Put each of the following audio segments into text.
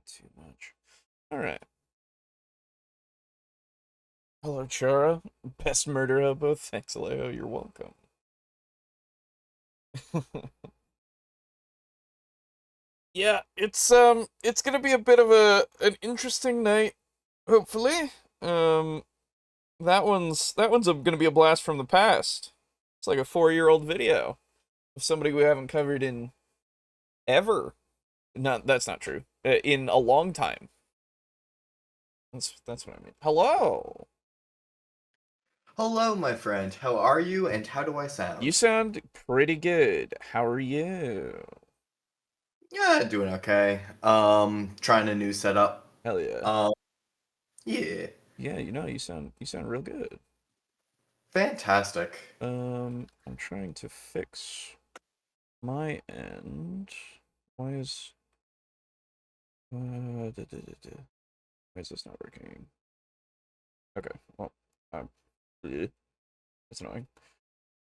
too much. Alright. Hello, Chara. Best Murder-Hobo. Thanks, Alejo. You're welcome. Yeah, it's gonna be a bit of an interesting night, hopefully. That one's gonna be a blast from the past. It's like a 4-year-old video of somebody we haven't covered in ever. Not That's not true. In a long time. That's what I mean. Hello. Hello, my friend. How are you, and how do I You sound? sound pretty good. How are you? Yeah, doing okay. Trying a new setup. Hell yeah. Um, yeah, Yeah, you sound real good. fantastic. I'm trying to fix my end. Why is why is this not working? Okay, well, bleh, that's annoying.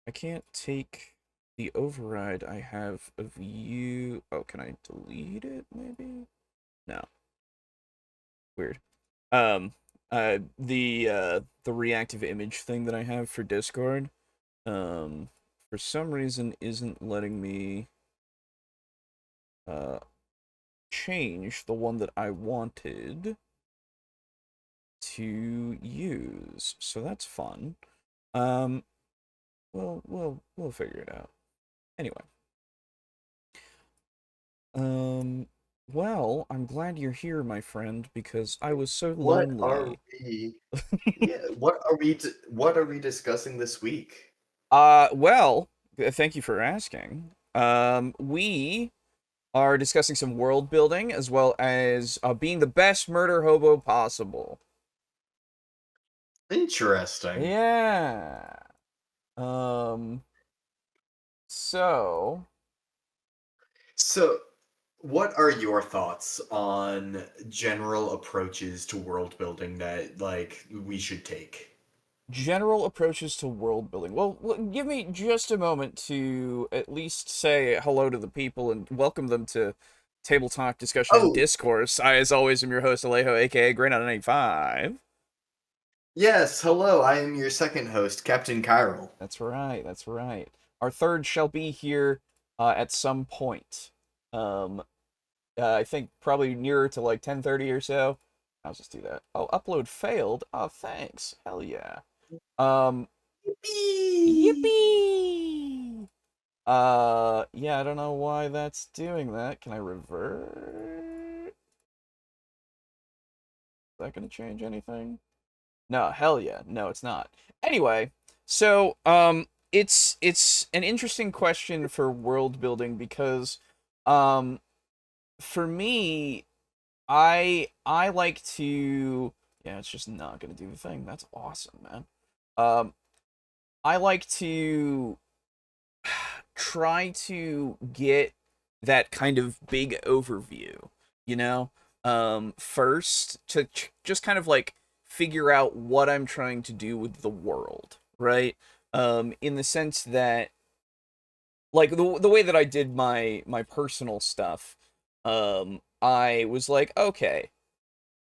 I can't take the override I have of you. Oh, can I delete it? Maybe. No. Weird. Um, the reactive image thing that I have for Discord, um, for some reason isn't letting me uh change the one that I wanted to use. So that's fun. Um, we'll figure it out. Anyway. Um, well, I'm glad you're here, my friend, because I was so What are lonely. we? Yeah, what are we discussing this week? Well, thank you for asking. We are discussing some world building as well as being the best murder hobo possible. Interesting. Yeah. Um, so So, what are your thoughts on general approaches to world building that we should take? general approaches to world building. Well, give me just a moment to at least say hello to the people and welcome them to Table Talk Discussion and Oh, Discourse. I, as always, am your host, Alejo, aka Grey 95. yes. Hello, I am your second host, Captain Chiral. That's right, that's right. Our third shall be here at some point. Um, I think probably nearer to like 10:30 or so. I'll just do that. Oh, upload failed. Oh, thanks. Hell yeah. Um, Yippee! Yippee! Yeah, I don't know why that's doing that. Can I revert? Is that gonna change anything? No, hell yeah. No, it's not. Anyway, so it's an interesting question for world building because um for me, I like to, yeah, it's just not gonna do the thing. That's awesome, man. Um I like to try to get that kind of big overview, you know, first to just kind of like figure out what I'm trying to do with the world, right? In the sense that like the way that I did my personal stuff, I was like, okay,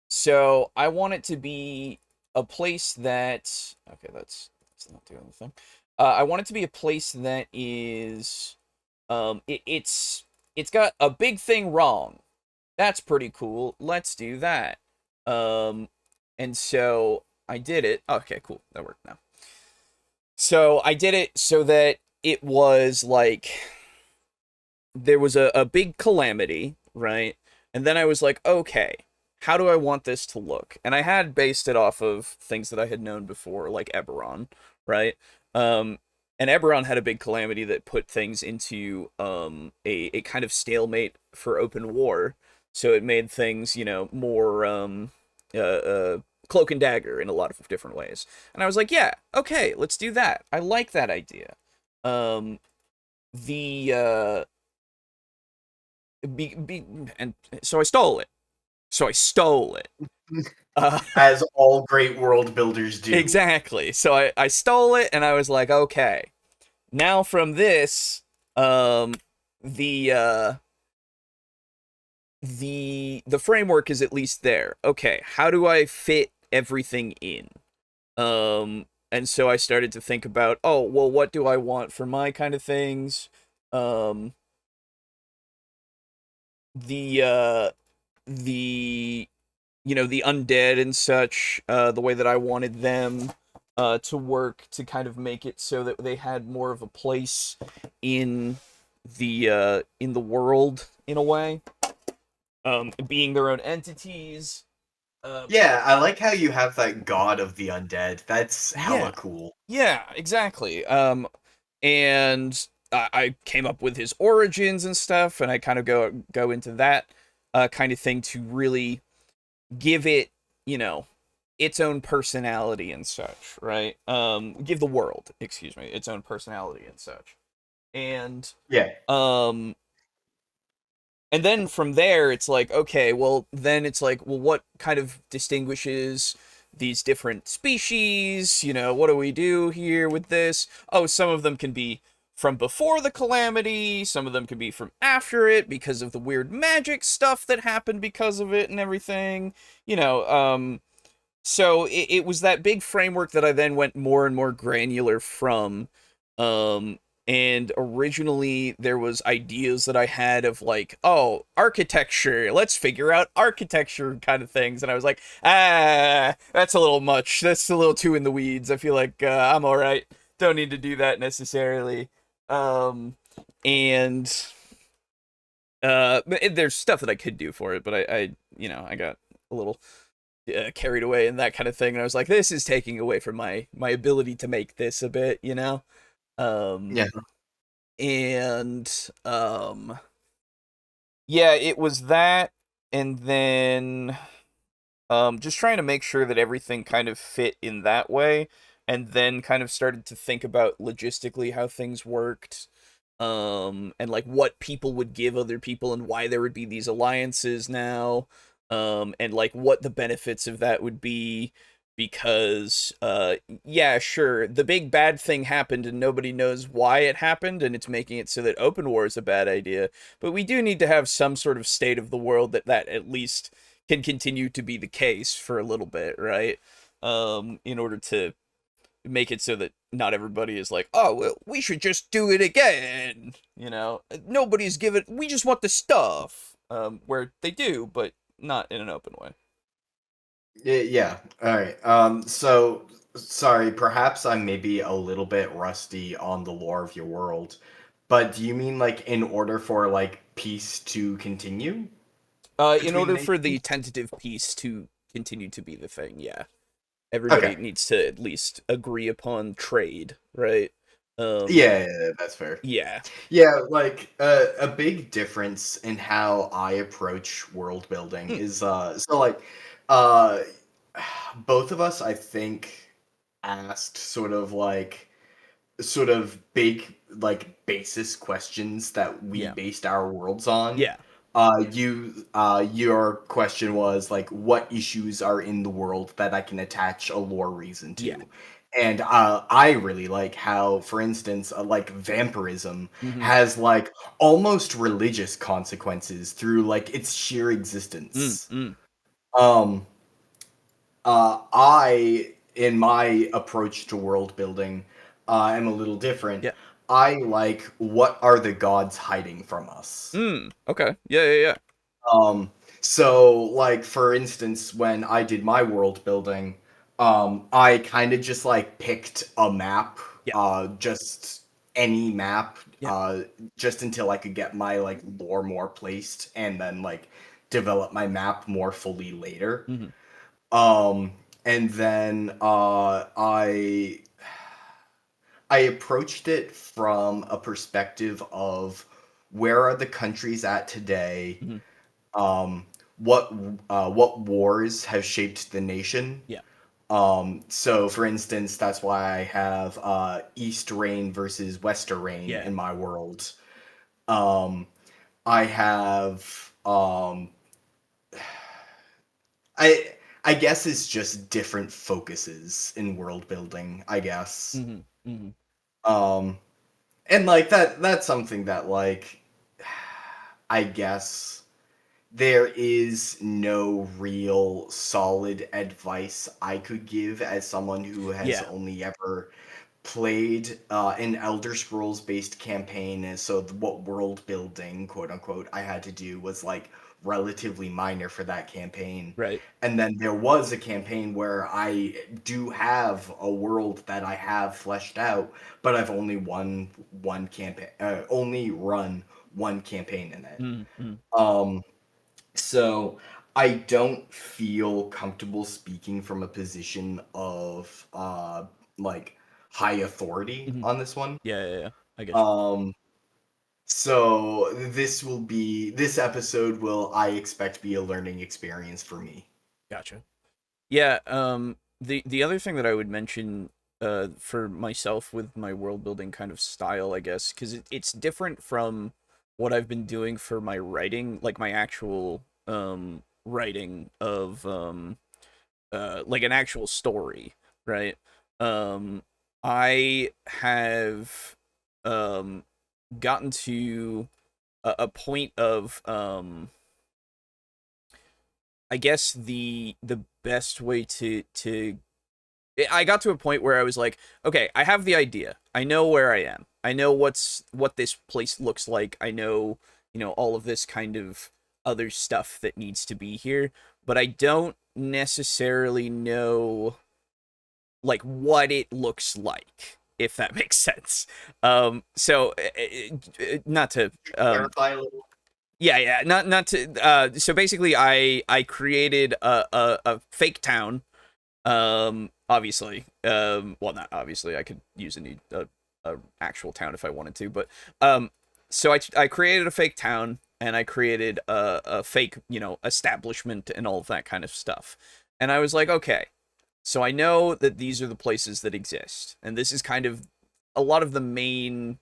so I want it to be a place that, okay, that's not doing the thing. I want it to be a place that is it's got a big thing wrong. That's pretty cool. Let's do that. Um and so I did it. Okay, cool. That worked now. So I did it so that it was like there was a big calamity, right? And then I was like, okay, how do I want this to look? And I had based it off of things that I had known before, like Eberron, right? Um, and Eberron had a big calamity that put things into a kind of stalemate for open war. So it made things, more cloak and dagger in a lot of different ways. And I was like, yeah, okay, let's do that. I like that idea. Um, the and so I stole it. So I stole it. Uh, As all great world builders do. exactly. So I stole it, and I was like, okay, now from this, the the framework is at least there. Okay, how do I fit everything in? And so I started to think about, oh, well, what do I want for my kind of things? Um, the the undead and such, the way that I wanted them to work to kind of make it so that they had more of a place in the world in a way, being their own entities. Yeah, I like how you have that god of the undead. That's Yeah, hella cool. yeah, exactly. And I came up with his origins and stuff, and I kind of go into that kind of thing to really give it, you know, its own personality and such, right? Give the world, excuse me, its own personality and such. And Yeah. um and then from there it's like, okay, well then it's like, well, what kind of distinguishes these different species? What do we do here with this? Oh, some of them can be from before the calamity, some of them can be from after it because of the weird magic stuff that happened because of it and everything. So it was that big framework that I then went more and more granular from. Um, and originally there was ideas that I had of like, oh, architecture, let's figure out architecture kind of things. And I was like, that's a little much. That's a little too in the weeds. I feel like I'm all right. Don't need to do that necessarily. And there's stuff that I could do for it, but I got a little carried away and that kind of thing, and I was like, this is taking away from my ability to make this a bit. um Yeah. and yeah, it was that. And then just trying to make sure that everything kind of fit in that way, and then kind of started to think about logistically how things worked, and like what people would give other people and why there would be these alliances now, and like what the benefits of that would be, because yeah, sure, the big bad thing happened and nobody knows why it happened, and it's making it so that open war is a bad idea, but we do need to have some sort of state of the world that at least can continue to be the case for a little bit, right? In order to make it so that not everybody is like, oh, well, we should just do it again. Nobody's given. We just want the stuff. Where they do, but not in an open way. Yeah. All right. So sorry, perhaps I'm maybe a little bit rusty on the lore of your world, but do you mean like in order for like peace to continue In between order for the nations? tentative peace to continue to be the thing, yeah, everybody Okay. needs to at least agree upon trade, right? Yeah, yeah, that's fair. Yeah. Yeah, like a big difference in how I approach world building Mm, is so like uh both of us I think asked sort of big like basis questions that we yeah. based our worlds on. Yeah. Your question was like what issues are in the world that I can attach a lore reason Yeah. to. And I really like how, for instance, like vampirism Mm-hmm. has like almost religious consequences through like its sheer Mm, existence. mm. Um, I, in my approach to world building, am a little different. Yeah. I like what are the gods hiding from us? Mm. Okay. Yeah. Yeah. Yeah. Um, so like for instance, when I did my world building, I kind of just like picked a map, Yeah. just any map, Yeah. just until I could get my like lore more placed and then like develop my map more fully later. Mm-hmm. And then I approached it from a perspective of where are the countries at today? Mm-hmm. um, what what wars have shaped the nation. Yeah. So, for instance, that's why I have East Rain versus Wester Rain Yeah. in my world. Um, I have I I guess it's just different focuses in world building. I guess, Mm-hmm. Mm-hmm. um, and like that's something that like I guess there is no real solid advice I could give as someone who has Yeah. only ever played an Elder Scrolls based campaign, and so what world building, quote unquote, I had to do was like relatively minor for that campaign. Right. And then there was a campaign where I do have a world that I have fleshed out, but I've only only run one campaign in it. Mm-hmm. Um, so I don't feel comfortable speaking from a position of like high authority Mm-hmm. on this one. Yeah, yeah, yeah. I get you. Um so this episode will, I expect, be a learning experience for me. Gotcha. Yeah, the other thing that I would mention for myself with my world building kind of style, I guess, because it's different from what I've been doing for my writing, like my actual writing of like an actual story, right? Um I have um gotten to a point of I guess the best way to I got to a point where I was like, okay, I have the idea. I know where I am. I know what this place looks like. I know, all of this kind of other stuff that needs to be here, but I don't necessarily know like what it looks like, if that makes sense. So not to Clarify a little. yeah, not to so basically I created a fake town. Obviously, well, not obviously, I could use a actual town if I wanted to, but so I created a fake town, and I created a fake, establishment and all of that kind of stuff. And I was like, okay, so I know that these are the places that exist, and this is kind of a lot of the main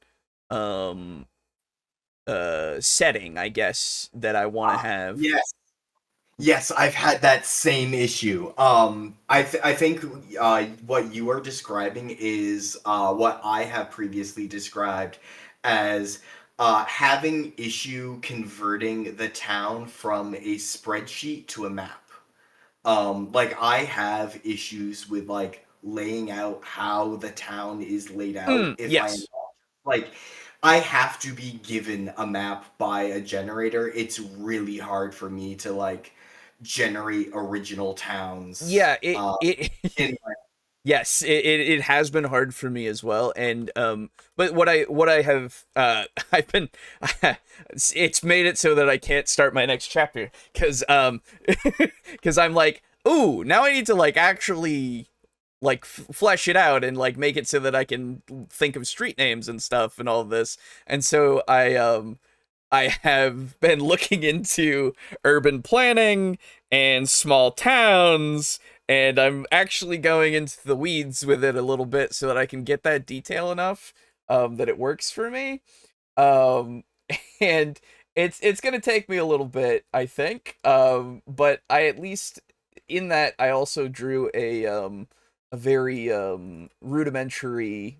um setting, I guess, that I want to have. Yes. Yes, I've had that same issue. I think what you are describing is what I have previously described as having issue converting the town from a spreadsheet to a map. Like I have issues with like laying out how the town is laid out if I am Yes. like I have to be given a map by a generator. It's really hard for me to like generate original towns Yeah, it in yes, it has been hard for me as well. And but what I have I've been it's made it so that I can't start my next chapter cuz cuz I'm like, "Ooh, now I need to like actually like flesh it out and like make it so that I can think of street names and stuff and all this." And so I have been looking into urban planning and small towns, and I'm actually going into the weeds with it a little bit so that I can get that detail enough that it works for me. Um, and it's gonna take me a little bit, I think. But I at least in that I also drew a very rudimentary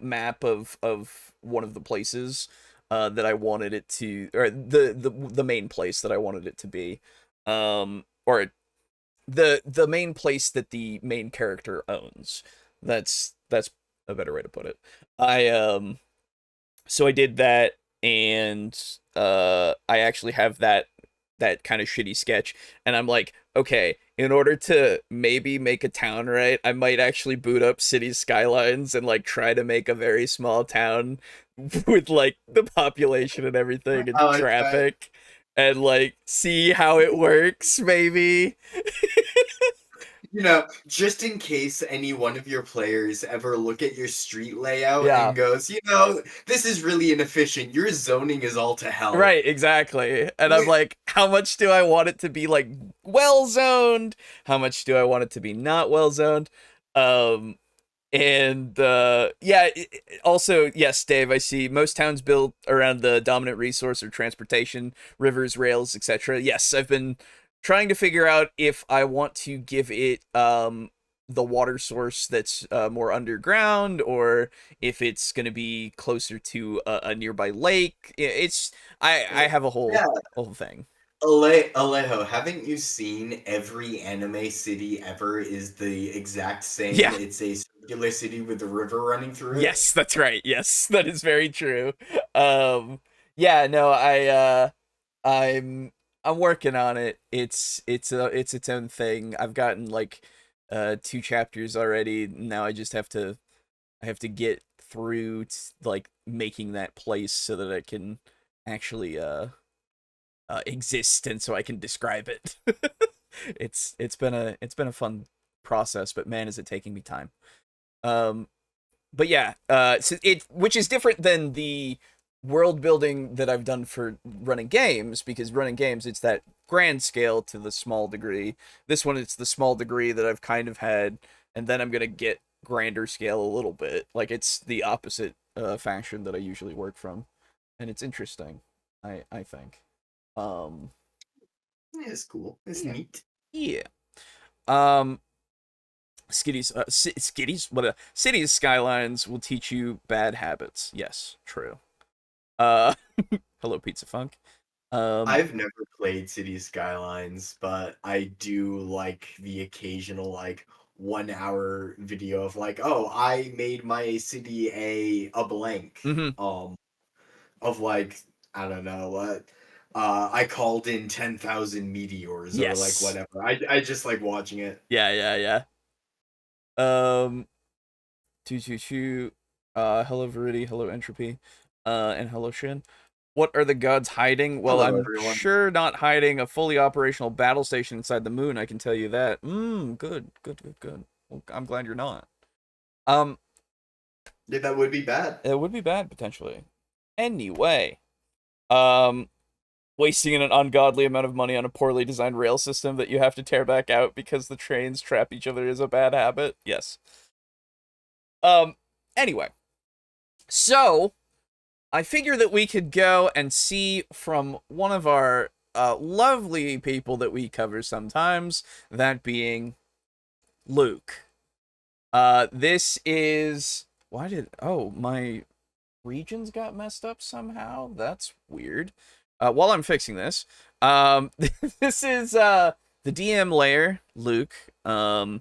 map of one of the places that I wanted it to, or the main place that I wanted it to be, or the main place that the main character owns. That's a better way to put it. I so I did that, and I actually have that kind of shitty sketch, and I'm like, okay, in order to maybe make a town right, I might actually boot up Cities Skylines and like try to make a very small town with like the population and everything and I like that. traffic, and like see how it works maybe. Just in case any one of your players ever look at your street layout Yeah. and goes, this is really inefficient. Your zoning is all to hell. Right, exactly. And I'm like, how much do I want it to be like well zoned? How much do I want it to be not well zoned? Um and yeah, also yes, Dave, I see most towns built around the dominant resource or transportation, rivers, rails, etc. Yes, I've been trying to figure out if I want to give it the water source that's more underground, or if it's going to be closer to a nearby lake. It's I have a Yeah, whole thing. Alejo, haven't you seen every anime city ever is the exact same? Yeah. It's a circular city with a river running through it. Yes, that's right. Yes, that is very true. Um, yeah, no, I'm I'm working on it. It's its own thing. I've gotten like 2 chapters already. Now I have to get through like making that place so that I can actually exist and so I can describe it. It's been a fun process, but man, is it taking me time. Um, but yeah, so it which is different than the world building that I've done for running games, because running games it's that grand scale to the small degree. This one it's the small degree that I've kind of had, and then I'm gonna get grander scale a little bit. Like it's the opposite fashion that I usually work from, and it's interesting. I think. Um, Yeah, it's cool. It's yeah, neat. yeah. Um, Skitties, what cities skylines will teach you bad habits. Yes, true. Uh, hello, Pizza Funk. I've never played City Skylines, but I do like the occasional like 1 hour video of like, oh, I made my city a blank. Mm-hmm. Of like, I don't know what. I called in 10,000 meteors or like Yes. whatever. I just like watching it. Yeah, yeah, yeah. 222. Hello, Verity. Hello, Entropy. And hello, Shin. What are the gods hiding? Well, Hello, I'm everyone. sure not hiding a fully operational battle station inside the moon. I can tell you that. Good, good, good, good. Well, I'm glad you're not. Um, Yeah, that would be bad. it would be bad potentially. Anyway, um, wasting an ungodly amount of money on a poorly designed rail system that you have to tear back out because the trains trap each other is a bad habit. Yes. Um. Anyway, so I figure that we could go and see from one of our lovely people that we cover sometimes, that being Luke. This is my regions got messed up somehow? That's weird. While I'm fixing this, this is the DM layer, Luke. And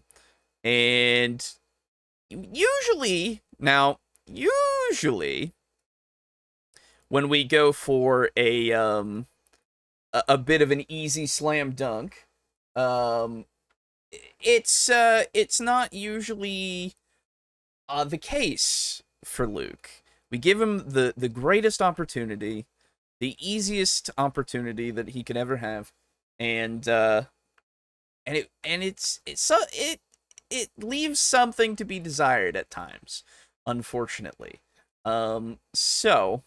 usually when we go for a bit of an easy slam dunk, um, it's not usually the case for Luke. We give him the greatest opportunity, the easiest opportunity that he could ever have, and it leaves something to be desired at times, unfortunately. So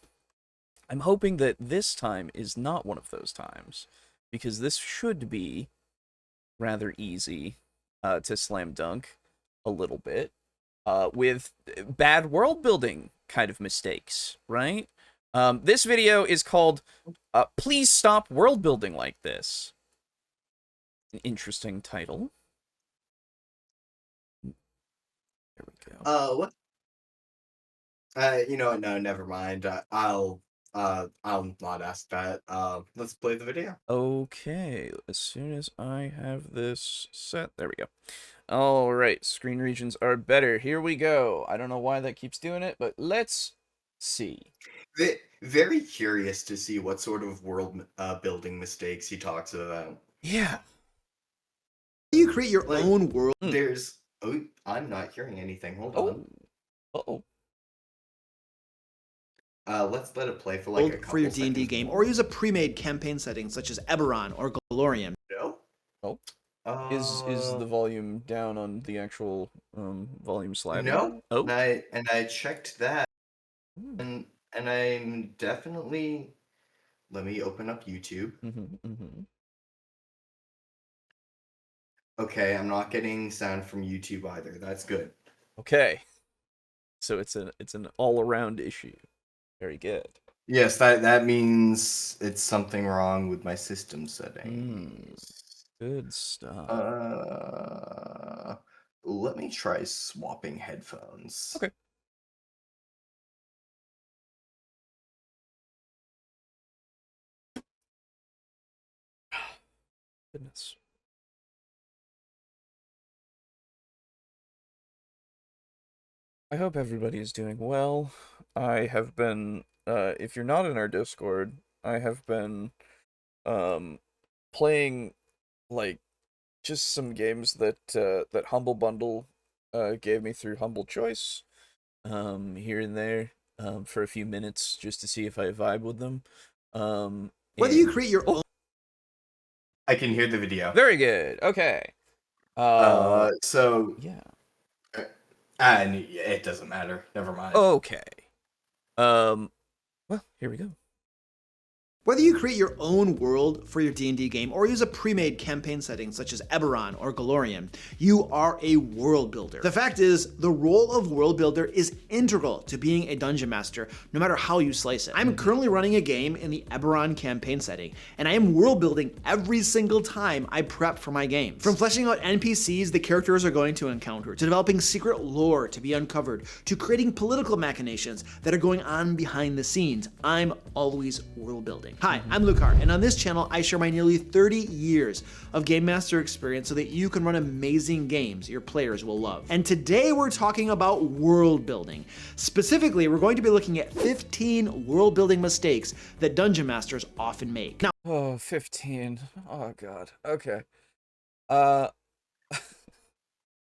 I'm hoping that this time is not one of those times, because this should be rather easy to slam dunk a little bit with bad world building kind of mistakes, right? This video is called Please Stop World Building Like This. An interesting title. There we go. What? You know what? No, never mind. I'll not ask that. Let's play the video. Okay, as soon as I have this set, there we go. All right, screen regions are better. Here we go. I don't know why that keeps doing it, but let's see. Very curious to see what sort of world building mistakes he talks about. Yeah. You create your Like, own world. there's. Oh, I'm not hearing anything. Hold Oh. on. Uh-oh. Let's let it play for like a couple For your D&D seconds game, more. or use a pre-made campaign setting such as Eberron or Galorian. No. Oh. Is the volume down on the actual volume slider? No. Oh. And I checked that, and I'm definitely. Let me open up YouTube. Okay, I'm not getting sound from YouTube either. That's good. Okay. So it's an all-around issue. Very good. Yes, that means it's something wrong with my system settings. Good stuff. Let me try swapping headphones. Okay. Goodness. I hope everybody is doing well. I have been, if you're not in our Discord, I have been, playing, like, just some games that, that Humble Bundle, gave me through Humble Choice, here and there, for a few minutes, just to see if I vibe with them. Whether you and- create your own I can hear the video. Very good, okay. So Yeah. and it doesn't matter. Never mind. Okay. Well, here we go. Whether you create your own world for your D&D game or use a pre-made campaign setting such as Eberron or Golarion, you are a world builder. The fact is, the role of world builder is integral to being a dungeon master, no matter how you slice it. I'm currently running a game in the Eberron campaign setting, and I am world building every single time I prep for my games. From fleshing out NPCs the characters are going to encounter, to developing secret lore to be uncovered, to creating political machinations that are going on behind the scenes, I'm always world building. Hi, I'm Lucar, and on this channel I share my nearly 30 years of Game Master experience so that you can run amazing games your players will love. And today we're talking about world building. Specifically, we're going to be looking at 15 world building mistakes that Dungeon Masters often make. Now, Oh, 15. Oh, God. Okay.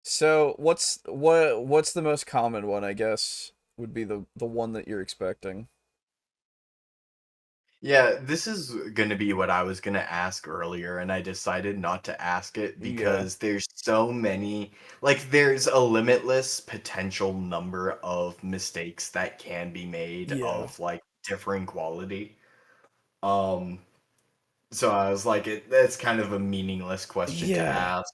So what's the most common one, I guess, would be the one that you're expecting. Yeah, this is gonna be what I was gonna ask earlier, and I decided not to ask it Yeah. because there's so many, like, there's a limitless potential number of mistakes that can be made Yeah. of, like, differing quality. So I was like, that's kind of a meaningless question to Yeah. ask.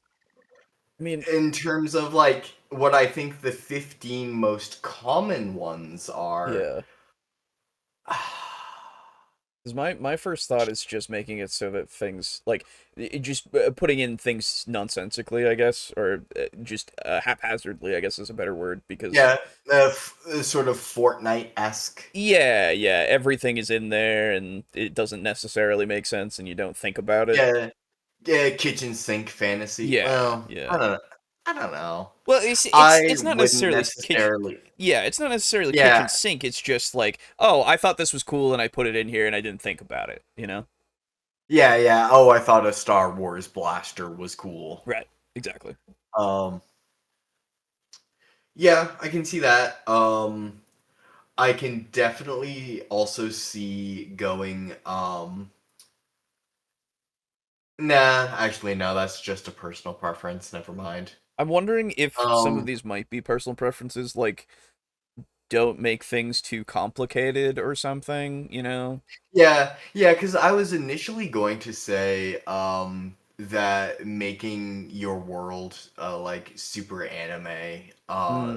I mean, In terms of, like, what I think the 15 most common ones are, yeah. Because my first thought is just making it so that things, like, just putting in things nonsensically, I guess, or just haphazardly, I guess is a better word, because... yeah, sort of Fortnite-esque. Yeah, everything is in there, and it doesn't necessarily make sense, and you don't think about it. Yeah, yeah, kitchen sink fantasy. Yeah, Well, yeah. I don't know. Well, it's I not wouldn't necessarily necessarily. yeah, it's not necessarily Yeah. kitchen sink. It's just like, oh, I thought this was cool and I put it in here and I didn't think about it, you know? Yeah. Oh, I thought a Star Wars blaster was cool. Right. Exactly. Yeah, I can see that. I can definitely also see going, nah, actually, no, that's just a personal preference. Never mind. I'm wondering if some of Um, these might be personal preferences, like, don't make things too complicated or something, you know? yeah, because I was initially going to say, that making your world, like, super anime,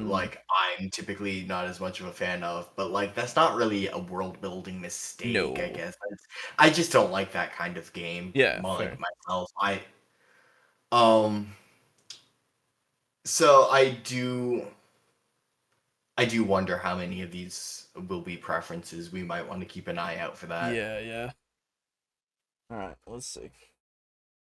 like, I'm typically not as much of a fan of, but, like, that's not really a world-building mistake, No. I guess. I just don't like that kind of game, Yeah, like, fair. myself. Um, so I do wonder how many of these will be preferences. We might want to keep an eye out for that. Yeah. Alright, let's see.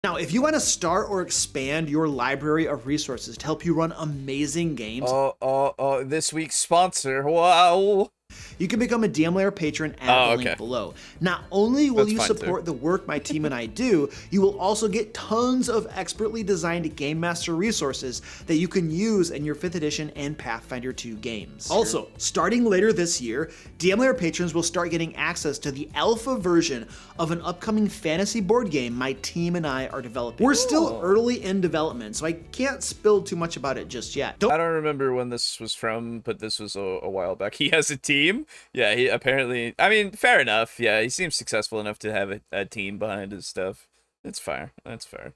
now, if you want to start or expand your library of resources to help you run amazing games, Oh, this week's sponsor. Wow. you can become a DM Layer patron at the link below. Not only will That's you fine, support the work my team and I do, you will also get tons of expertly designed Game Master resources that you can use in your 5th edition and Pathfinder 2 games. Also, starting later this year, DM Layer patrons will start getting access to the alpha version of an upcoming fantasy board game my team and I are developing. We're still early in development, so I can't spill too much about it just yet. I don't remember when this was from, but this was a while back. He has a team. Yeah, he apparently... I mean, fair enough. Yeah, he seems successful enough to have a team behind his stuff. It's fair. That's fair.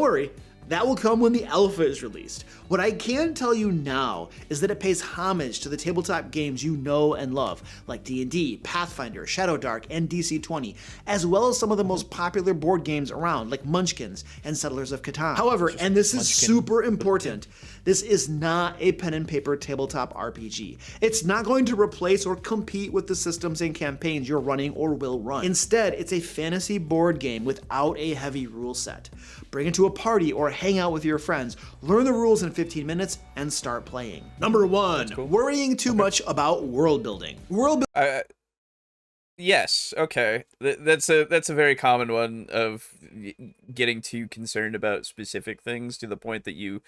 worry, that will come when the alpha is released. What I can tell you now is that it pays homage to the tabletop games you know and love, like D&D, Pathfinder, Shadow Dark, and DC-20, as well as some of the most popular board games around, like Munchkins and Settlers of Catan. However, and this is super important, this is not a pen and paper tabletop RPG. It's not going to replace or compete with the systems and campaigns you're running or will run. Instead, it's a fantasy board game without a heavy rule set. Bring it to a party or hang out with your friends, learn the rules in 15 minutes, and start playing. Number 1, cool. Worrying too much about world building. Yes, okay. That's a very common one of getting too concerned about specific things to the point that you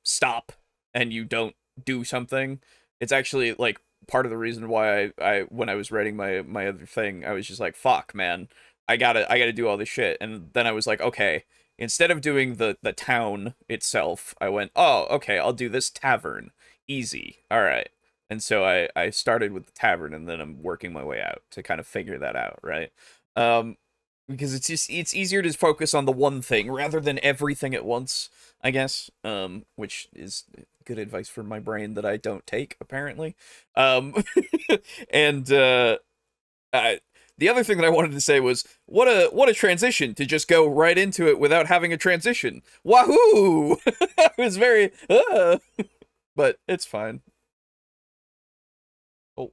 stop and you don't do something. It's actually like part of the reason why I when I was writing my other thing, I was just like, fuck, man. I gotta do all this shit. And then I was like, okay, instead of doing the town itself, I went, oh, okay, I'll do this tavern. Easy. All right. And so I started with the tavern, and then I'm working my way out to kind of figure that out, right? Because it's easier to focus on the one thing rather than everything at once, I guess. Which is good advice for my brain that I don't take, apparently. And the other thing that I wanted to say was, what a transition to just go right into it without having a transition. Wahoo! It was very, but it's fine. Oh,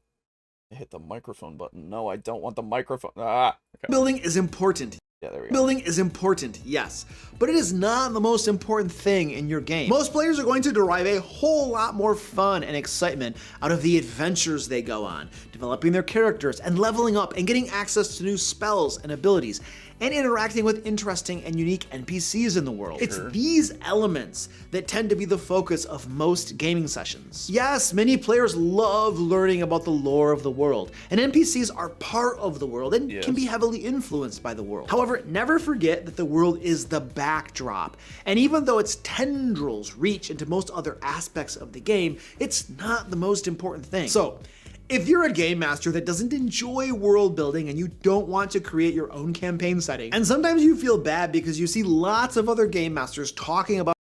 I hit the microphone button. No, I don't want the microphone. Okay. Building is important. Yeah, there we go. Building is important, yes, but it is not the most important thing in your game. Most players are going to derive a whole lot more fun and excitement out of the adventures they go on, developing their characters and leveling up and getting access to new spells and abilities, and interacting with interesting and unique NPCs in the world. It's these elements that tend to be the focus of most gaming sessions. Yes, many players love learning about the lore of the world, and NPCs are part of the world and can be heavily influenced by the world. However, never forget that the world is the backdrop, and even though its tendrils reach into most other aspects of the game, it's not the most important thing. So, if you're a game master that doesn't enjoy world building and you don't want to create your own campaign setting, and sometimes you feel bad because you see lots of other game masters talking about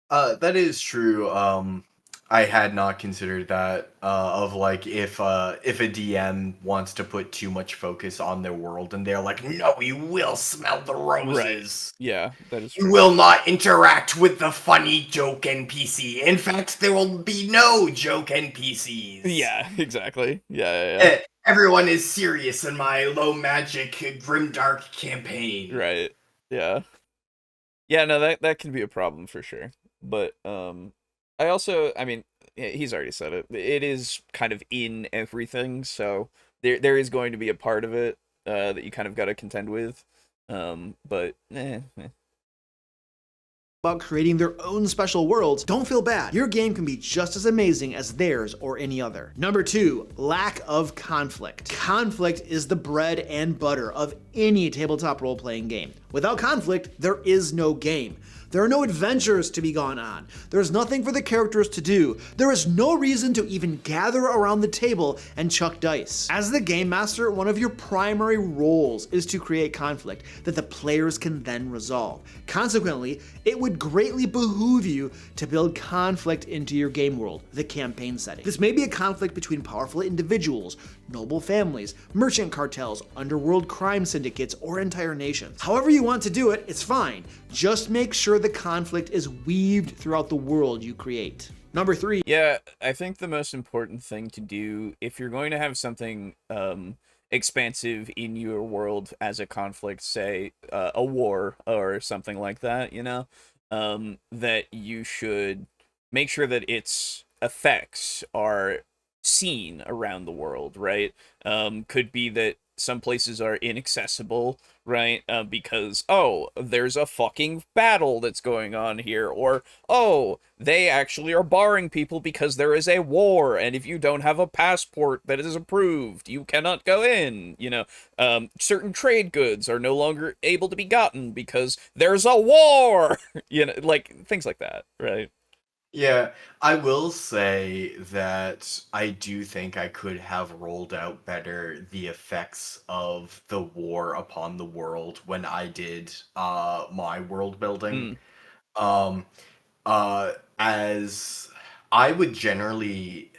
that is true. I had not considered that of like if a DM wants to put too much focus on their world and they're like, no, you will smell the roses. Yeah, that is true. You will not interact with the funny joke NPC. In fact, there will be no joke NPCs. Yeah, exactly. Yeah. Everyone is serious in my low magic grimdark campaign. Right. Yeah. Yeah, no, that can be a problem for sure. But I mean, he's already said it. It is kind of in everything, so there is going to be a part of it that you kind of got to contend with. But about creating their own special worlds, don't feel bad. Your game can be just as amazing as theirs or any other. Number 2, lack of conflict. Conflict is the bread and butter of any tabletop role-playing game. Without conflict, there is no game. There are no adventures to be gone on. There's nothing for the characters to do. There is no reason to even gather around the table and chuck dice. As the game master, one of your primary roles is to create conflict that the players can then resolve. Consequently, it would greatly behoove you to build conflict into your game world, the campaign setting. This may be a conflict between powerful individuals, noble families, merchant cartels, underworld crime syndicates, or entire nations. However you want to do it, it's fine. Just make sure the conflict is weaved throughout the world you create. Number 3. Yeah, I think the most important thing to do if you're going to have something expansive in your world as a conflict, say a war or something like that, you know, that you should make sure that its effects are seen around the world, right? Could be that some places are inaccessible, right? Because, oh, there's a fucking battle that's going on here. Or, oh, they actually are barring people because there is a war. And if you don't have a passport that is approved, you cannot go in. You know, certain trade goods are no longer able to be gotten because there's a war. You know, like, things like that, right? Yeah, I will say that I do think I could have rolled out better the effects of the war upon the world when I did my world building. Mm, Um as I would generally,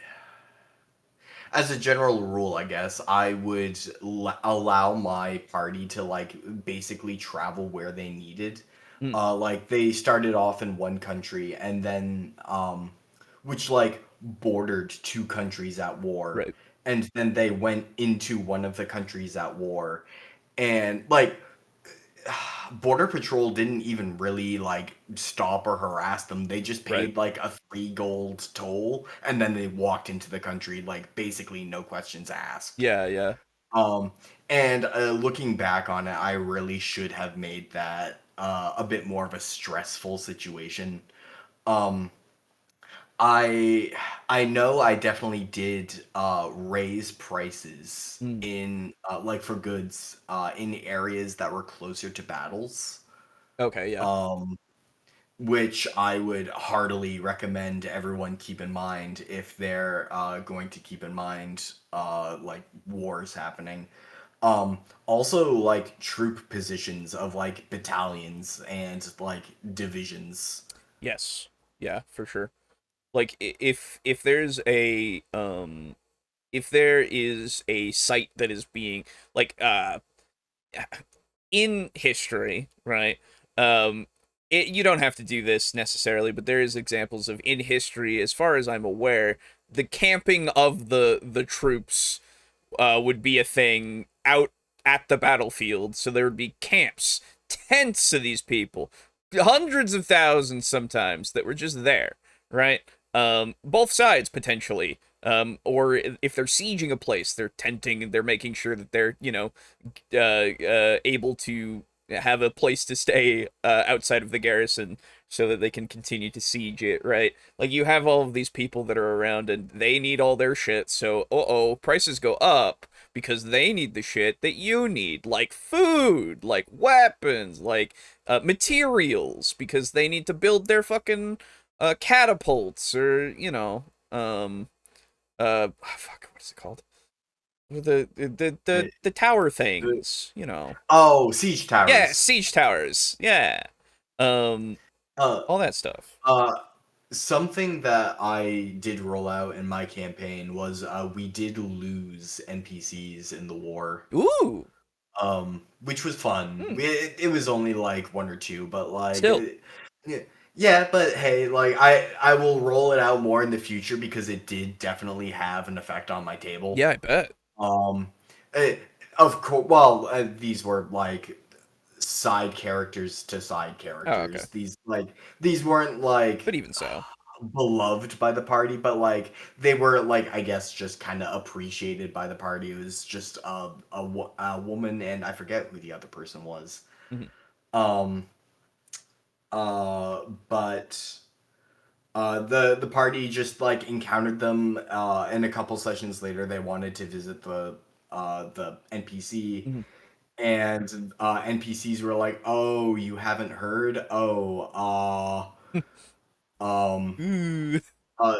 as a general rule, I guess, I would allow my party to like basically travel where they needed. mm, Like they started off in one country and then which like bordered two countries at war, right. and then they went into one of the countries at war, and like Border Patrol didn't even really like stop or harass them. They just Right. paid like a 3 gold toll and then they walked into the country like basically no questions asked. Yeah, yeah. Um and looking back on it, I really should have made that a bit more of a stressful situation. Um I I know I definitely did raise prices Mm, in like for goods in areas that were closer to battles. okay, yeah. Um which I would heartily recommend everyone keep in mind if they're going to keep in mind like wars happening. Also like troop positions of like battalions and like divisions. Yes. Yeah, for sure. Like if there's a if there is a site that is being like in history, right? Um, you don't have to do this necessarily, but there is examples of in history, as far as I'm aware, the camping of the troops would be a thing out at the battlefield. So there would be camps, tents of these people, hundreds of thousands sometimes that were just there, right? Both sides potentially. Or if they're sieging a place, they're tenting and they're making sure that they're, able to have a place to stay outside of the garrison so that they can continue to siege it, right? Like you have all of these people that are around and they need all their shit, so prices go up because they need the shit that you need, like food, like weapons, like materials, because they need to build their fucking catapults or fuck, what is it called? Uh, The tower the- things, oh, siege Yeah, towers. siege towers. Yeah. Um, Uh, all that stuff. uh, Something that I did roll out in my campaign was we did lose NPCs in the war, Ooh. which was fun. Hmm. It was only like one or two, but like, Still. yeah, yeah. But hey, like I will roll it out more in the future because it did definitely have an effect on my table. Yeah, I bet. Um, eh, of course. Well, these were like side characters to side Oh, okay. characters. These weren't like But even so. beloved by the party, but like they were like I guess just kind of appreciated by the party. It was just a woman and I forget who the other person was. Mhm. Um but the party just like encountered them and a couple sessions later they wanted to visit the NPC, Mhm. and NPCs were like, "Oh, you haven't heard? Um, Ooh. uh,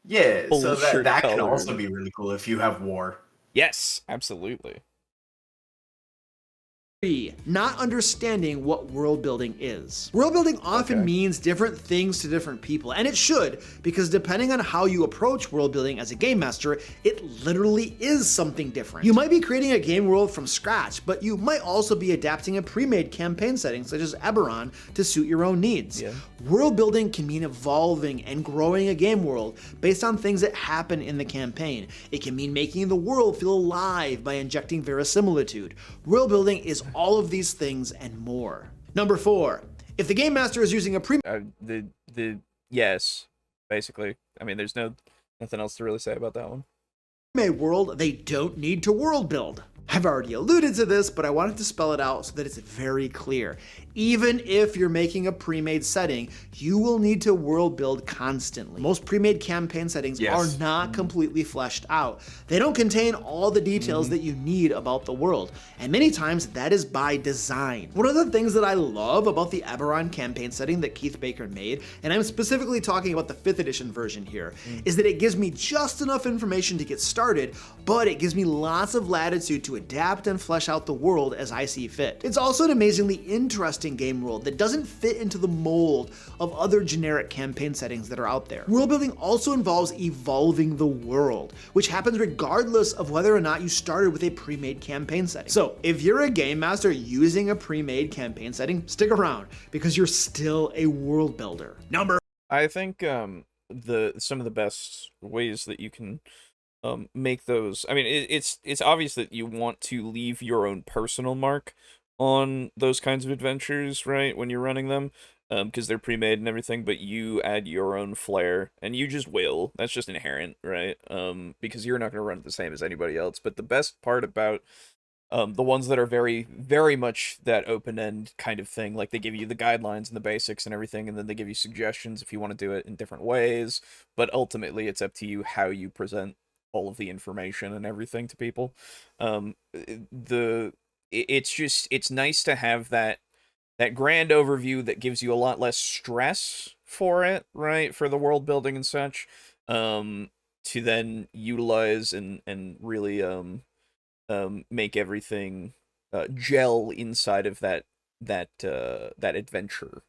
yeah." Full So that shirt can also colored. be really cool if you have war. Yes, absolutely. 3. Not understanding what world building is. World building often Okay. means different things to different people, and it should, because depending on how you approach world building as a game master, it literally is something different. You might be creating a game world from scratch, but you might also be adapting a pre-made campaign setting such as Eberron to suit your own needs. Yeah. World building can mean evolving and growing a game world based on things that happen in the campaign. It can mean making the world feel alive by injecting verisimilitude. World building is all of these things and more. Number 4. If the game master is using a The yes, basically. I mean, there's nothing else to really say about that one. pre-made world, they don't need to world build. I've already alluded to this, but I wanted to spell it out so that it's very clear. Even if you're making a pre-made setting, you will need to world build constantly. Most pre-made campaign settings are not completely fleshed out. They don't contain all the details that you need about the world, and many times that is by design. One of the things that I love about the Eberron campaign setting that Keith Baker made, and I'm specifically talking about the 5th edition version here, is that it gives me just enough information to get started, but it gives me lots of latitude to adapt and flesh out the world as I see fit. It's also an amazingly interesting game world that doesn't fit into the mold of other generic campaign settings that are out there. World building also involves evolving the world, which happens regardless of whether or not you started with a pre-made campaign setting. So if you're a game master using a pre-made campaign setting, stick around because you're still a world builder. I think some of the best ways that you can make those. I mean, it's obvious that you want to leave your own personal mark on those kinds of adventures, right? When you're running them, because they're pre-made and everything, but you add your own flair, and you just will. That's just inherent, right? Because you're not going to run it the same as anybody else. But the best part about the ones that are very, very much that open-end kind of thing, like they give you the guidelines and the basics and everything, and then they give you suggestions if you want to do it in different ways. But ultimately, it's up to you how you present all of the information and everything to people. It's nice to have that grand overview that gives you a lot less stress for it, right? For the world building and such, to then utilize and really make everything gel inside of that adventure.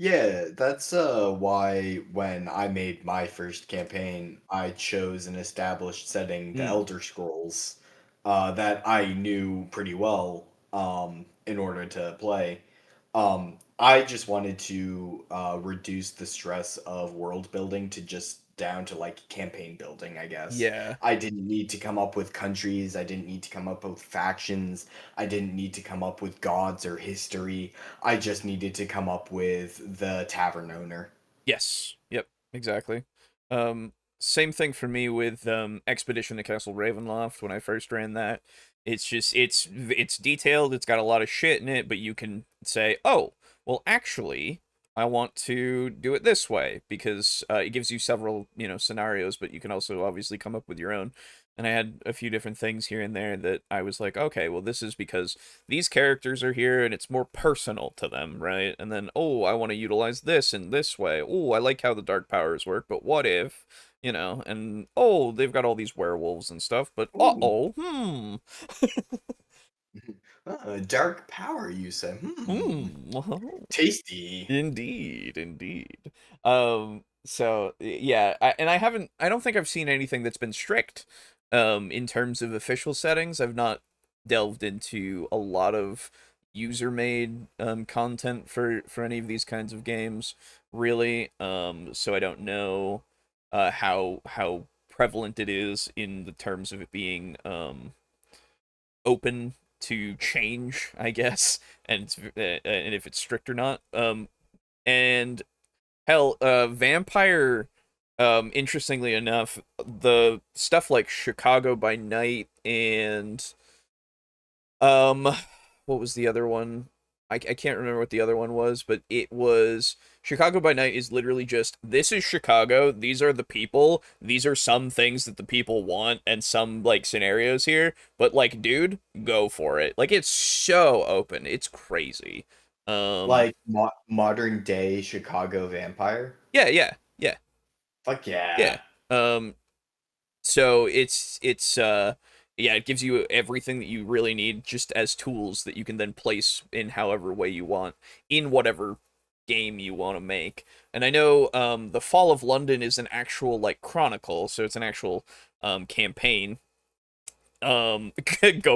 Yeah, that's why when I made my first campaign, I chose an established setting, the Elder Scrolls, that I knew pretty well in order to play. I just wanted to reduce the stress of world building to just down to like campaign building, I guess. Yeah. I didn't need to come up with countries. I didn't need to come up with factions. I didn't need to come up with gods or history. I just needed to come up with the tavern owner. Yes. Yep. Exactly. Same thing for me with Expedition to Castle Ravenloft when I first ran that. It's just it's detailed. It's got a lot of shit in it, but you can say, oh, well, actually, I want to do it this way because it gives you several scenarios, but you can also obviously come up with your own. And I had a few different things here and there that I was like, okay, well, this is because these characters are here and it's more personal to them, right? And then, oh, I want to utilize this in this way. Oh, I like how the dark powers work, but what if, and, oh, they've got all these werewolves and stuff, but, Dark power, you said. Tasty. Indeed. So yeah, I don't think I've seen anything that's been strict in terms of official settings. I've not delved into a lot of user-made content for any of these kinds of games, really. So I don't know how prevalent it is in the terms of it being open to change, I guess, and if it's strict or not. And hell, Vampire, interestingly enough, the stuff like Chicago by Night and what was the other one? I can't remember what the other one was, but it was Chicago by Night is literally just, this is Chicago, these are the people, these are some things that the people want, and some, like, scenarios here, but, like, dude, go for it. Like, it's so open, it's crazy. Like modern day Chicago Vampire? Yeah. Fuck yeah. So it's yeah, it gives you everything that you really need just as tools that you can then place in however way you want in whatever game you want to make. And I know the Fall of London is an actual like chronicle, so it's an actual campaign. Go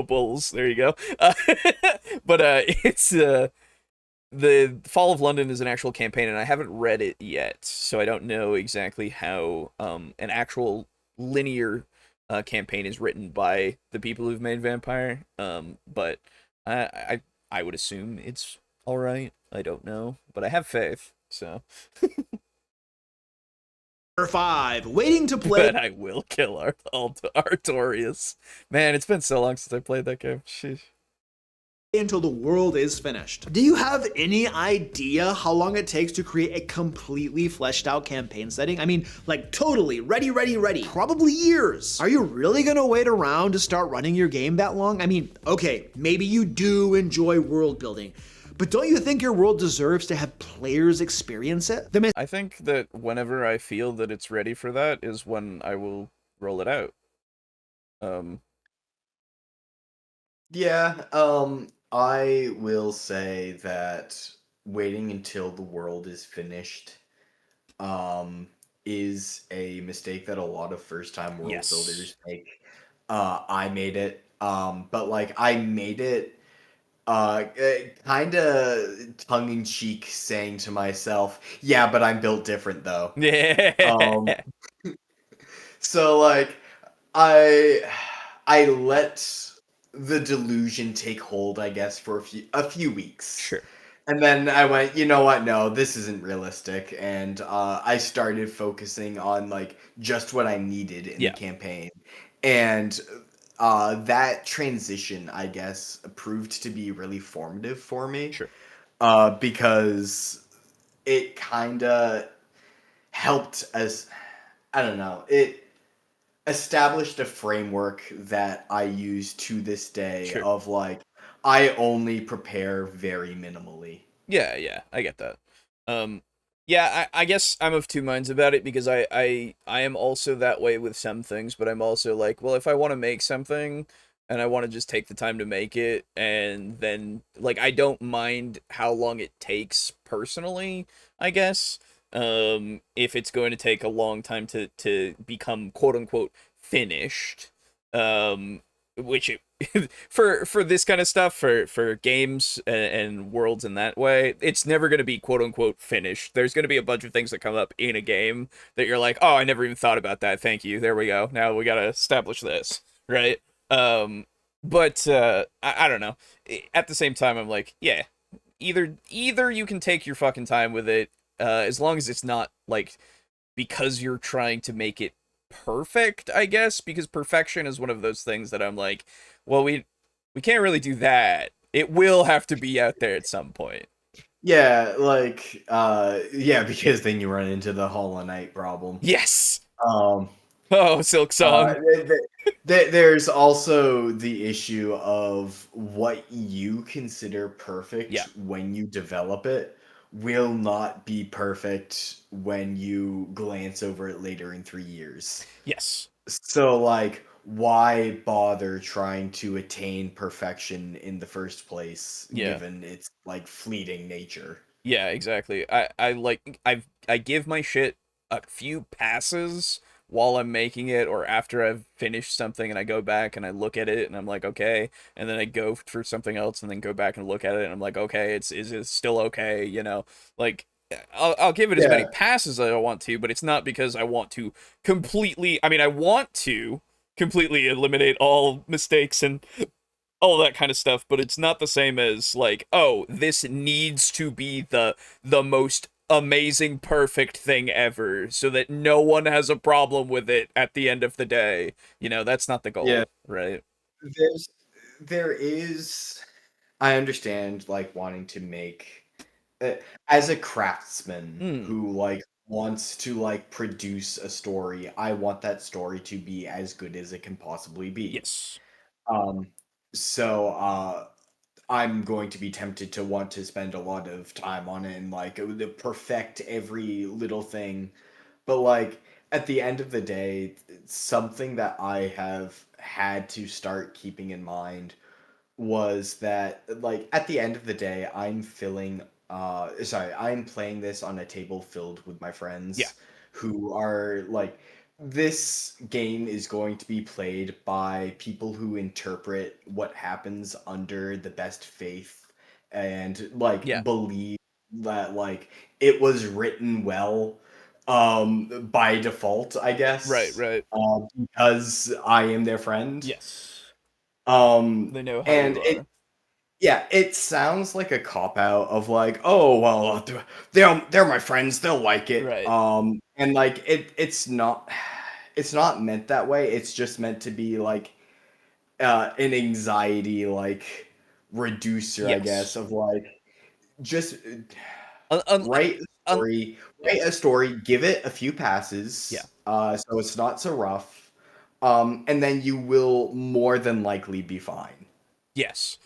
Bulls, there you go. But it's the Fall of London is an actual campaign, and I haven't read it yet, so I don't know exactly how an actual linear campaign is written by the people who've made Vampire. But I would assume it's all right. I don't know, but I have faith. So. Number 5, waiting to play. But I will kill Artorias. Man, it's been so long since I played that game. Sheesh. until the world is finished. Do you have any idea how long it takes to create a completely fleshed out campaign setting? I mean, like totally ready. Probably years. Are you really gonna wait around to start running your game that long? I mean, okay, maybe you do enjoy world building, but don't you think your world deserves to have players experience it? I think that whenever I feel that it's ready for that is when I will roll it out. Yeah, I will say that waiting until the world is finished is a mistake that a lot of first-time world Yes. builders make. I made it, but like I made it kind of tongue-in-cheek, saying to myself, "Yeah, but I'm built different though." Yeah. Um, so like I I let the delusion take hold, I guess, for a few weeks. Sure. And then I went, you know what? No, this isn't realistic. And I started focusing on like just what I needed in Yeah. the campaign. And that transition, I guess, proved to be really formative for me. Sure. Because it kind of helped us, I don't know, it established a framework that I use to this day Sure. of like, I only prepare very minimally. Yeah, I get that. Yeah, I guess I'm of two minds about it because I am also that way with some things, but I'm also like, well, if I want to make something and I want to just take the time to make it, and then like I don't mind how long it takes personally, I guess. If it's going to take a long time to become quote unquote finished, which it for this kind of stuff, for games and worlds in that way, it's never going to be quote unquote finished. There's going to be a bunch of things that come up in a game that you're like, oh, I never even thought about that, thank you, there we go, now we got to establish this, right? But I don't know, at the same time I'm like, yeah, either you can take your fucking time with it, as long as it's not like because you're trying to make it perfect, I guess, because perfection is one of those things that I'm like, well, we can't really do that. It will have to be out there at some point. Yeah, like, yeah, because then you run into the Hollow Knight problem. Yes. Um, Oh, Silk Song. There's also the issue of what you consider perfect Yeah. when you develop it will not be perfect when you glance over it later in 3 years. Yes. So, like, why bother trying to attain perfection in the first place, Yeah. given its, like, fleeting nature? Yeah, exactly. I give my shit a few passes while I'm making it, or after I've finished something and I go back and I look at it and I'm like, okay, and then I go for something else and then go back and look at it and I'm like, okay, is it still okay, you know? Like, I'll give it as many Yeah. passes as I want to, but it's not because I want to completely, I mean, I want to completely eliminate all mistakes and all that kind of stuff, but it's not the same as like, oh, this needs to be the most amazing perfect thing ever so that no one has a problem with it at the end of the day. You know, that's not the goal, Yeah. right? There is, I understand, like, wanting to make, uh, as a craftsman Hmm. who, like, wants to, like, produce a story, I want that story to be as good as it can possibly be. Yes. Um, so, I'm going to be tempted to want to spend a lot of time on it and, like, perfect every little thing. But, like, at the end of the day, something that I have had to start keeping in mind was that, like, at the end of the day, I'm playing this on a table filled with my Yeah. friends who are like, this game is going to be played by people who interpret what happens under the best faith and like Yeah. believe that like it was written well by default, I Right, guess, right. because I am their friend. Yes. Um, They know how and you it are. yeah, it sounds like a cop out of like, oh well, they're my friends, they'll like it. Right. And like it's not meant that way. It's just meant to be like an anxiety like reducer, I Yes. guess, of like just Un- write a un- story, write a story, give it a few passes, Yeah. so it's not so rough, and then you will more than likely be fine. Yes.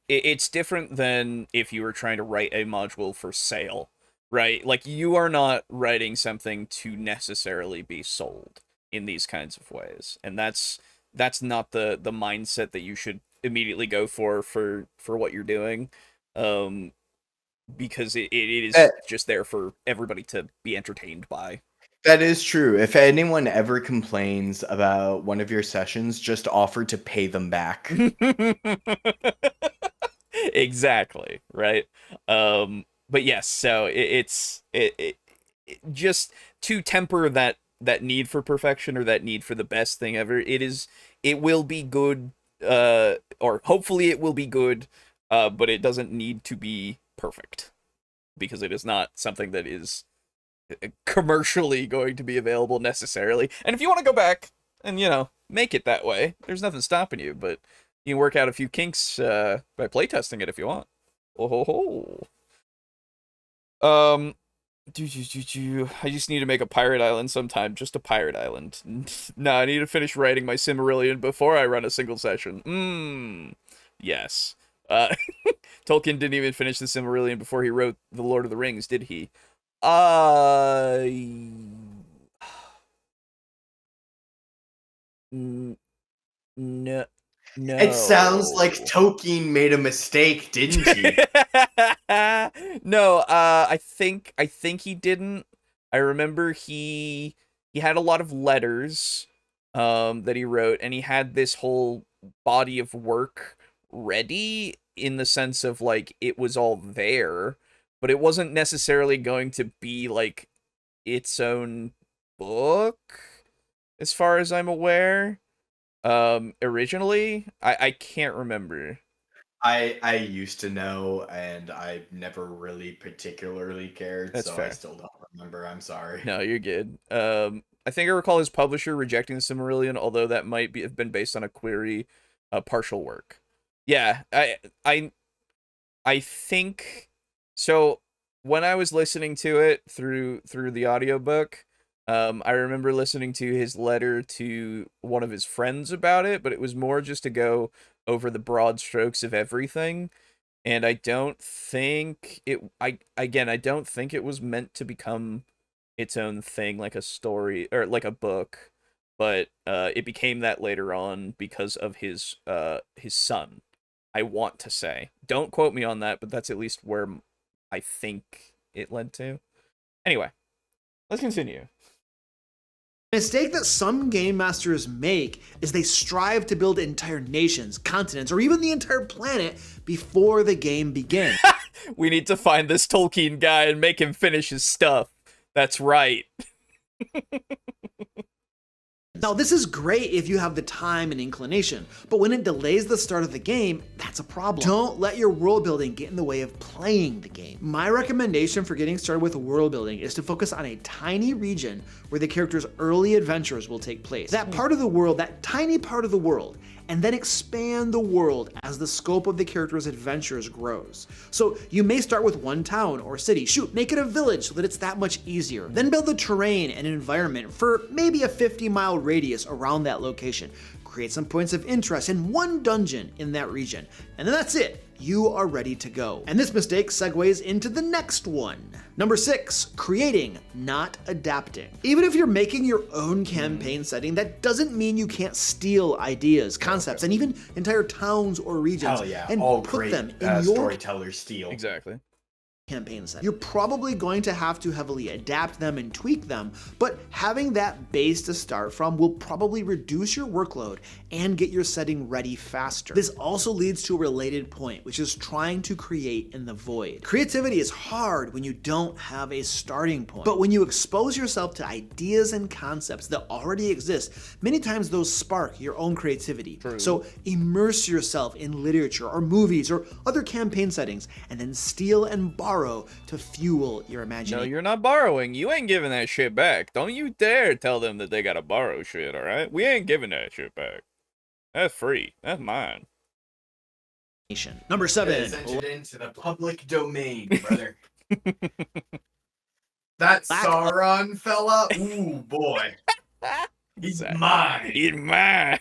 It's different than if you were trying to write a module for sale, right? Like, you are not writing something to necessarily be sold in these kinds of ways. And that's not the mindset that you should immediately go for what you're doing. Because it is just there for everybody to be entertained by. That is true. If anyone ever complains about one of your sessions, just offer to pay them back. Exactly, right? But yes, so it just to temper that need for perfection or that need for the best thing ever. It will be good, or hopefully it will be good, but it doesn't need to be perfect, because it is not something that is commercially going to be available necessarily. And if you want to go back and, make it that way, there's nothing stopping you, but you can work out a few kinks by playtesting it if you want. Oh ho ho. I just need to make a pirate island sometime. Just a pirate island. No, I need to finish writing my Silmarillion before I run a single session. Yes. Tolkien didn't even finish the Silmarillion before he wrote The Lord of the Rings, did he? No. No. It sounds like Tolkien made a mistake, didn't he? No, I think he didn't. I remember he had a lot of letters that he wrote, and he had this whole body of work ready, in the sense of like it was all there, but it wasn't necessarily going to be like its own book, as far as I'm aware. Originally, I can't remember. I used to know, and I never really particularly cared, That's so I fair. still don't remember. I'm sorry. No, you're good. I think I recall his publisher rejecting the Silmarillion, although that might have been based on a query, partial work. Yeah, I think so. When I was listening to it through the audiobook, I remember listening to his letter to one of his friends about it, but it was more just to go over the broad strokes of everything. And I don't think I don't think it was meant to become its own thing, like a story or like a book, but it became that later on because of his son. I want to say. Don't quote me on that, but that's at least where I think it led to. Anyway, let's continue. Mistake that some game masters make is they strive to build entire nations, continents, or even the entire planet before the game begins. We need to find this Tolkien guy and make him finish his stuff. That's right. Now, this is great if you have the time and inclination, but when it delays the start of the game, that's a problem. Don't let your world building get in the way of playing the game. My recommendation for getting started with world building is to focus on a tiny region where the character's early adventures will take place. That part of the world, that tiny part of the world, and then expand the world as the scope of the character's adventures grows. So you may start with one town or city. Shoot, make it a village so that it's that much easier. Then build the terrain and environment for maybe a 50-mile radius around that location. Create some points of interest in one dungeon in that region. And then that's it. You are ready to go. And this mistake segues into the next one. Number 6, creating, not adapting. Even if you're making your own campaign setting, that doesn't mean you can't steal ideas, concepts, and even entire towns or regions and all put great them in your storytellers steal. Exactly. campaign set. You're probably going to have to heavily adapt them and tweak them, but having that base to start from will probably reduce your workload and get your setting ready faster. This also leads to a related point, which is trying to create in the void. Creativity is hard when you don't have a starting point, but when you expose yourself to ideas and concepts that already exist, many times those spark your own creativity. True. So immerse yourself in literature or movies or other campaign settings, and then steal and borrow to fuel your imagination. No, you're not borrowing. You ain't giving that shit back. Don't you dare tell them that they gotta borrow shit, alright? We ain't giving that shit back. That's free. That's mine. Number 7. It's entered into the public domain, brother. That Sauron fella? Ooh, boy. He's mine. He's mine.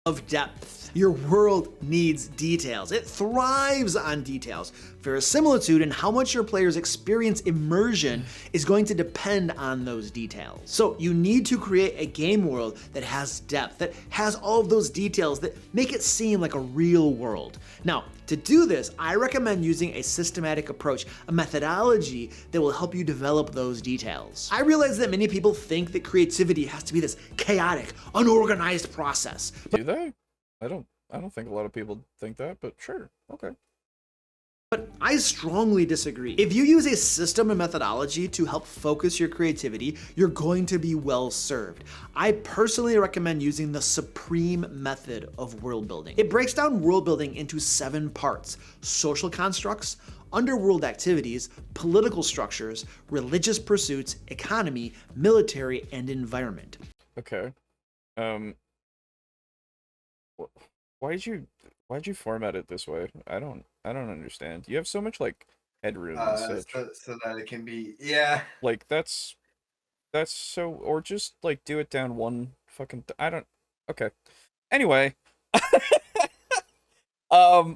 Of depth. Your world needs details. It thrives on details. Verisimilitude and how much your players experience immersion is going to depend on those details. So you need to create a game world that has depth, that has all of those details that make it seem like a real world. Now, to do this, I recommend using a systematic approach, a methodology that will help you develop those details. I realize that many people think that creativity has to be this chaotic, unorganized process. Do they? I don't think a lot of people think that, but sure. Okay. But I strongly disagree. If you use a system and methodology to help focus your creativity, you're going to be well served. I personally recommend using the supreme method of world building. It breaks down world building into 7 parts: social constructs, underworld activities, political structures, religious pursuits, economy, military, and environment. Okay. Why'd you format it this way? I don't understand. You have so much like headroom and such. So that it can be, yeah. Like that's so, or just like do it down one fucking. I don't. Okay. Anyway. I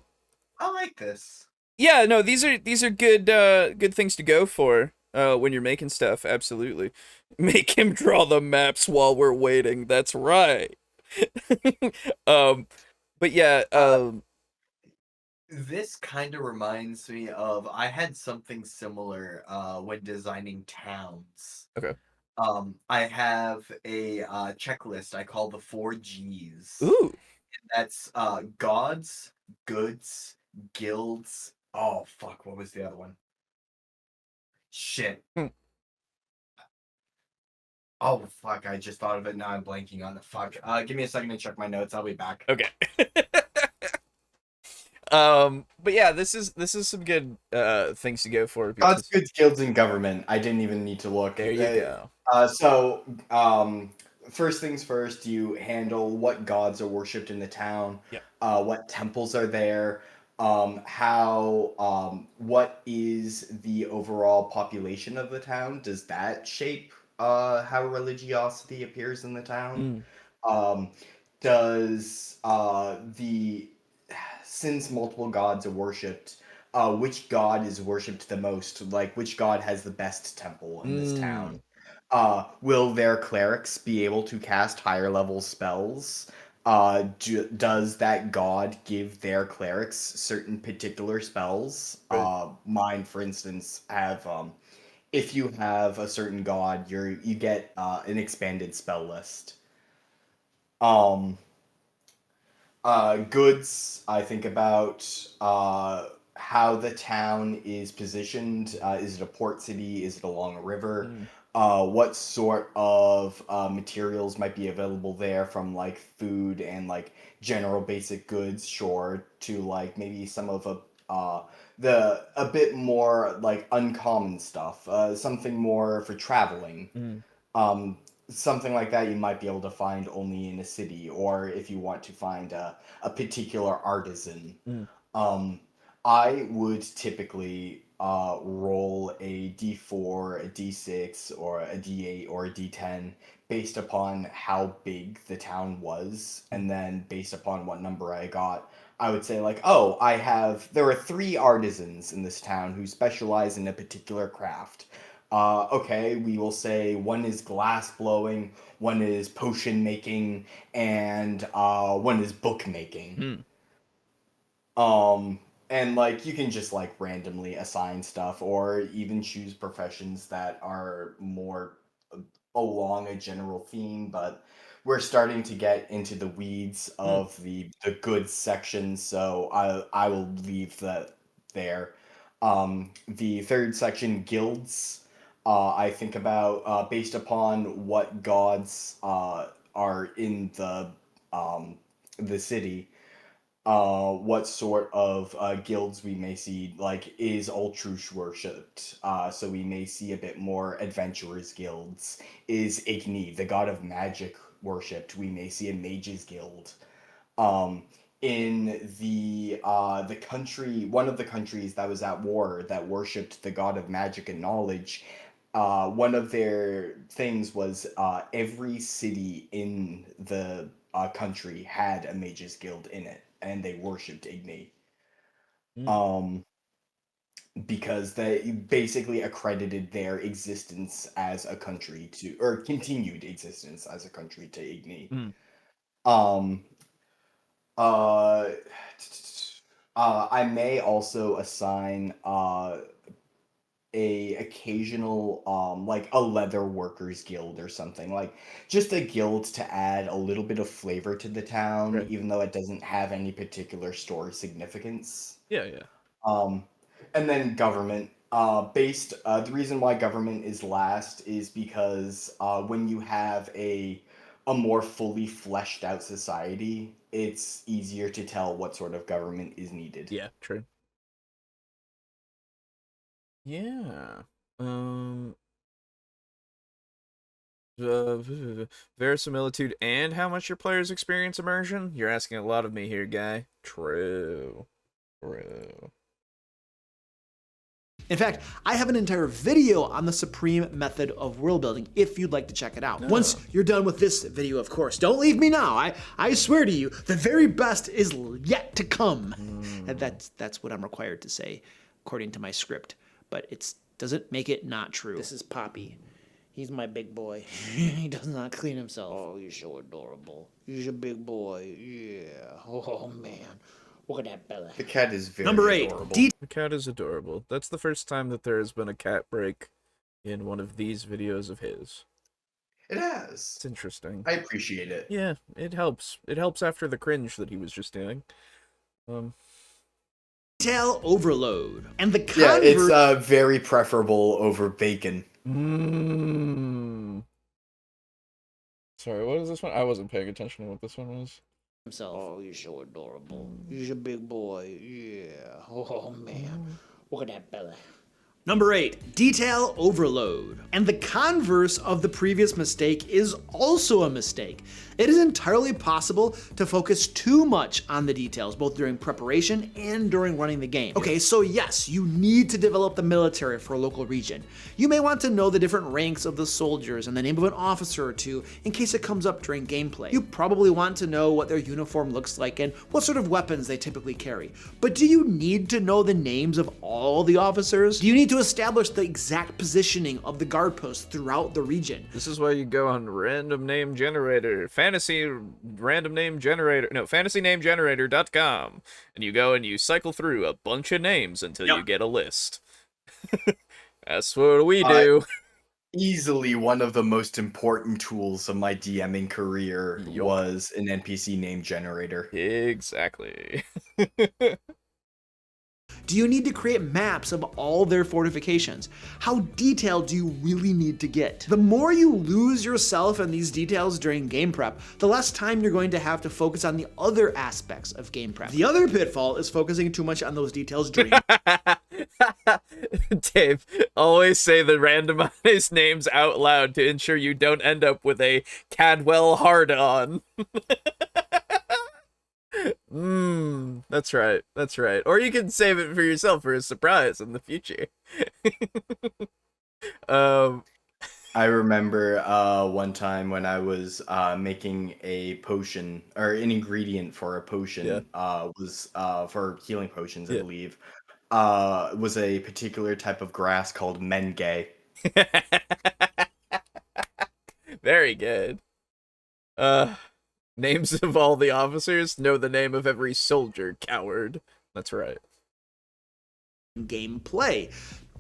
like this. Yeah. No. These are good things to go for. When you're making stuff. Absolutely. Make him draw the maps while we're waiting. That's right. But yeah. This kind of reminds me of, I had something similar when designing towns. Okay. I have a checklist I call the 4 Gs. Ooh. And that's gods, goods, guilds. Oh fuck, what was the other one? Shit. Oh fuck, I just thought of it, now I'm blanking on the fuck. Give me a second to check my notes, I'll be back. Okay. But yeah, this is some good things to go for. Gods, goods, guilds, and government. I didn't even need to look. There you go. So, first things first, you handle what gods are worshipped in the town. Yep. What temples are there. What is the overall population of the town? Does that shape how religiosity appears in the town? Since multiple gods are worshipped, which god is worshipped the most? Like, which god has the best temple in this town? Will their clerics be able to cast higher level spells? Does that god give their clerics certain particular spells? Right. Mine, for instance, have if you have a certain god, you get an expanded spell list. Goods, I think about how the town is positioned. Is it a port city? Is it along a river? What sort of materials might be available there, from like food and like general basic goods, sure, to like maybe some of a bit more like uncommon stuff, something more for traveling. Something like that you might be able to find only in a city, or if you want to find a particular artisan. I would typically roll a d4, a d6, or a d8, or a d10 based upon how big the town was, and then based upon what number I got, I would say like, oh, there are 3 artisans in this town who specialize in a particular craft. Okay, we will say one is glass blowing, one is potion making, and one is book making. And like you can just like randomly assign stuff, or even choose professions that are more along a general theme, but we're starting to get into the weeds of the goods section, so I will leave that there. The third section, guilds. I think about based upon what gods are in the city, what sort of guilds we may see. Like, is Ultrush worshipped? So we may see a bit more adventurers guilds. Is Igni, the god of magic, worshipped? We may see a mages guild. in the country, one of the countries that was at war that worshipped the god of magic and knowledge. One of their things was every city in the country had a mages guild in it, and they worshipped Igni. Mm. Because they basically accredited their existence as a country to, or continued existence as a country to Igni. Mm. Um, uh, I may also assign a occasional like a leather workers guild or something, like just a guild to add a little bit of flavor to the town, Right. even though it doesn't have any particular store significance. Yeah, yeah. um and then government, the reason why government is last is because when you have a more fully fleshed out society, it's easier to tell what sort of government is needed. Yeah, true. Yeah. Uh, verisimilitude and how much your players experience immersion? You're asking a lot of me here, guy. True. True. In fact, I have an entire video on the supreme method of world building if you'd like to check it out. Once you're done with this video, of course. Don't leave me now. I swear to you, the very best is yet to come. And that's what I'm required to say, according to my script. But it doesn't make it not true. This is Poppy. He's my big boy. He does not clean himself. Oh, you're so adorable. He's a big boy. Yeah. Oh, man. Look at that belly. The cat is very Number 8. adorable. The cat is adorable. That's the first time that there has been a cat break in one of these videos of his. It has. It's interesting. I appreciate it. Yeah, it helps. It helps after the cringe that he was just doing. Detail overload. And the Yeah, it's very preferable over bacon. Sorry, what is this one? I wasn't paying attention to what this one was. Himself. Oh, you're so adorable. He's a big boy. Yeah. Oh, man. Look at that belly. Number 8, detail overload. And the converse of the previous mistake is also a mistake. It is entirely possible to focus too much on the details, both during preparation and during running the game. Okay, so yes, you need to develop the military for a local region. You may want to know the different ranks of the soldiers and the name of an officer or two in case it comes up during gameplay. You probably want to know what their uniform looks like and what sort of weapons they typically carry. But do you need to know the names of all the officers? Do you need to establish the exact positioning of the guard posts throughout the region? This is why you go on random name generator, fantasynamegenerator.com, and you go and you cycle through a bunch of names until you get a list. That's what we do. Easily one of the most important tools of my DMing career was an NPC name generator. Exactly. Do you need to create maps of all their fortifications? How detailed do you really need to get? The more you lose yourself in these details during game prep, the less time you're going to have to focus on the other aspects of game prep. The other pitfall is focusing too much on those details during Dave, always say the randomized names out loud to ensure you don't end up with a Cadwell hard-on. That's right. That's right. Or you can save it for yourself for a surprise in the future. I remember one time when I was making a potion, or an ingredient for a potion, was for healing potions, I believe, was a particular type of grass called Menge. Very good. Names of all the officers, know the name of every soldier, coward. That's right. Gameplay.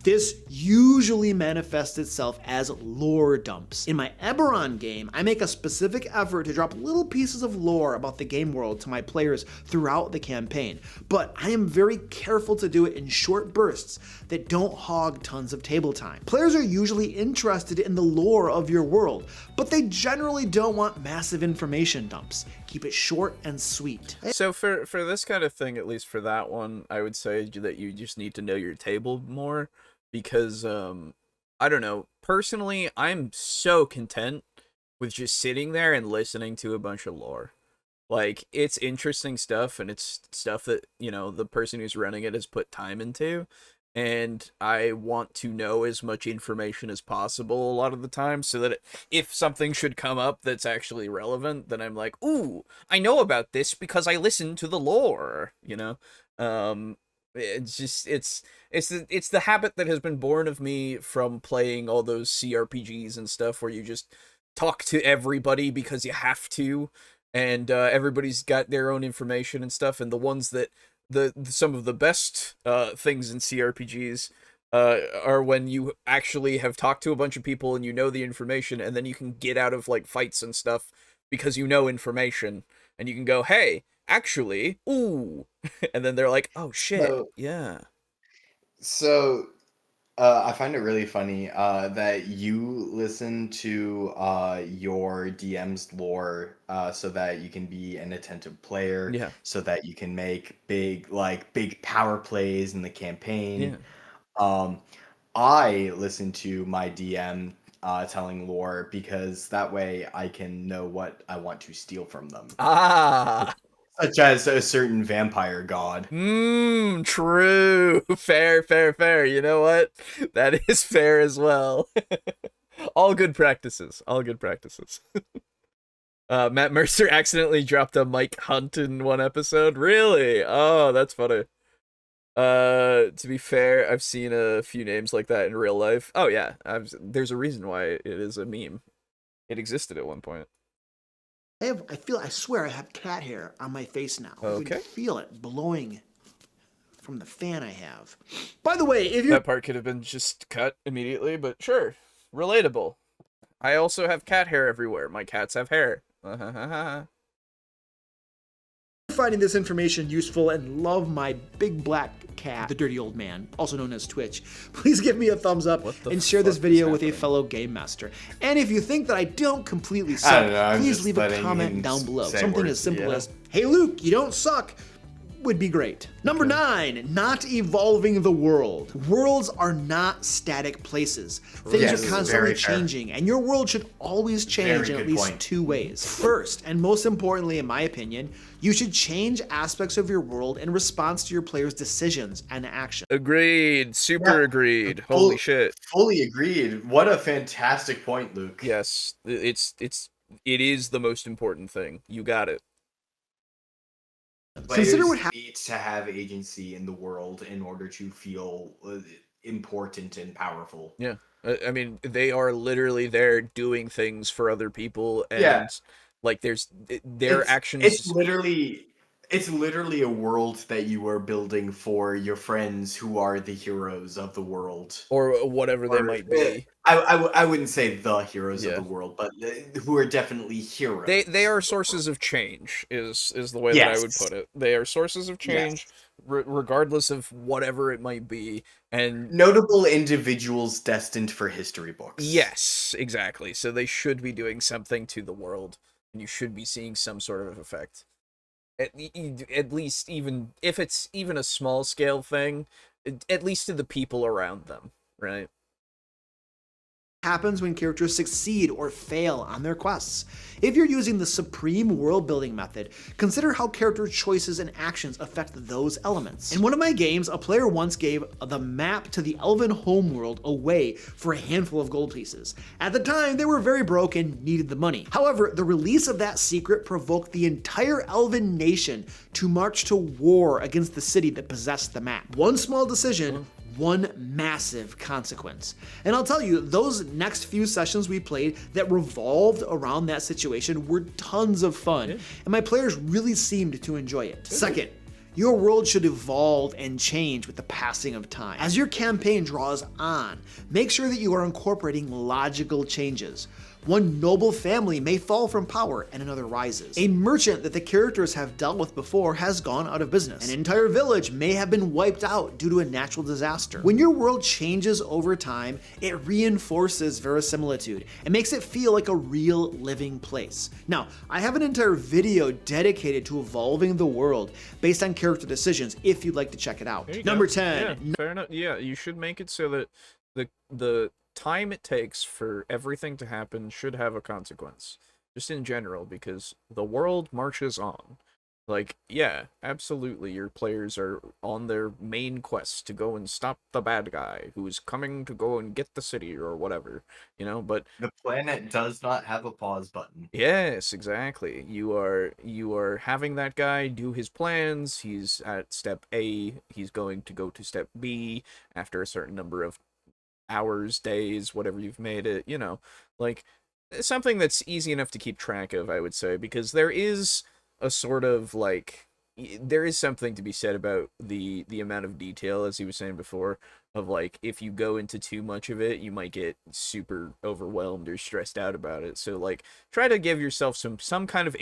This usually manifests itself as lore dumps. In my Eberron game, I make a specific effort to drop little pieces of lore about the game world to my players throughout the campaign, but I am very careful to do it in short bursts that don't hog tons of table time. Players are usually interested in the lore of your world, but they generally don't want massive information dumps. Keep it short and sweet. So for this kind of thing, at least for that one, I would say that you just need to know your table more. Because, I don't know, personally, I'm so content with just sitting there and listening to a bunch of lore. Like, it's interesting stuff, and it's stuff that, you know, the person who's running it has put time into, and I want to know as much information as possible a lot of the time, so that if something should come up that's actually relevant, then I'm like, ooh, I know about this because I listened to the lore, you know? It's just, it's the habit that has been born of me from playing all those CRPGs and stuff where you just talk to everybody because you have to, and everybody's got their own information and stuff, and the ones that some of the best things in CRPGs are when you actually have talked to a bunch of people and you know the information, and then you can get out of like fights and stuff because you know information, and you can go, hey, actually, ooh, and then they're like, oh shit, So, yeah. so I find it really funny that you listen to your DM's lore so that you can be an attentive player, Yeah. so that you can make big power plays in the campaign. Yeah. Um, I listen to my DM telling lore because that way I can know what I want to steal from them, Ah. such as a certain vampire god. True. Fair, fair, fair. You know what? That is fair as well. All good practices. All good practices. Matt Mercer accidentally dropped a Mike Hunt in one episode. Really? Oh, that's funny. To be fair, I've seen a few names like that in real life. Oh yeah, there's a reason why it is a meme. It existed at one point. I swear I have cat hair on my face now. I Okay. can feel it blowing from the fan I have. By the way, if you're That part could have been just cut immediately, but sure. Relatable. I also have cat hair everywhere. My cats have hair. finding this information useful and love my big black cat, the dirty old man, also known as Twitch, please give me a thumbs up and share this video with a fellow game master. And if you think that I don't completely suck, please leave a comment down below. Something as simple as, hey Luke, you don't suck, would be great. Number 9, not evolving the world. Worlds are not static places. Things are constantly changing, and your world should always change in at least 2 ways. First, and most importantly in my opinion, you should change aspects of your world in response to your players' decisions and actions. Agreed. Super agreed. Holy shit. Fully agreed. What a fantastic point, Luke. Yes, it is the most important thing. You got it. Consider what need to have agency in the world in order to feel important and powerful. Yeah, I mean, they are literally there doing things for other people, and like their actions. It's literally a world that you are building for your friends who are the heroes of the world, or whatever they might be. I wouldn't say the heroes of the world, but who are definitely heroes. They are sources of change, is the way that I would put it. They are sources of change, regardless of whatever it might be, and notable individuals destined for history books. Yes, exactly. So they should be doing something to the world, and you should be seeing some sort of effect. At least, even if it's even a small scale thing, at least to the people around them, right? Happens when characters succeed or fail on their quests. If you're using the supreme world building method, consider how character choices and actions affect those elements. In one of my games, a player once gave the map to the elven homeworld away for a handful of gold pieces. At the time, they were very broke and needed the money. However, the release of that secret provoked the entire elven nation to march to war against the city that possessed the map. One small decision, one massive consequence. And I'll tell you, those next few sessions we played that revolved around that situation were tons of fun, and my players really seemed to enjoy it. Second, your world should evolve and change with the passing of time. As your campaign draws on, make sure that you are incorporating logical changes. One noble family may fall from power and another rises. A merchant that the characters have dealt with before has gone out of business. An entire village may have been wiped out due to a natural disaster. When your world changes over time, it reinforces verisimilitude and makes it feel like a real living place. Now, I have an entire video dedicated to evolving the world based on character decisions if you'd like to check it out. Number 10. Yeah, fair enough. Yeah, you should make it so that the time it takes for everything to happen should have a consequence. just in general, because the world marches on. Like, yeah, absolutely, your players are on their main quest to go and stop the bad guy who's coming to go and get the city or whatever, but The planet does not have a pause button. yes, exactly. You are having that guy do his plans. He's at step A, he's going to go to step B after a certain number of hours, days, whatever you've made it, like something that's easy enough to keep track of, I would say, because there is a sort of like there is something to be said about the amount of detail, as he was saying before, of like if you go into too much of it, you might get super overwhelmed or stressed out about it. So like try to give yourself some kind of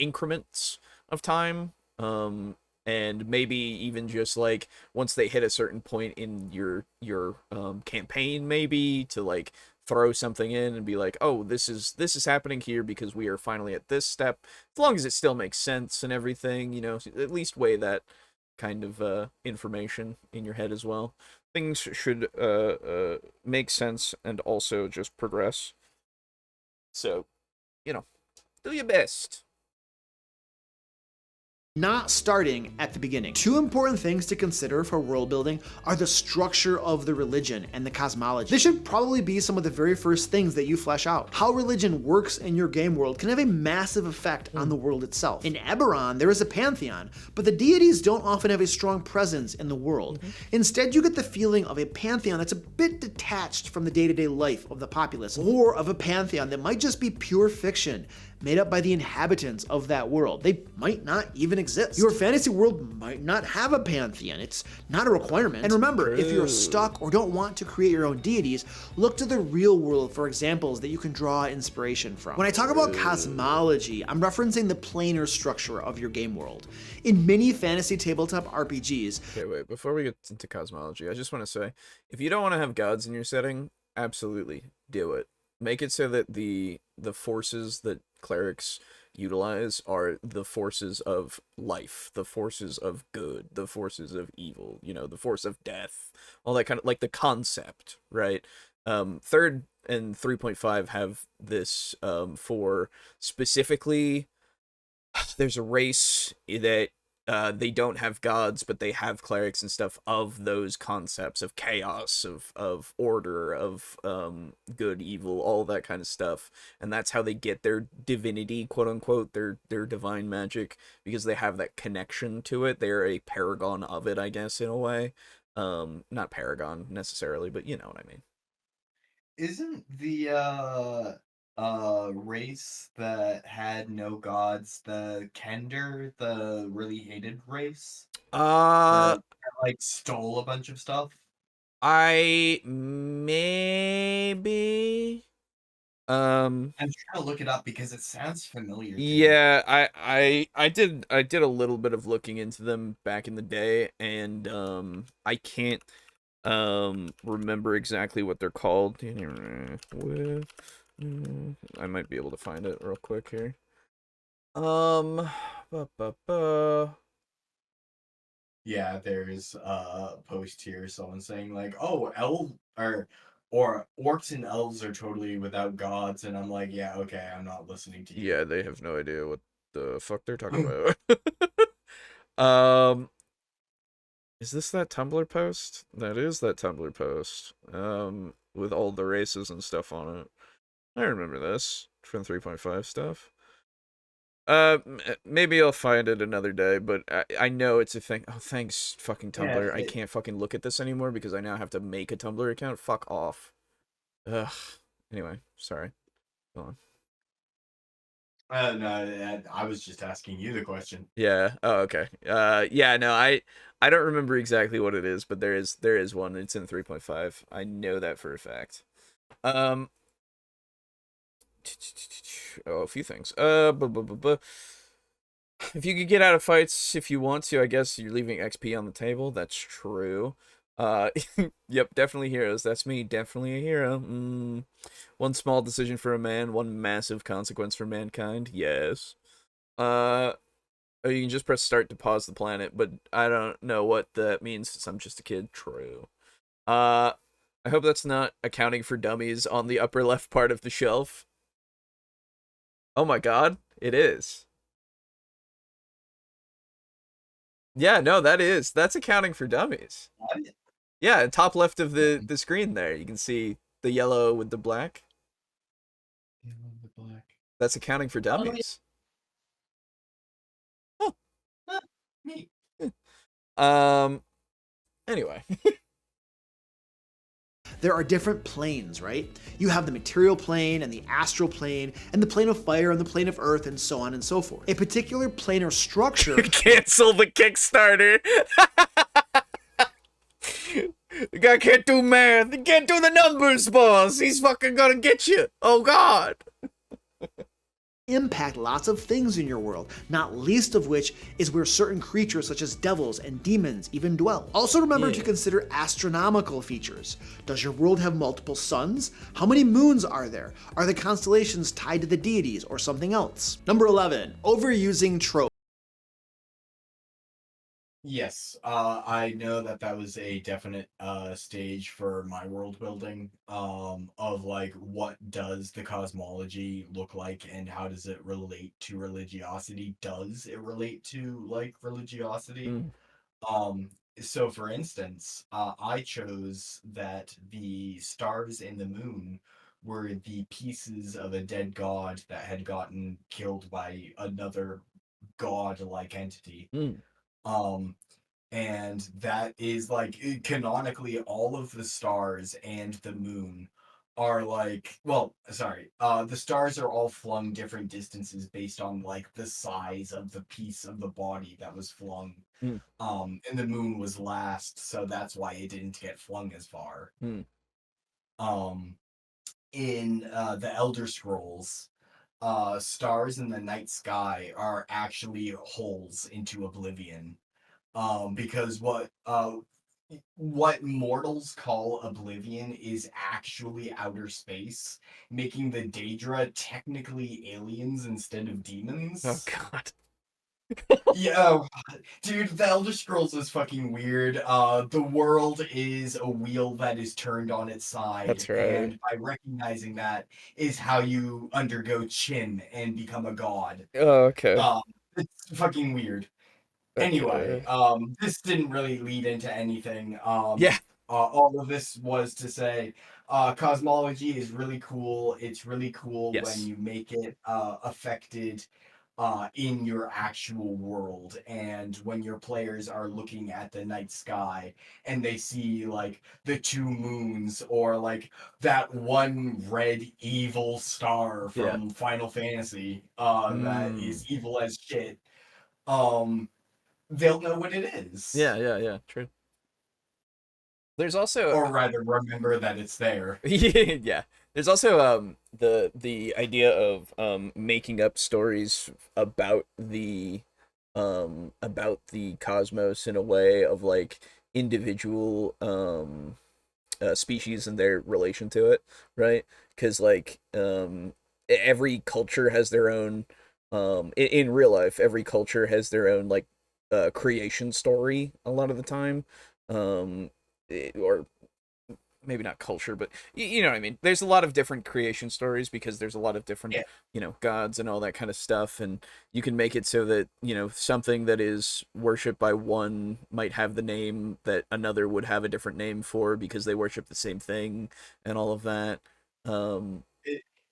increments of time, and maybe even just like once they hit a certain point in your campaign, maybe to like throw something in and be like, oh, this is happening here because we are finally at this step, as long as it still makes sense and everything, at least weigh that kind of information in your head as well. Things should make sense and also just progress. So, do your best. Not starting at the beginning. Two important things to consider for world building are the structure of the religion and the cosmology. This should probably be some of the very first things that you flesh out. How religion works in your game world can have a massive effect on the world itself. In Eberron, there is a pantheon, but the deities don't often have a strong presence in the world. Instead, you get the feeling of a pantheon that's a bit detached from the day-to-day life of the populace, or of a pantheon that might just be pure fiction, made up by the inhabitants of that world. They might not even exist. Your fantasy world might not have a pantheon. It's not a requirement. And remember, if you're stuck or don't want to create your own deities, look to the real world for examples that you can draw inspiration from. When I talk about cosmology, I'm referencing the planar structure of your game world. In many fantasy tabletop RPGs... Okay, wait, before we get into cosmology, I just want to say, if you don't want to have gods in your setting, absolutely do it. Make it so that the forces that clerics utilize are the forces of life, the forces of good, the forces of evil, the force of death, all that kind of, like the concept, right? Third and 3.5 have this for specifically, there's a race that they don't have gods, but they have clerics and stuff of those concepts of chaos, of order, of good, evil, all that kind of stuff. And that's how they get their divinity, quote unquote, their divine magic, because they have that connection to it. They're a paragon of it, I guess, in a way. Not paragon necessarily, but you know what I mean. Isn't the race that had no gods the Kender, the really hated race? That like stole a bunch of stuff? I maybe I'm trying to look it up because it sounds familiar to me. yeah, I did a little bit of looking into them back in the day, and I can't remember exactly what they're called. I might be able to find it real quick here. Ba, ba, ba. Yeah, there's a post here, someone saying like, "Oh, or orcs and elves are totally without gods," and I'm like, "Yeah, okay, I'm not listening to you." Yeah, they have no idea what the fuck they're talking about. Um, is this that Tumblr post? That is that Tumblr post. With all the races and stuff on it. I remember this from 3.5 stuff. Maybe I'll find it another day, but I know it's a thing. Oh, thanks, fucking Tumblr. I can't fucking look at this anymore because I now have to make a Tumblr account. Fuck off. Ugh. Anyway, sorry. Go on. No, I was just asking you the question. Yeah. Oh, okay. Yeah. No, I don't remember exactly what it is, but there is one. It's in 3.5. I know that for a fact. Oh, a few things. If you could get out of fights if you want to, I guess you're leaving XP on the table. That's true. Yep, definitely heroes. That's me, definitely a hero. One small decision for a man, one massive consequence for mankind. Yes. Oh, you can just press start to pause the planet, but I don't know what that means since I'm just a kid. True. I hope that's not accounting for dummies on the upper left part of the shelf. Oh my god, it is. Yeah, no, that's accounting for dummies. What? Yeah, top left of the screen there, you can see the yellow with the black. The black. That's accounting for Oh, yeah. dummies. Oh. Ah, neat. Anyway. There are different planes, right? You have the material plane and the astral plane and the plane of fire and the plane of earth and so on and so forth. A particular planar structure. Cancel the Kickstarter. The guy can't do math. He can't do the numbers, boss. He's fucking gonna get you. Oh god. Impact lots of things in your world, not least of which is where certain creatures such as devils and demons even dwell. Also remember to consider astronomical features. Does your world have multiple suns? How many moons are there? Are the constellations tied to the deities or something else? Number 11, overusing tropes. Yes, I know that was a definite stage for my world building of like what does the cosmology look like and how does it relate to religiosity? Does it relate to like religiosity? Mm. So for instance, I chose that the stars and the moon were the pieces of a dead god that had gotten killed by another god-like entity. Mm. And that is like canonically all of the stars and the moon are like, well, sorry, the stars are all flung different distances based on like the size of the piece of the body that was flung. Mm. And the moon was last, so that's why it didn't get flung as far. Mm. In the Elder Scrolls, stars in the night sky are actually holes into oblivion. Because what mortals call oblivion is actually outer space, making the Daedra technically aliens instead of demons. Oh god. Yeah, dude, the Elder Scrolls is fucking weird. The world is a wheel that is turned on its side, That's right. and by recognizing that is how you undergo Chin and become a god. Oh, okay. It's fucking weird. Anyway, this didn't really lead into anything. Yeah. All of this was to say, cosmology is really cool. It's really cool Yes. when you make it affected in your actual world, and when your players are looking at the night sky and they see like the two moons or like that one red evil star from Final Fantasy that is evil as shit. They'll know what it is. Yeah, true. There's also, or rather, remember that it's there. yeah. There's also the idea of making up stories about the cosmos in a way of like individual species and their relation to it, right? Because like every culture has their own in real life, every culture has their own like creation story a lot of the time, or maybe not culture, but you know what I mean. There's a lot of different creation stories because there's a lot of different, gods and all that kind of stuff, and you can make it so that something that is worshipped by one might have the name that another would have a different name for because they worship the same thing and all of that.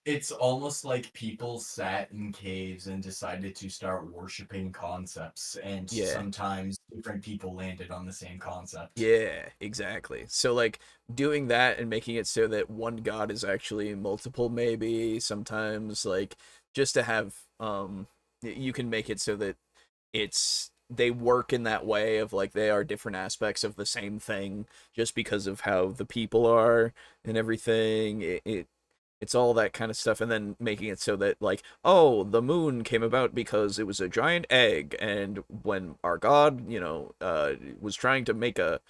It's almost like people sat in caves and decided to start worshiping concepts, and sometimes different people landed on the same concept. Yeah, exactly. So like doing that and making it so that one god is actually multiple, maybe sometimes, like just to have you can make it so that they work in that way of like they are different aspects of the same thing just because of how the people are and everything. It's all that kind of stuff, and then making it so that like, oh, the moon came about because it was a giant egg, and when our god was trying to make an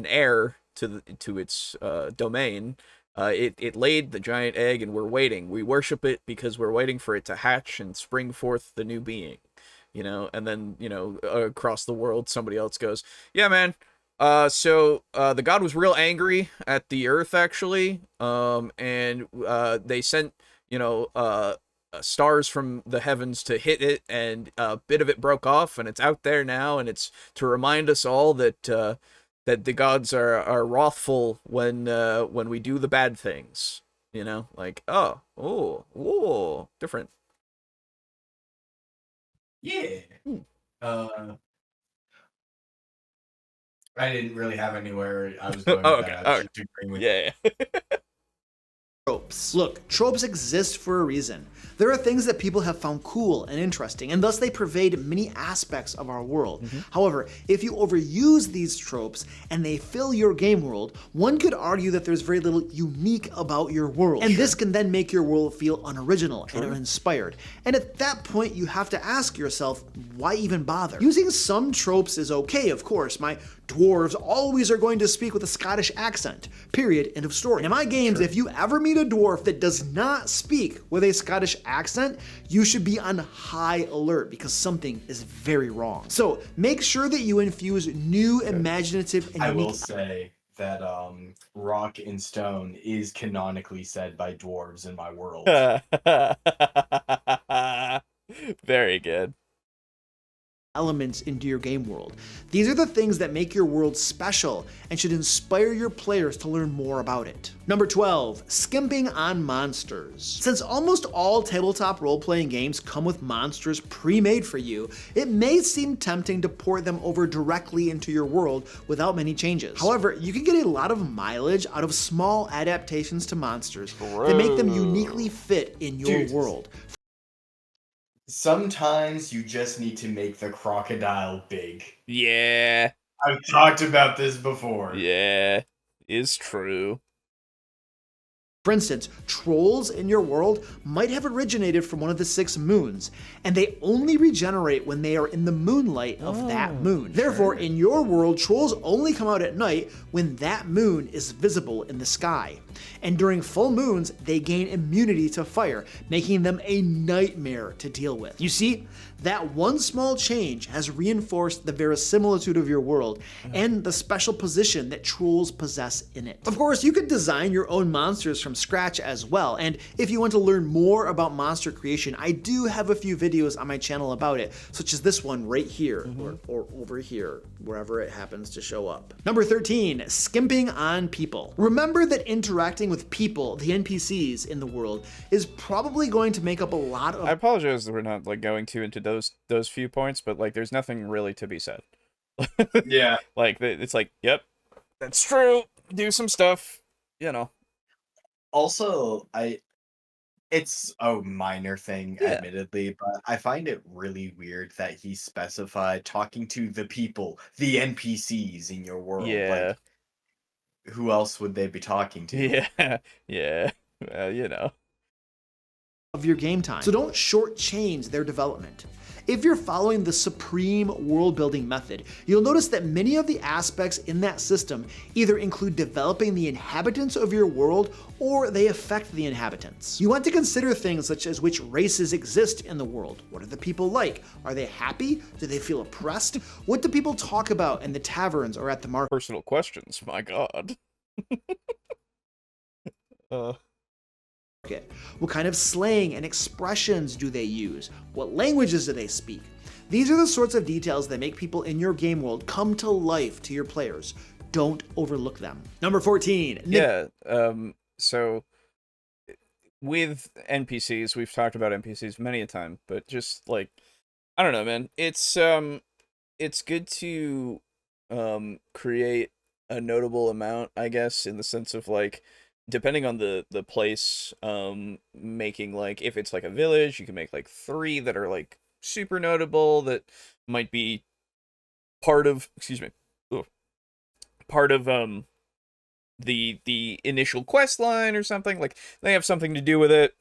heir to its domain, it laid the giant egg, and we worship it because we're waiting for it to hatch and spring forth the new being, and then across the world somebody else goes, yeah man, so the god was real angry at the earth actually, and they sent stars from the heavens to hit it, and a bit of it broke off, and it's out there now, and it's to remind us all that that the gods are wrathful when we do the bad things. Like, different. Yeah. I didn't really have anywhere I was going with Okay, that. I was just agreeing with yeah. Tropes. Look, tropes exist for a reason. There are things that people have found cool and interesting, and thus they pervade many aspects of our world. However, if you overuse these tropes and they fill your game world, one could argue that there's very little unique about your world. And this can then make your world feel unoriginal and uninspired. And at that point, you have to ask yourself, why even bother? Using some tropes is okay, of course. My dwarves always are going to speak with a Scottish accent. Period. End of story. In my games, if you ever meet a dwarf that does not speak with a Scottish accent, you should be on high alert because something is very wrong. So make sure that you infuse new, imaginative, and I unique will say that rock and stone is canonically said by dwarves in my world. Very good. elements into your game world. These are the things that make your world special and should inspire your players to learn more about it. Number 12, skimping on monsters. Since almost all tabletop role-playing games come with monsters pre-made for you, it may seem tempting to port them over directly into your world without many changes. However, you can get a lot of mileage out of small adaptations to monsters that make them uniquely fit in your world. Sometimes you just need to make the crocodile big. Yeah. I've talked about this before. Yeah. Is true. For instance, trolls in your world might have originated from one of the 6 moons, and they only regenerate when they are in the moonlight of that moon. Therefore, in your world, trolls only come out at night when that moon is visible in the sky. And during full moons, they gain immunity to fire, making them a nightmare to deal with. You see, that one small change has reinforced the verisimilitude of your world and the special position that trolls possess in it. Of course, you could design your own monsters from scratch as well, and if you want to learn more about monster creation, I do have a few videos on my channel about it, such as this one right here, or over here, wherever it happens to show up. Number 13, skimping on people. Remember that interacting with people, the NPCs in the world, is probably going to make up a lot of— I apologize that we're not like going too into those few points, but like there's nothing really to be said. Yeah. Like it's like, yep, that's true. Do some stuff, you know. Also, it's a minor thing, Yeah. admittedly, but I find it really weird that he specified talking to the people, the NPCs in your world. Yeah. Like, who else would they be talking to? Yeah. Yeah. You know. of your game time. So don't shortchange their development. If you're following the supreme world building method, you'll notice that many of the aspects in that system either include developing the inhabitants of your world or they affect the inhabitants. You want to consider things such as which races exist in the world. What are the people like? Are they happy? Do they feel oppressed? What do people talk about in the taverns or at the market? Personal questions, my god. What kind of slang and expressions do they use? What languages do they speak? These are the sorts of details that make people in your game world come to life to your players. Don't overlook them. Number 14. Yeah, so with NPCs, we've talked about NPCs many a time, but just like, I don't know, man. It's good to create a notable amount, I guess, in the sense of like, depending on the place, making like, if it's like a village, you can make like 3 that are like super notable that might be part of, part of the initial quest line or something. Like they have something to do with it,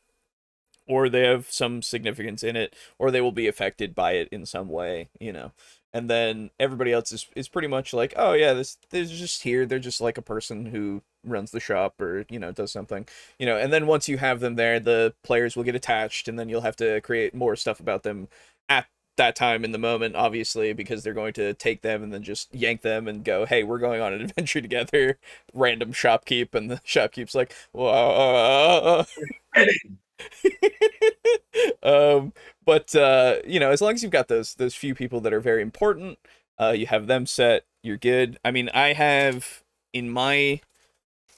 or they have some significance in it, or they will be affected by it in some way, you know. And then everybody else is pretty much like, oh yeah, they're just here. They're just like a person who runs the shop or, you know, does something, you know. And then once you have them there, the players will get attached, and then you'll have to create more stuff about them at that time in the moment, obviously, because they're going to take them and then just yank them and go, hey, we're going on an adventure together. Random shopkeep, and the shopkeep's like, whoa. But you know, as long as you've got those few people that are very important, you have them set, you're good. I mean, I have in my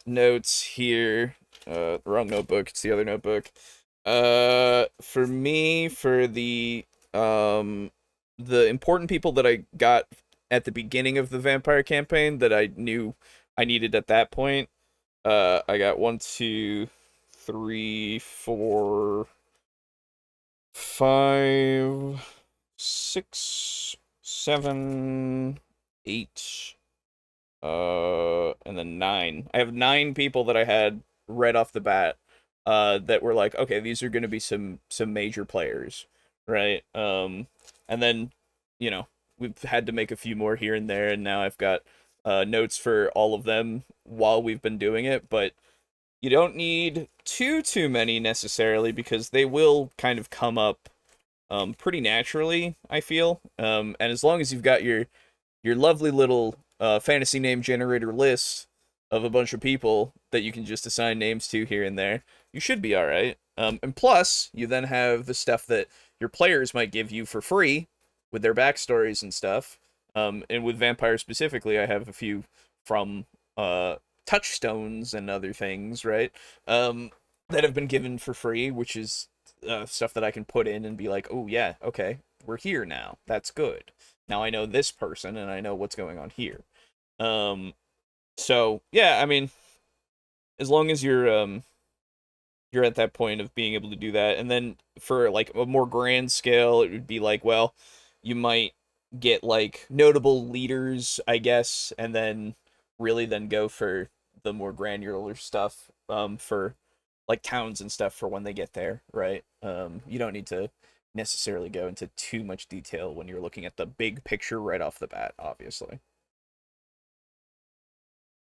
notes here, wrong notebook, it's the other notebook. For me, for the important people that I got at the beginning of the vampire campaign that I knew I needed at that point, I got 1, 2, 3, 4, 5, 6, 7, 8, and then 9. I have 9 people that I had right off the bat, that were like, okay, these are going to be some major players, right? And then, you know, we've had to make a few more here and there, and now I've got notes for all of them while we've been doing it, but you don't need too many necessarily because they will kind of come up pretty naturally, I feel. And as long as you've got your lovely little fantasy name generator list of a bunch of people that you can just assign names to here and there, you should be all right. And plus, you then have the stuff that your players might give you for free with their backstories and stuff. And with vampires specifically, I have a few from touchstones and other things, right? That have been given for free, which is stuff that I can put in and be like, oh yeah, okay, we're here now. That's good. Now I know this person and I know what's going on here. So yeah, I mean, as long as you're at that point of being able to do that, and then for like a more grand scale, it would be like, well, you might get like notable leaders, I guess, and then really then go for the more granular stuff, for like towns and stuff for when they get there, right? You don't need to necessarily go into too much detail when you're looking at the big picture right off the bat, obviously.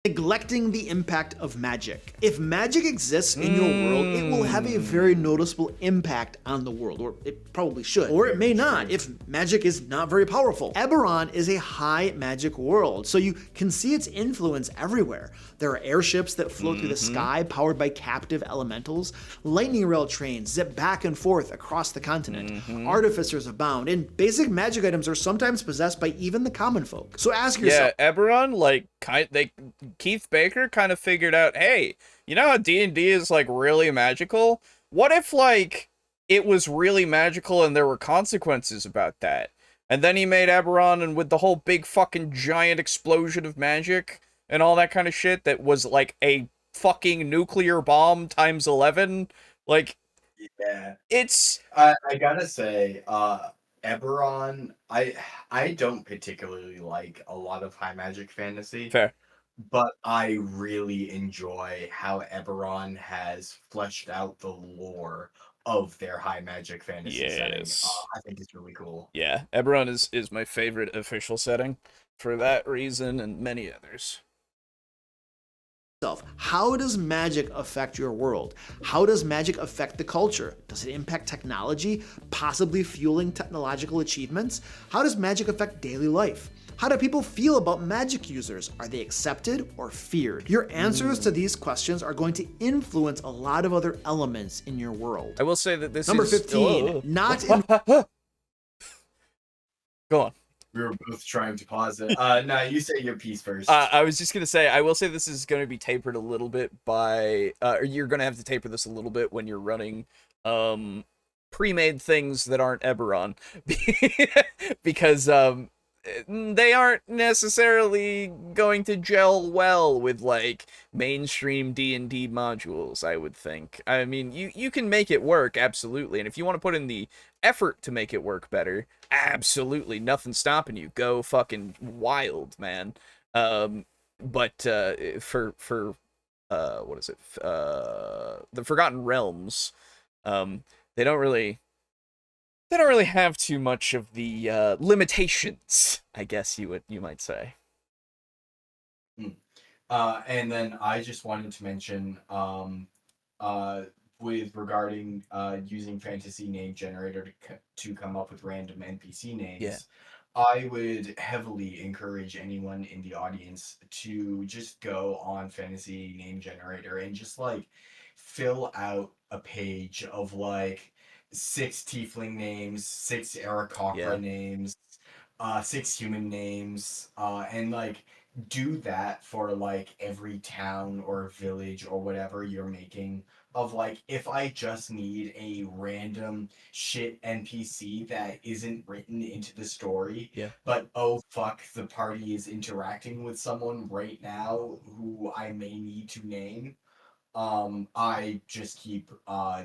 Neglecting the impact of magic. If magic exists in your world, it will have a very noticeable impact on the world, or it probably should, or it may not if magic is not very powerful. Eberron is a high magic world, so you can see its influence everywhere. There are airships that float through the sky powered by captive elementals, lightning rail trains zip back and forth across the continent, artificers abound, and basic magic items are sometimes possessed by even the common folk. So ask yourself, Yeah, Eberron, like, Keith Baker kind of figured out, hey, you know how D&D is, like, really magical? What if, like, it was really magical and there were consequences about that? And then he made Eberron, and with the whole big fucking giant explosion of magic and all that kind of shit that was, like, a fucking nuclear bomb times 11, like, Yeah. it's... I gotta say, Eberron, I don't particularly like a lot of high magic fantasy, fair. but I really enjoy how Eberron has fleshed out the lore of their high magic fantasy setting. Yes. I think it's really cool. Yeah, Eberron is my favorite official setting for that reason and many others. how does magic affect your world? How does magic affect the culture? Does it impact technology, possibly fueling technological achievements? How does magic affect daily life? How do people feel about magic users? Are they accepted or feared? Your answers to these questions are going to influence a lot of other elements in your world. I will say that this Number is... 15, not in... Go on. We were both trying to pause it. No, you say your piece first. I was just gonna say, I will say this is gonna be tapered a little bit by, or you're gonna have to taper this a little bit when you're running, pre-made things that aren't Eberron, because they aren't necessarily going to gel well with like mainstream D&D modules, I would think. I mean, you can make it work, absolutely, and if you want to put in the effort to make it work better, absolutely, nothing's stopping you. Go fucking wild, man. But for what is it? The Forgotten Realms, they don't really have too much of the limitations, I guess you might say. And then I just wanted to mention, with regarding using fantasy name generator to come up with random NPC names. Yeah. I would heavily encourage anyone in the audience to just go on Fantasy Name Generator and just like fill out a page of like 6 tiefling names, 6 Aarakocra Yeah. names, 6 human names, and like do that for like every town or village or whatever you're making. Of like, if I just need a random shit NPC that isn't written into the story, Yeah. but oh fuck, the party is interacting with someone right now who I may need to name. I just keep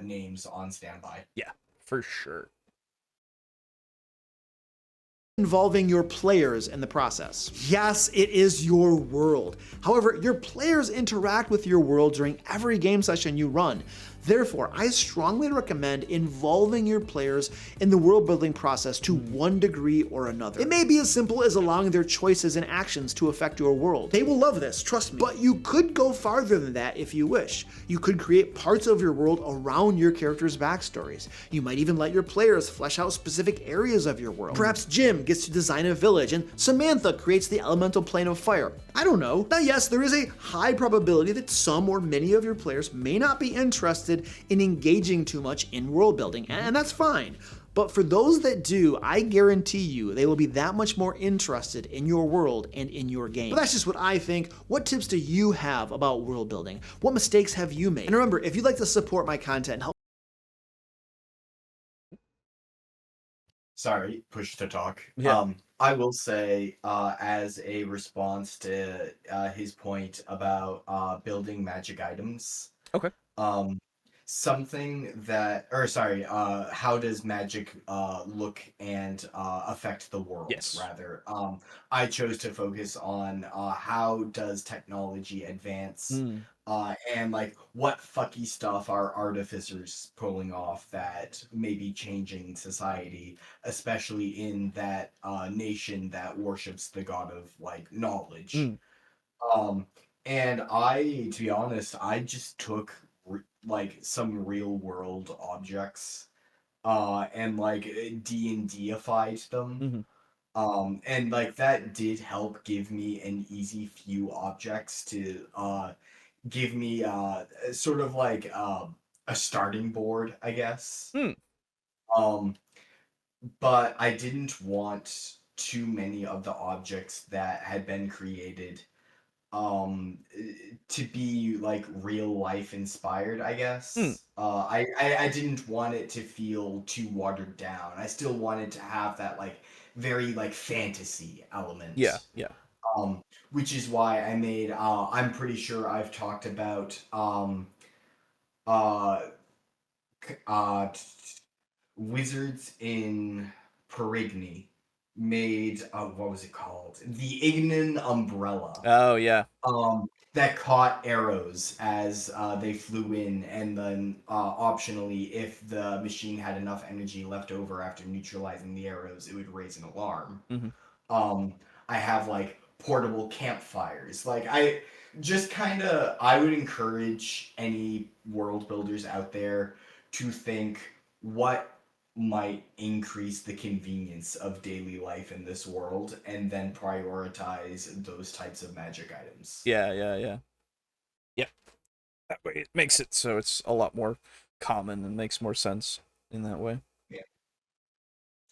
names on standby. Yeah, for sure. Involving your players in the process. Yes, it is your world. However, your players interact with your world during every game session you run. Therefore, I strongly recommend involving your players in the world building process to one degree or another. It may be as simple as allowing their choices and actions to affect your world. They will love this, trust me. But you could go farther than that if you wish. You could create parts of your world around your characters' backstories. You might even let your players flesh out specific areas of your world. Perhaps Jim gets to design a village and Samantha creates the elemental plane of fire. I don't know. Now yes, there is a high probability that some or many of your players may not be interested in engaging too much in world building, and that's fine. But for those that do, I guarantee you they will be that much more interested in your world and in your game. But that's just what I think. What tips do you have about world building? What mistakes have you made? And remember, if you'd like to support my content and help Sorry, push to talk. Yeah. I will say, as a response to his point about building magic items, Okay. um, something that, or sorry, how does magic look and affect the world? Yes. Rather, I chose to focus on how does technology advance. And like what fucky stuff are artificers pulling off that may be changing society, especially in that nation that worships the god of like knowledge. Um, and to be honest, I just took like some real world objects, and like D&Dified them. And like that did help give me an easy few objects to give me sort of like a starting board, I guess. Um, but I didn't want too many of the objects that had been created to be like real life inspired, I guess. I didn't want it to feel too watered down. I still wanted to have that like very like fantasy Yeah. element. Yeah. Which is why I made I'm pretty sure I've talked about uh c- uh t- wizards in Perigny made what was it called? The Ignan umbrella. Oh yeah. That caught arrows as they flew in, and then optionally, if the machine had enough energy left over after neutralizing the arrows, it would raise an alarm. Um, I have like portable campfires. Like I just kind of I would encourage any world builders out there to think what might increase the convenience of daily life in this world and then prioritize those types of magic items. Yeah. Yeah. Yeah. Yeah. That way it makes it so it's a lot more common and makes more sense in that way. Yeah.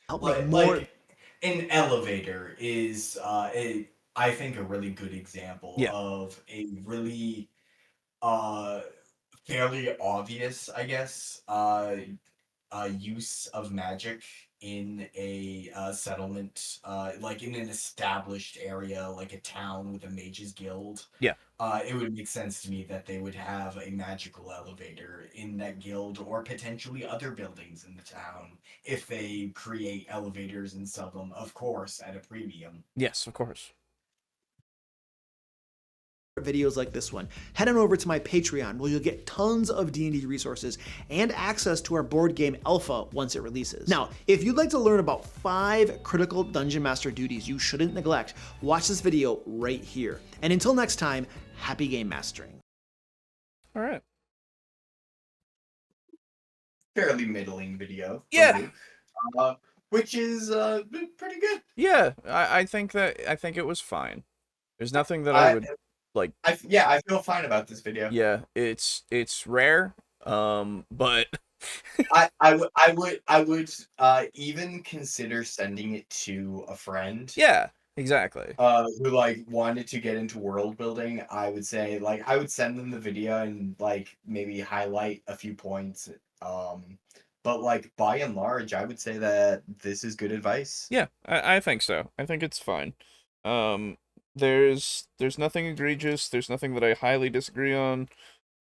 help Like, make more like an elevator is I think a really good example Yeah. of a really uh fairly obvious, I guess, use of magic in a settlement, like in an established area, like a town with a mages guild. Yeah. It would make sense to me that they would have a magical elevator in that guild or potentially other buildings in the town if they create elevators and sell them, of course, at a premium. Yes, of course. videos like this one, head on over to my Patreon where you'll get tons of D&D resources and access to our board game Alpha once it releases. Now, if you'd like to learn about 5 critical Dungeon Master duties you shouldn't neglect, watch this video right here. And until next time, happy game mastering. All right. Fairly middling video. from Yeah. Luke. Uh, which is pretty good. Yeah, I think it was fine. There's nothing that I I, would like. I feel fine about this video. Yeah, it's rare. But I would even consider sending it to a friend. yeah, exactly. Who like wanted to get into world building. I would say like I would send them the video and like maybe highlight a few points. But like by and large, I would say that this is good advice. Yeah, I think so. I think it's fine. There's nothing egregious. There's nothing that I highly disagree on.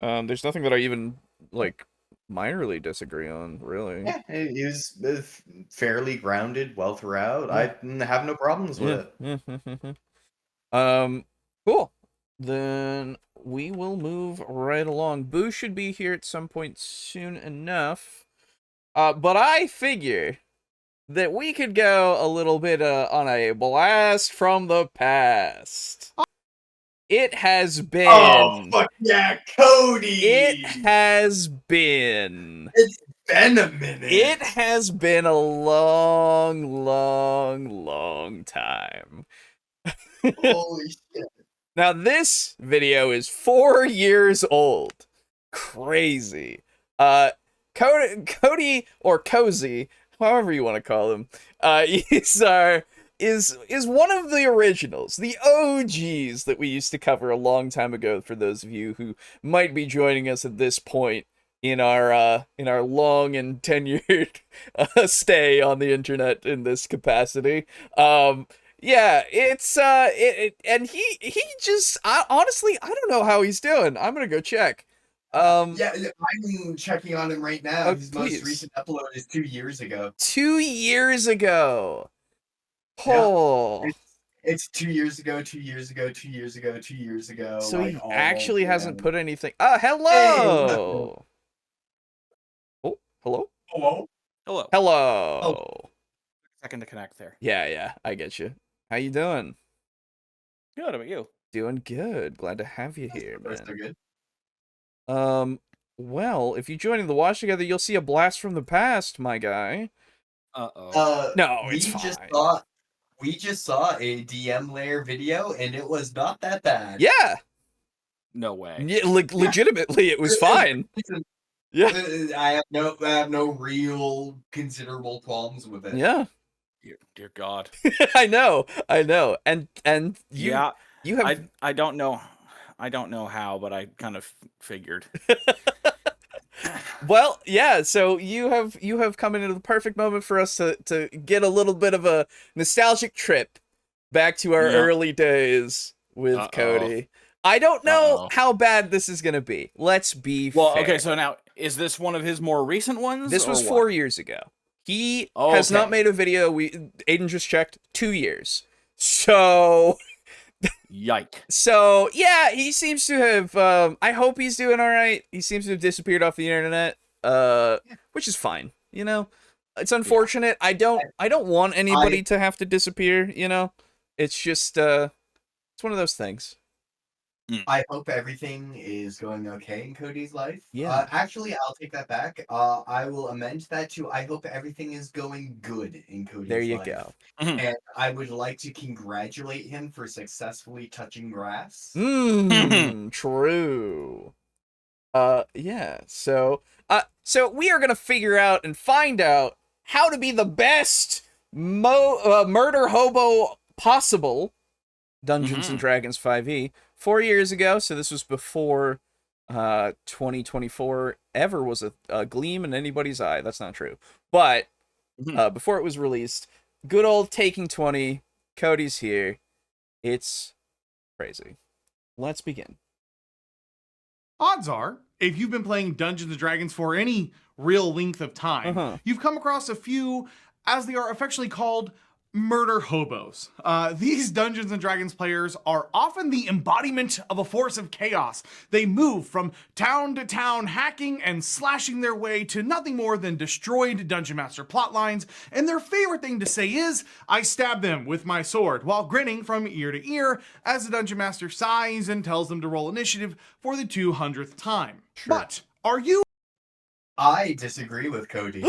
There's nothing that I even like minorly disagree on, really. Yeah, it was fairly grounded, well throughout. Yeah. I have no problems with it. Yeah. Cool. Then we will move right along. Boo should be here at some point soon enough. But I figure that we could go a little bit on a blast from the past. It has been. Oh fuck yeah, Cody! It has been. It's been a minute. It has been a long, long, long time. Holy shit. Now this video is 4 years old. Crazy. Cody or Cozy, however you want to call him, is one of the originals, the OGs that we used to cover a long time ago. For those of you who might be joining us at this point in our long and tenured stay on the internet in this capacity, yeah, it's and he just honestly I don't know how he's doing. I'm gonna go check. Yeah, I'm checking on him right now. Oh, His please. most recent upload is 2 years ago. 2 years ago. Oh. Yeah, it's 2 years ago, 2 years ago, 2 years ago, 2 years ago. So like, he all actually around. hasn't put anything. Hello. Oh, hello. Hello. Hello. Hello. Second to connect there. Yeah, I get you. How you doing? Good. How about you? Doing good. Glad to have you here, That's so man. good. Well, if you join the watch together, you'll see a blast from the past, my guy. No, We it's just fine. saw a DM layer video, and it was not that bad. Yeah. No way. Yeah, legitimately, it was fine. Yeah. I have no real considerable qualms with it. Yeah. Dear God. I know. And you. Yeah. You have. I don't know. I don't know how, but I kind of figured. Well, yeah, so you have come into the perfect moment for us to get a little bit of a nostalgic trip back to our early days with Cody. I don't know how bad this is gonna be. Let's be fair. Okay, so now is this one of his more recent ones? This was 4 years ago. He has not made a video. Aiden just checked 2 years. So yike. So yeah, he seems to have. I hope he's doing all right. He seems to have disappeared off the internet, which is fine. You know, it's unfortunate. I don't want anybody to have to disappear. You know, it's just it's one of those things. I hope everything is going okay in Cody's life. Yeah. Actually, I'll take that back. I will amend that to I hope everything is going good in Cody's life. There you go. And I would like to congratulate him for successfully touching grass. True. Yeah. So we are gonna figure out and find out how to be the best Murder-Hobo possible. Dungeons and Dragons 5e 4 years ago, so this was before 2024 ever was a gleam in anybody's eye. That's not true, but before it was released, good old Taking 20. Cody's here. It's crazy. Let's begin. Odds are, if you've been playing Dungeons & Dragons for any real length of time, you've come across a few, as they are affectionately called, Murder-Hobos. These Dungeons & Dragons players are often the embodiment of a force of chaos. They move from town to town, hacking and slashing their way to nothing more than destroyed Dungeon Master plotlines, and their favorite thing to say is, I stab them with my sword, while grinning from ear to ear as the Dungeon Master sighs and tells them to roll initiative for the 200th time. But, are you... I disagree with Cody.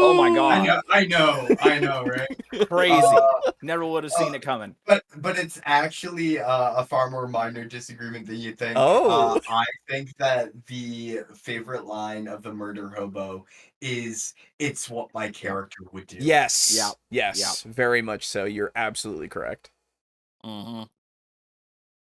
Oh my god. I know, right? Crazy. Uh, Never would have seen it coming. But it's actually a far more minor disagreement than you think. Oh. I think that the favorite line of the Murder-Hobo is, "It's what my character would do." Yes. Yep. Yes. Very much so. You're absolutely correct. Mm-hmm.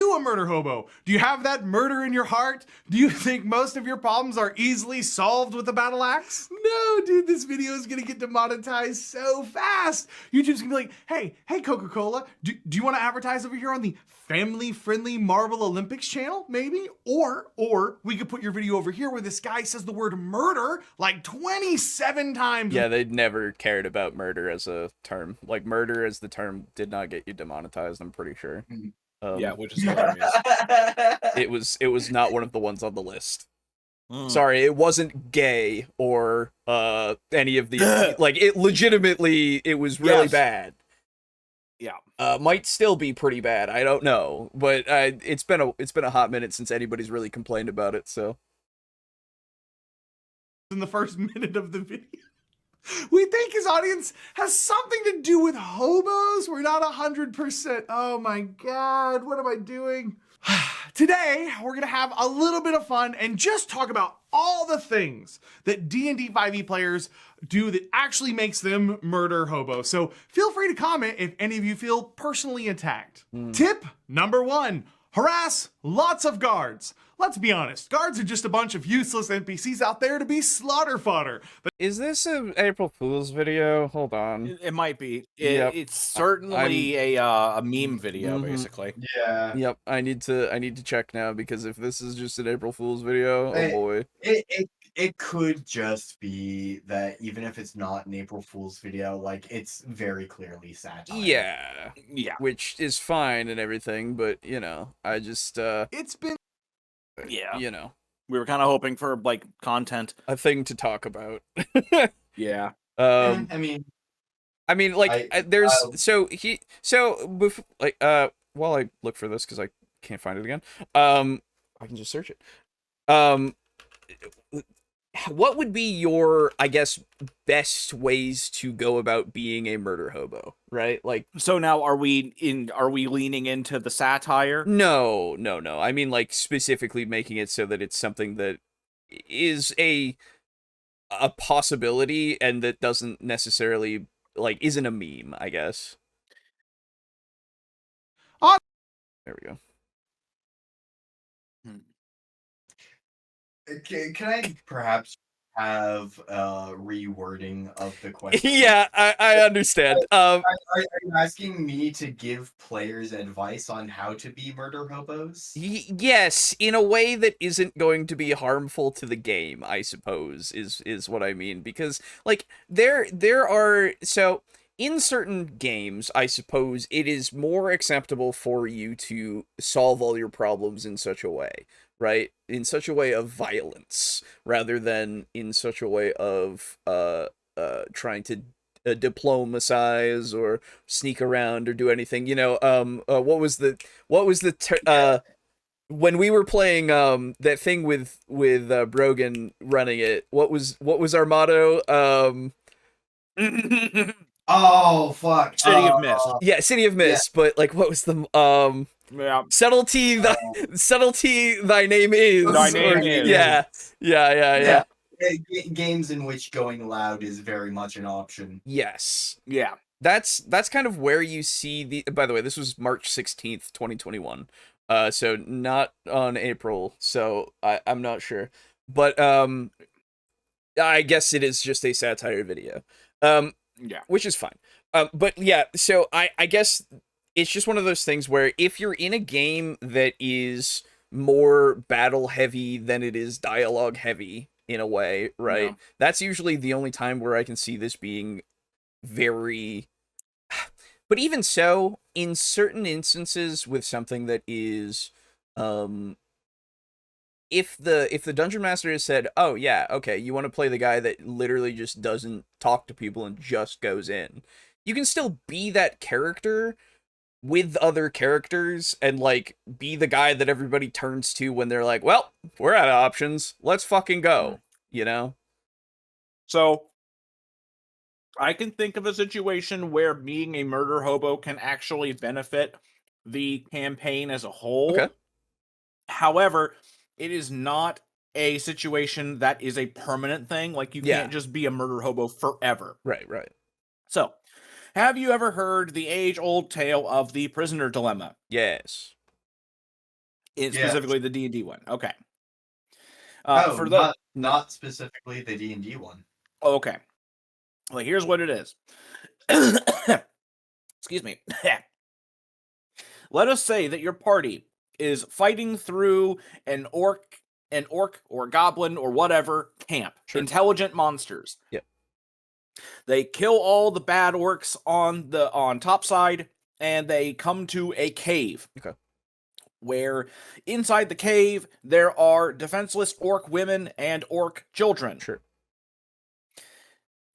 You a murder hobo? Do you have that murder in your heart? Do you think most of your problems are easily solved with a battle axe? No, dude, this video is gonna get demonetized so fast. YouTube's gonna be like, hey, Coca-Cola, do you want to advertise over here on the family-friendly Marble Olympics channel, maybe? Or we could put your video over here where this guy says the word murder like 27 times. Yeah, they never cared about murder as a term. Like, murder as the term did not get you demonetized, I'm pretty sure. Yeah, which is hilarious. It was not one of the ones on the list. Mm. Sorry, it wasn't gay or any of the like. It legitimately, it was really Yes. bad. Yeah. Might still be pretty bad. I don't know, but it's been a hot minute since anybody's really complained about it. So In the first minute of the video. We think his audience has something to do with hobos. We're not 100%. Oh my God, what am I doing? Today, we're gonna have a little bit of fun and just talk about all the things that D&D 5e players do that actually makes them murder hobo. So feel free to comment if any of you feel personally attacked. Tip number 1, harass lots of guards. Let's be honest, guards are just a bunch of useless NPCs out there to be slaughter fodder. is this an April Fool's video? Hold on. It might be. Yep. It's certainly a meme video, Mhm. basically. Yeah. Yep, I need to check now, because if this is just an April Fool's video, oh Hey, boy. It could just be that even if it's not an April Fool's video, like, it's very clearly satire. Yeah, Yeah. which is fine and everything, but I just It's been Yeah. We were kind of hoping for like content. a thing to talk about. Yeah. um I mean, like there's while I look for this, because I can't find it again, I can just search it. What would be your, I guess, best ways to go about being a murder hobo, right? Like, So now are we leaning into the satire? no. I mean, like, specifically making it so that it's something that is a possibility, and that doesn't necessarily, like, isn't a meme, I guess. On- There we go. can I perhaps have a rewording of the question? Yeah, I understand. Are you asking me to give players advice on how to be murder hobos? Yes, in a way that isn't going to be harmful to the game, I suppose, is what I mean. Because, like, there are, so in certain games, I suppose it is more acceptable for you to solve all your problems in such a way, right? In such a way of violence, rather than in such a way of trying to diplomatize or sneak around or do anything. What was the when we were playing that thing with Brogan running it, what was our motto? Oh fuck! City of Mist. Yeah, City of Mist, but like, what was the Yeah. subtlety thy name is. Thy name is. Yeah. Yeah. Games in which going loud is very much an option. Yes. Yeah. That's kind of where you see the, by the way, this was March 16th, 2021. So not on April, so I'm not sure. But I guess it is just a satire video. Yeah. Which is fine. But yeah, so I guess it's just one of those things where if you're in a game that is more battle heavy than it is dialogue heavy in a way, right? Yeah. That's usually the only time where I can see this being very... But even so, in certain instances with something that is if the dungeon master has said, "Oh yeah, okay, you want to play the guy that literally just doesn't talk to people and just goes in," you can still be that character with other characters and like be the guy that everybody turns to when they're like, "Well, we're out of options. Let's fucking go." You know? So I can think of a situation where being a murder hobo can actually benefit the campaign as a whole. Okay. However, it is not a situation that is a permanent thing. Like, you Yeah. can't just be a murder hobo forever. Right. So, have you ever heard the age-old tale of the prisoner dilemma? Yes. Specifically the D&D one. Okay. No, For the not specifically the D&D one. Okay. Well, here's what it is. Excuse me. Let us say that your party is fighting through an orc or goblin or whatever camp. Sure. Intelligent monsters. Yep. They kill all the bad orcs on top side, and they come to a cave. Okay. Where inside the cave there are defenseless orc women and orc children. Sure.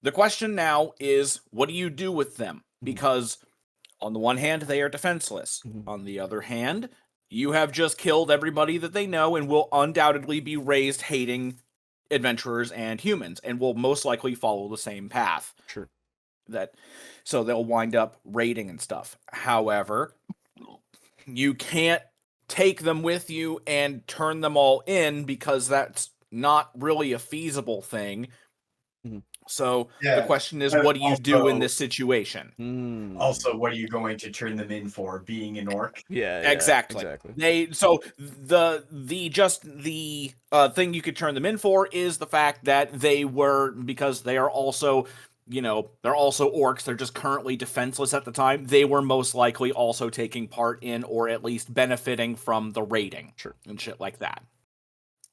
The question now is, what do you do with them? Because on the one hand, they are defenseless. Mhm. On the other hand, you have just killed everybody that they know and will undoubtedly be raised hating adventurers and humans, and will most likely follow the same path. Sure. So they'll wind up raiding and stuff. However, you can't take them with you and turn them all in, because that's not really a feasible thing. Mhm. So Yeah, the question is, what do you do in also- this situation? Mm. Also, what are you going to turn them in for? Being an orc? Yeah. Exactly. The thing you could turn them in for is the fact that because they are also, they're also orcs, they're just currently defenseless at the time. They were most likely also taking part in, or at least benefiting from, the raiding. Sure. And shit like that.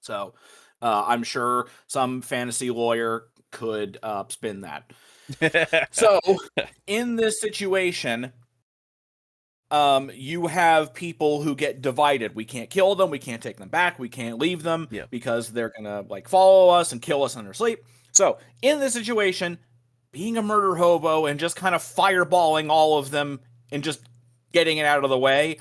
So I'm sure some fantasy lawyer could spin that. So in this situation, you have people who get divided. We can't kill them, we can't take them back, we can't leave them, Yeah. because they're gonna follow us and kill us in their sleep. So in this situation, being a murder hobo and just kind of fireballing all of them and just getting it out of the way,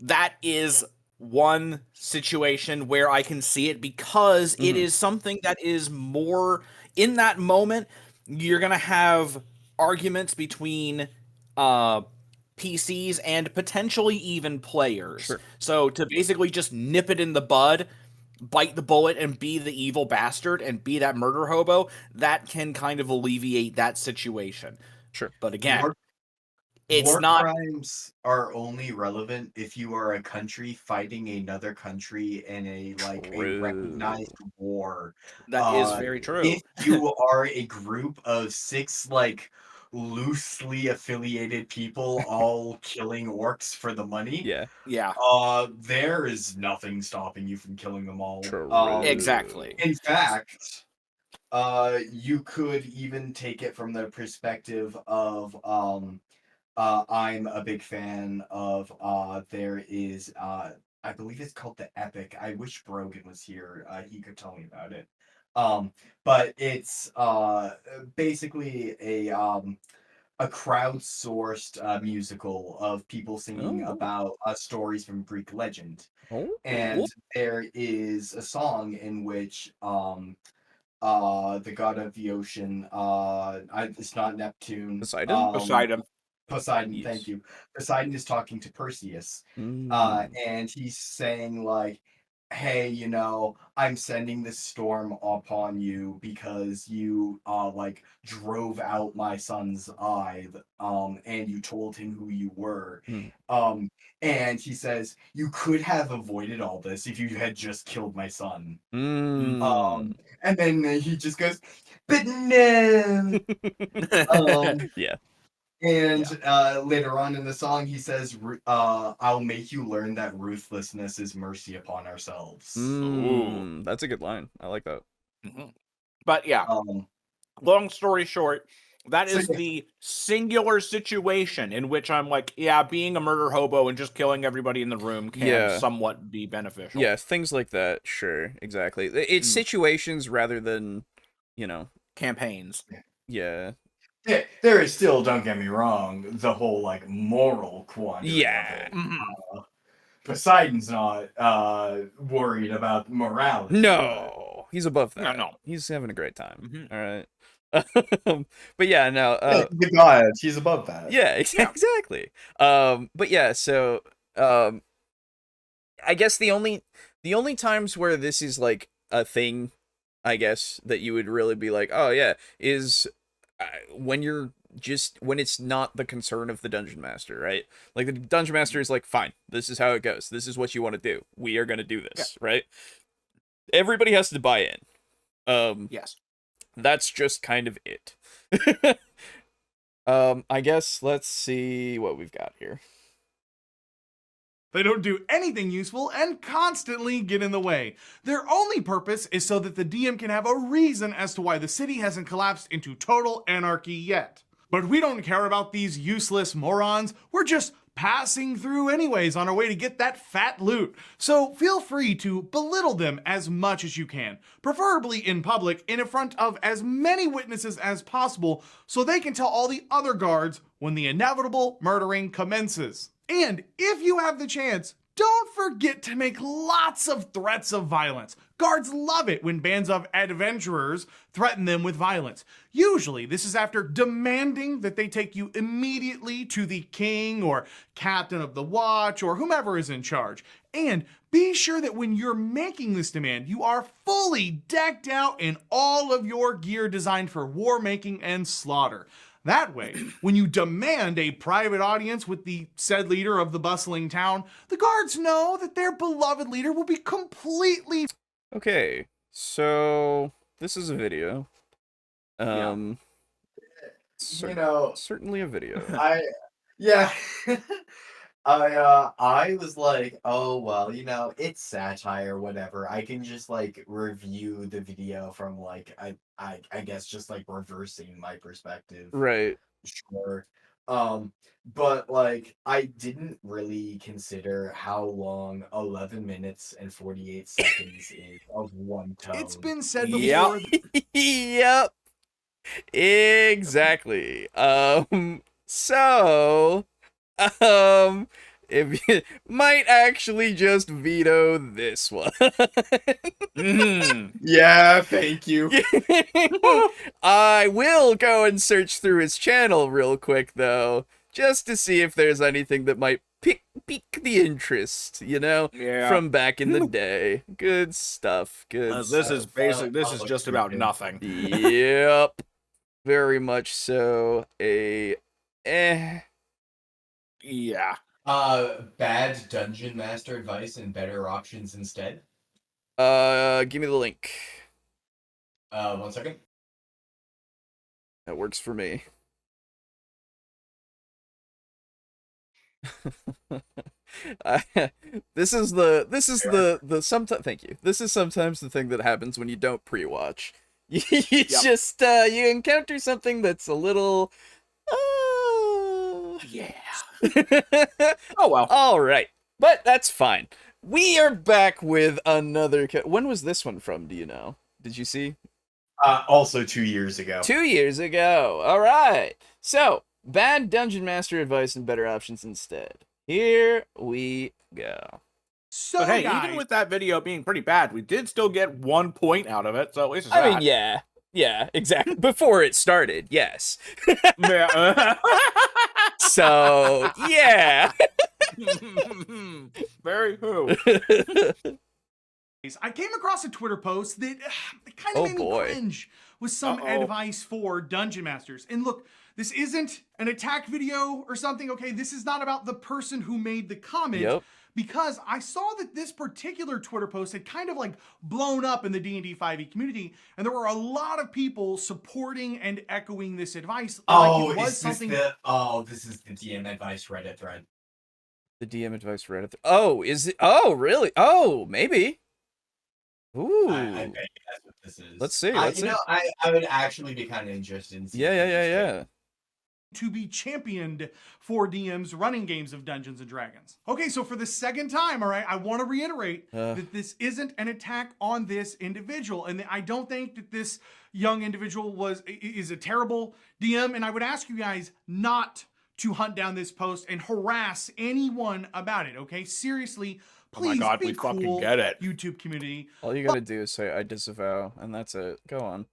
that is one situation where I can see it, because it is something that is more in that moment. You're gonna have arguments between PCs and potentially even players. Sure. So to basically just nip it in the bud, bite the bullet, and be the evil bastard and be that murder hobo, that can kind of alleviate that situation. Sure. But again, War crimes are only relevant if you are a country fighting another country in a recognized war. That is very true. If you are a group of 6 loosely affiliated people all killing orcs for the money, Yeah. there is nothing stopping you from killing them all. True. Exactly. In fact, you could even take it from the perspective of I'm a big fan of there is I believe it's called the Epic. I wish Brogan was here. He could tell me about it. But it's basically a crowdsourced musical of people singing about stories from Greek legend. And there is a song in which the god of the ocean, it's not Neptune. Poseidon? Poseidon, Yes. thank you. Poseidon is talking to Perseus, Mm. and he's saying hey, I'm sending this storm upon you because you drove out my son's eye, and you told him who you were. And he says, you could have avoided all this if you had just killed my son. Mm. And then he just goes, but no. Yeah. And later on in the song, he says, I'll make you learn that ruthlessness is mercy upon ourselves. That's a good line. I like that. But yeah, long story short, that is the singular situation in which I'm being a murder hobo and just killing everybody in the room can somewhat be beneficial. Yeah, things like that. Sure, exactly. It's situations rather than, campaigns. Yeah. There is still, don't get me wrong, the whole moral quandary of it. Poseidon's not worried about morality. No, he's above that. No. He's having a great time. All right. But yeah, no. The god, she's above that. Yeah, exactly. But yeah, so I guess the only times where this is like a thing, I guess, that you would really be like, oh yeah, is when it's not the concern of the dungeon master, right? Like the dungeon master is like, fine, this is how it goes. This is what you want to do. We are going to do this, right? Everybody has to buy in. Yes. That's just kind of it. I guess let's see what we've got here. They don't do anything useful and constantly get in the way. Their only purpose is so that the DM can have a reason as to why the city hasn't collapsed into total anarchy yet. But we don't care about these useless morons. We're just passing through anyways on our way to get that fat loot. So feel free to belittle them as much as you can, preferably in public and in front of as many witnesses as possible so they can tell all the other guards when the inevitable murdering commences. And if you have the chance, don't forget to make lots of threats of violence. Guards love it when bands of adventurers threaten them with violence. Usually, this is after demanding that they take you immediately to the king or captain of the watch or whomever is in charge. And be sure that when you're making this demand, you are fully decked out in all of your gear designed for war making and slaughter. That way, when you demand a private audience with the said leader of the bustling town, the guards know that their beloved leader will be completely... Okay, so this is a video. Certainly a video. I was like, oh well, it's satire, whatever. I can just like review the video from like I guess just like reversing my perspective. Right. Sure. But like I didn't really consider how long 11 minutes and 48 seconds is of one tone. It's been said before. Yep. Exactly. So if you might actually just veto this one. Yeah, thank you. I will go and search through his channel real quick though, just to see if there's anything that might pique the interest, from back in the day. Good stuff. Good stuff. This is basic. This is just about nothing. Yep. Very much so. Yeah. Bad dungeon master advice and better options instead. Give me the link. 1 second. That works for me. This is sometimes. Thank you. This is sometimes the thing that happens when you don't pre-watch. You just you encounter something that's a little. Yeah. Oh well. All right, but that's fine. We are back with another. When was this one from? Do you know? Did you see? Also 2 years ago. 2 years ago. All right. So, bad dungeon master advice and better options instead. Here we go. So, but hey, guys, even with that video being pretty bad, we did still get 1 point out of it. So at least it's I that. mean, yeah, exactly. Before it started, yes. So, yeah. Very who. I came across a Twitter post that kind of made me cringe with some advice for dungeon masters. And look, this isn't an attack video or something, okay? This is not about the person who made the comment. Because I saw that this particular Twitter post had kind of like blown up in the D&D 5e community, and there were a lot of people supporting and echoing this advice. This is the DM advice Reddit thread. The DM advice Reddit. Oh, is it? Oh, really? Oh, maybe. Ooh. I bet that's what this is. Let's see. I would actually be kind of interested in seeing. Yeah. To be championed for DMs running games of Dungeons & Dragons. Okay, so for the second time, all right, I want to reiterate that this isn't an attack on this individual, and I don't think that this young individual is a terrible DM, and I would ask you guys not to hunt down this post and harass anyone about it, okay? Seriously, please be cool, fucking get it. YouTube community. All you gotta do is say, I disavow, and that's it. Go on.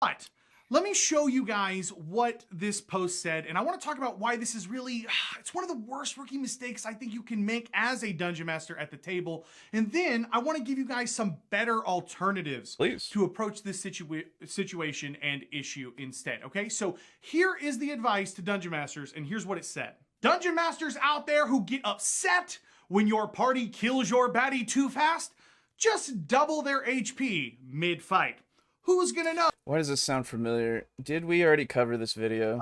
But let me show you guys what this post said, and I want to talk about why this is really, it's one of the worst rookie mistakes I think you can make as a dungeon master at the table. And then I want to give you guys some better alternatives Please. to approach this situation and issue instead. Okay, so here is the advice to dungeon masters, and here's what it said. Dungeon masters out there who get upset when your party kills your baddie too fast, just double their HP mid-fight. Who's gonna know? Why does this sound familiar? Did we already cover this video?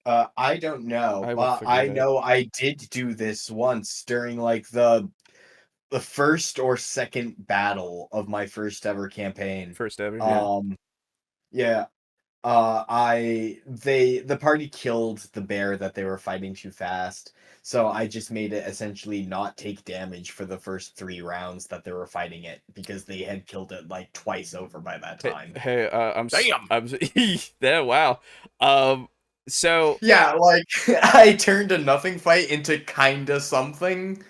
I don't know, I will but forget I it. know I did do this once during like the first or second battle of my first ever campaign. First ever. Yeah. Yeah. The party killed the bear that they were fighting too fast, so I just made it essentially not take damage for the first 3 rounds that they were fighting it because they had killed it like twice over by that time. Hey, Damn. yeah, wow. So Yeah, like I turned a nothing fight into kinda something.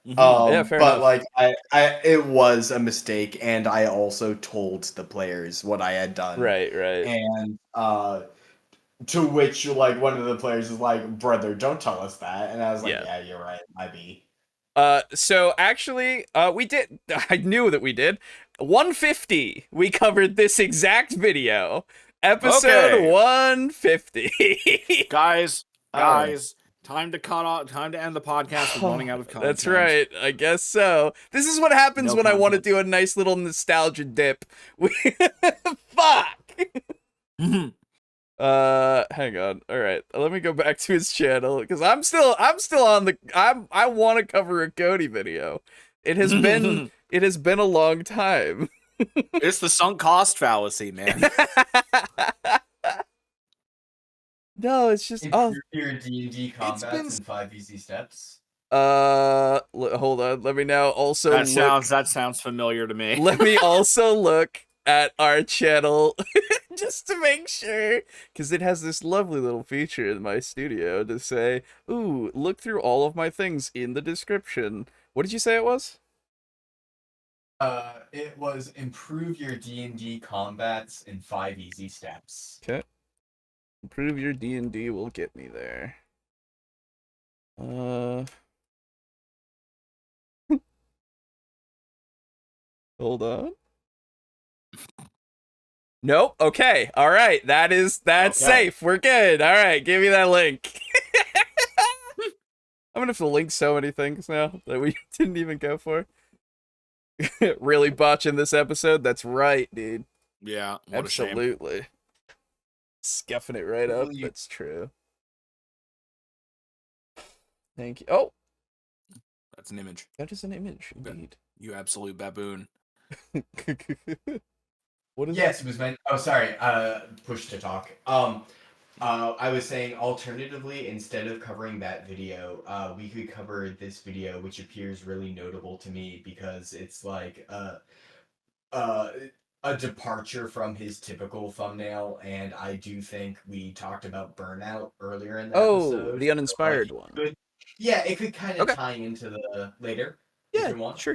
Yeah, fair But enough. like it was a mistake, and I also told the players what I had done. right. And to which like one of the players is like, "Brother, don't tell us that." And I was like, Yeah. "Yeah, you're right. I be." So actually, we did. I knew that we did. 150. We covered this exact video. Episode Okay. 150. Guys, Alright. time to cut off. Time to end the podcast. We're running out of content. That's right. I guess so. This is what happens No when I want to content. do a nice little nostalgia dip. Fuck. Hang on. All right, let me go back to his channel because I'm still on the. I want to cover a Cody video. It has been a long time. It's the sunk cost fallacy, man. No, it's just Improve your D&D combats been- in 5 easy steps. hold on. Let me now also that look. sounds familiar to me. Let me also look at our channel just to make sure, because it has this lovely little feature in my studio to say, "Ooh, look through all of my things in the description." What did you say it was? It was improve your D&D combats in 5 easy steps. Okay. Improve your D&D will get me there. Hold on. Nope. Okay. All right. That's Okay. safe. We're good. All right. Give me that link. I'm gonna have to link so many things now that we didn't even go for. Really botching this episode? That's right, dude. Yeah, what a shame. Absolutely. Scuffing it right up. Will you- That's true. Thank you. Oh, That's an image. that is an image, Bet. indeed. You absolute baboon. What is Yes, it was meant. Oh, sorry. Push to talk. I was saying, alternatively, instead of covering that video, we could cover this video, which appears really notable to me because it's like a departure from his typical thumbnail, and I do think we talked about burnout earlier in the episode. Oh, the uninspired one. Yeah, it could kind of Okay. tie into the later. if Yeah, you want. sure.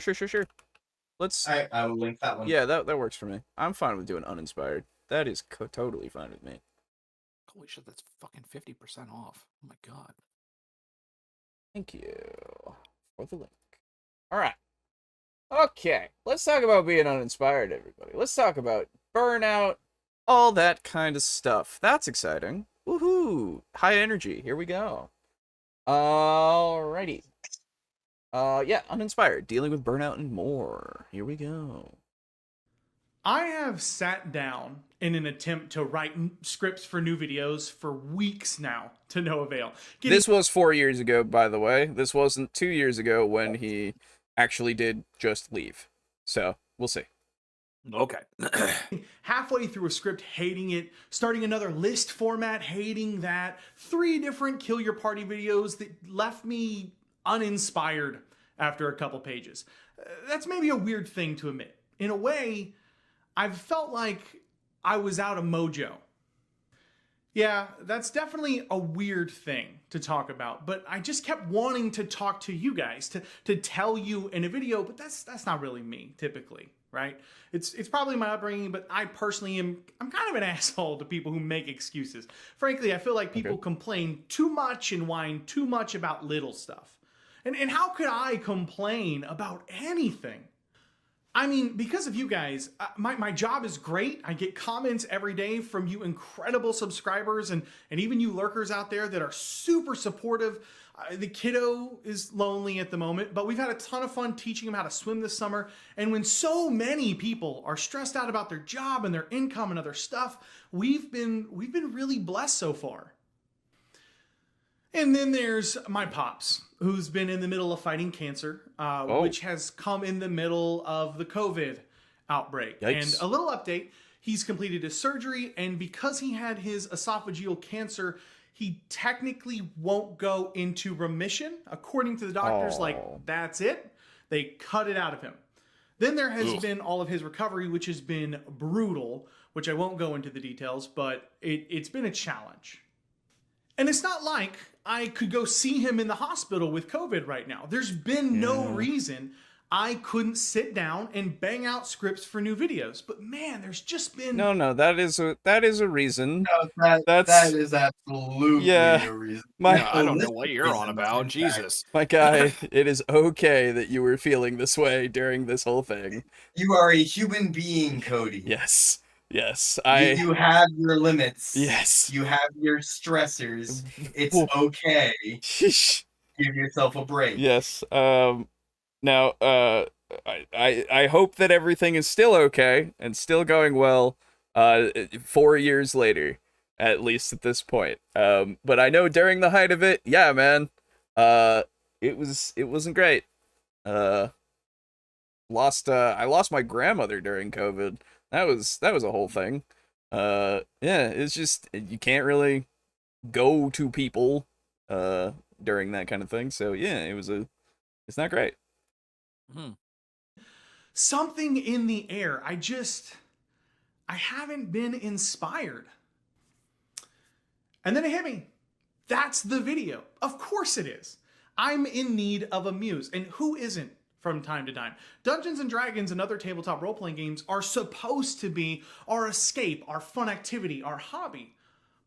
Let's. All right, I will link that one. Yeah, that works for me. I'm fine with doing uninspired. That is totally fine with me. Holy shit, that's fucking 50% off. Oh my god. Thank you for the link. All right. Okay, let's talk about being uninspired, everybody. Let's talk about burnout, all that kind of stuff. That's exciting. Woohoo! High energy. Here we go. Alrighty. Yeah, uninspired, dealing with burnout and more. Here we go. I have sat down in an attempt to write scripts for new videos for weeks now to no avail. This was 4 years ago, by the way. This wasn't 2 years ago when he actually did just leave. So, we'll see. Okay. Halfway through a script, hating it, starting another list format, hating that, 3 different kill your party videos that left me uninspired after a couple pages. That's maybe a weird thing to admit. In a way, I've felt like I was out of mojo. Yeah, that's definitely a weird thing to talk about, but I just kept wanting to talk to you guys, to tell you in a video, but that's not really me, typically. right? It's probably my upbringing, but I'm kind of an asshole to people who make excuses. Frankly, I feel like people complain too much and whine too much about little stuff. And how could I complain about anything? I mean, because of you guys, my job is great. I get comments every day from you incredible subscribers and even you lurkers out there that are super supportive. The kiddo is lonely at the moment, but we've had a ton of fun teaching him how to swim this summer. And when so many people are stressed out about their job and their income and other stuff, we've been really blessed so far. And then there's my pops, who's been in the middle of fighting cancer, which has come in the middle of the COVID outbreak. Yikes. And a little update, he's completed his surgery, and because he had his esophageal cancer, he technically won't go into remission. According to the doctors, that's it. They cut it out of him. Then there has been all of his recovery, which has been brutal, which I won't go into the details, but it's been a challenge. And it's not like I could go see him in the hospital with COVID right now. There's been no reason I couldn't sit down and bang out scripts for new videos. But man, there's just been No, that is a reason. No, that is absolutely a reason. I don't know what you're on about. Jesus. My guy, it is okay that you were feeling this way during this whole thing. You are a human being, Cody. Yes. You have your limits. Yes. You have your stressors. It's okay. Give yourself a break. Yes. Now, I hope that everything is still okay and still going well. 4 years later, at least at this point. But I know during the height of it, yeah, man. It wasn't great. I lost my grandmother during COVID. That was a whole thing. Yeah, it's just you can't really go to people during that kind of thing. So yeah, it's not great. something in the air. I haven't been inspired. And then it hit me. That's the video. Of course it is. I'm in need of a muse. And who isn't from time to time? Dungeons and Dragons and other tabletop role-playing games are supposed to be our escape, our fun activity, our hobby.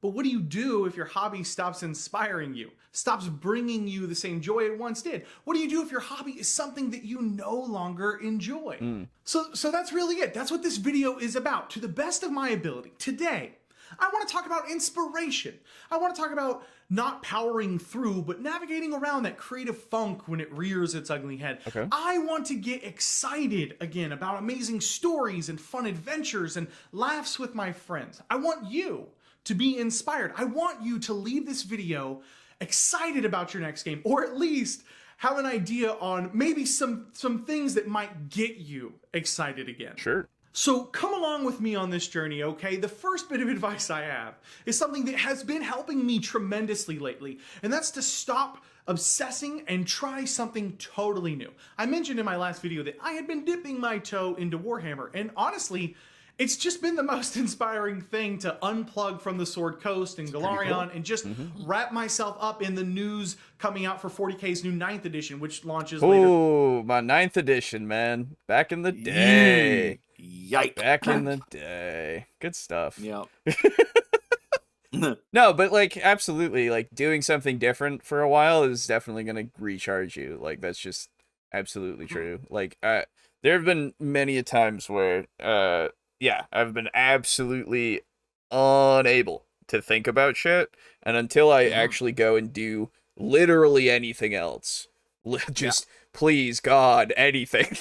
But what do you do if your hobby stops inspiring you, stops bringing you the same joy it once did? What do you do if your hobby is something that you no longer enjoy? So that's really it. That's what this video is about. To the best of my ability, today, I want to talk about inspiration. I want to talk about not powering through, but navigating around that creative funk when it rears its ugly head. Okay. I want to get excited again about amazing stories and fun adventures and laughs with my friends. I want you to be inspired. I want you to leave this video excited about your next game, or at least have an idea on maybe some things that might get you excited again. Sure. So come along with me on this journey, okay? The first bit of advice I have is something that has been helping me tremendously lately, and that's to stop obsessing and try something totally new. I mentioned in my last video that I had been dipping my toe into Warhammer, and honestly, it's just been the most inspiring thing to unplug from the Sword Coast and Galarian and just wrap myself up in the news coming out for 40K's new 9th edition, which launches later. Oh, my 9th edition, man. Back in the day. Yikes. Back in the day. Good stuff. Yeah. No, but like absolutely, like doing something different for a while is definitely gonna recharge you. Like that's just absolutely true. Like there have been many a times where yeah, I've been absolutely unable to think about shit, and until I actually go and do literally anything else, just please God, anything,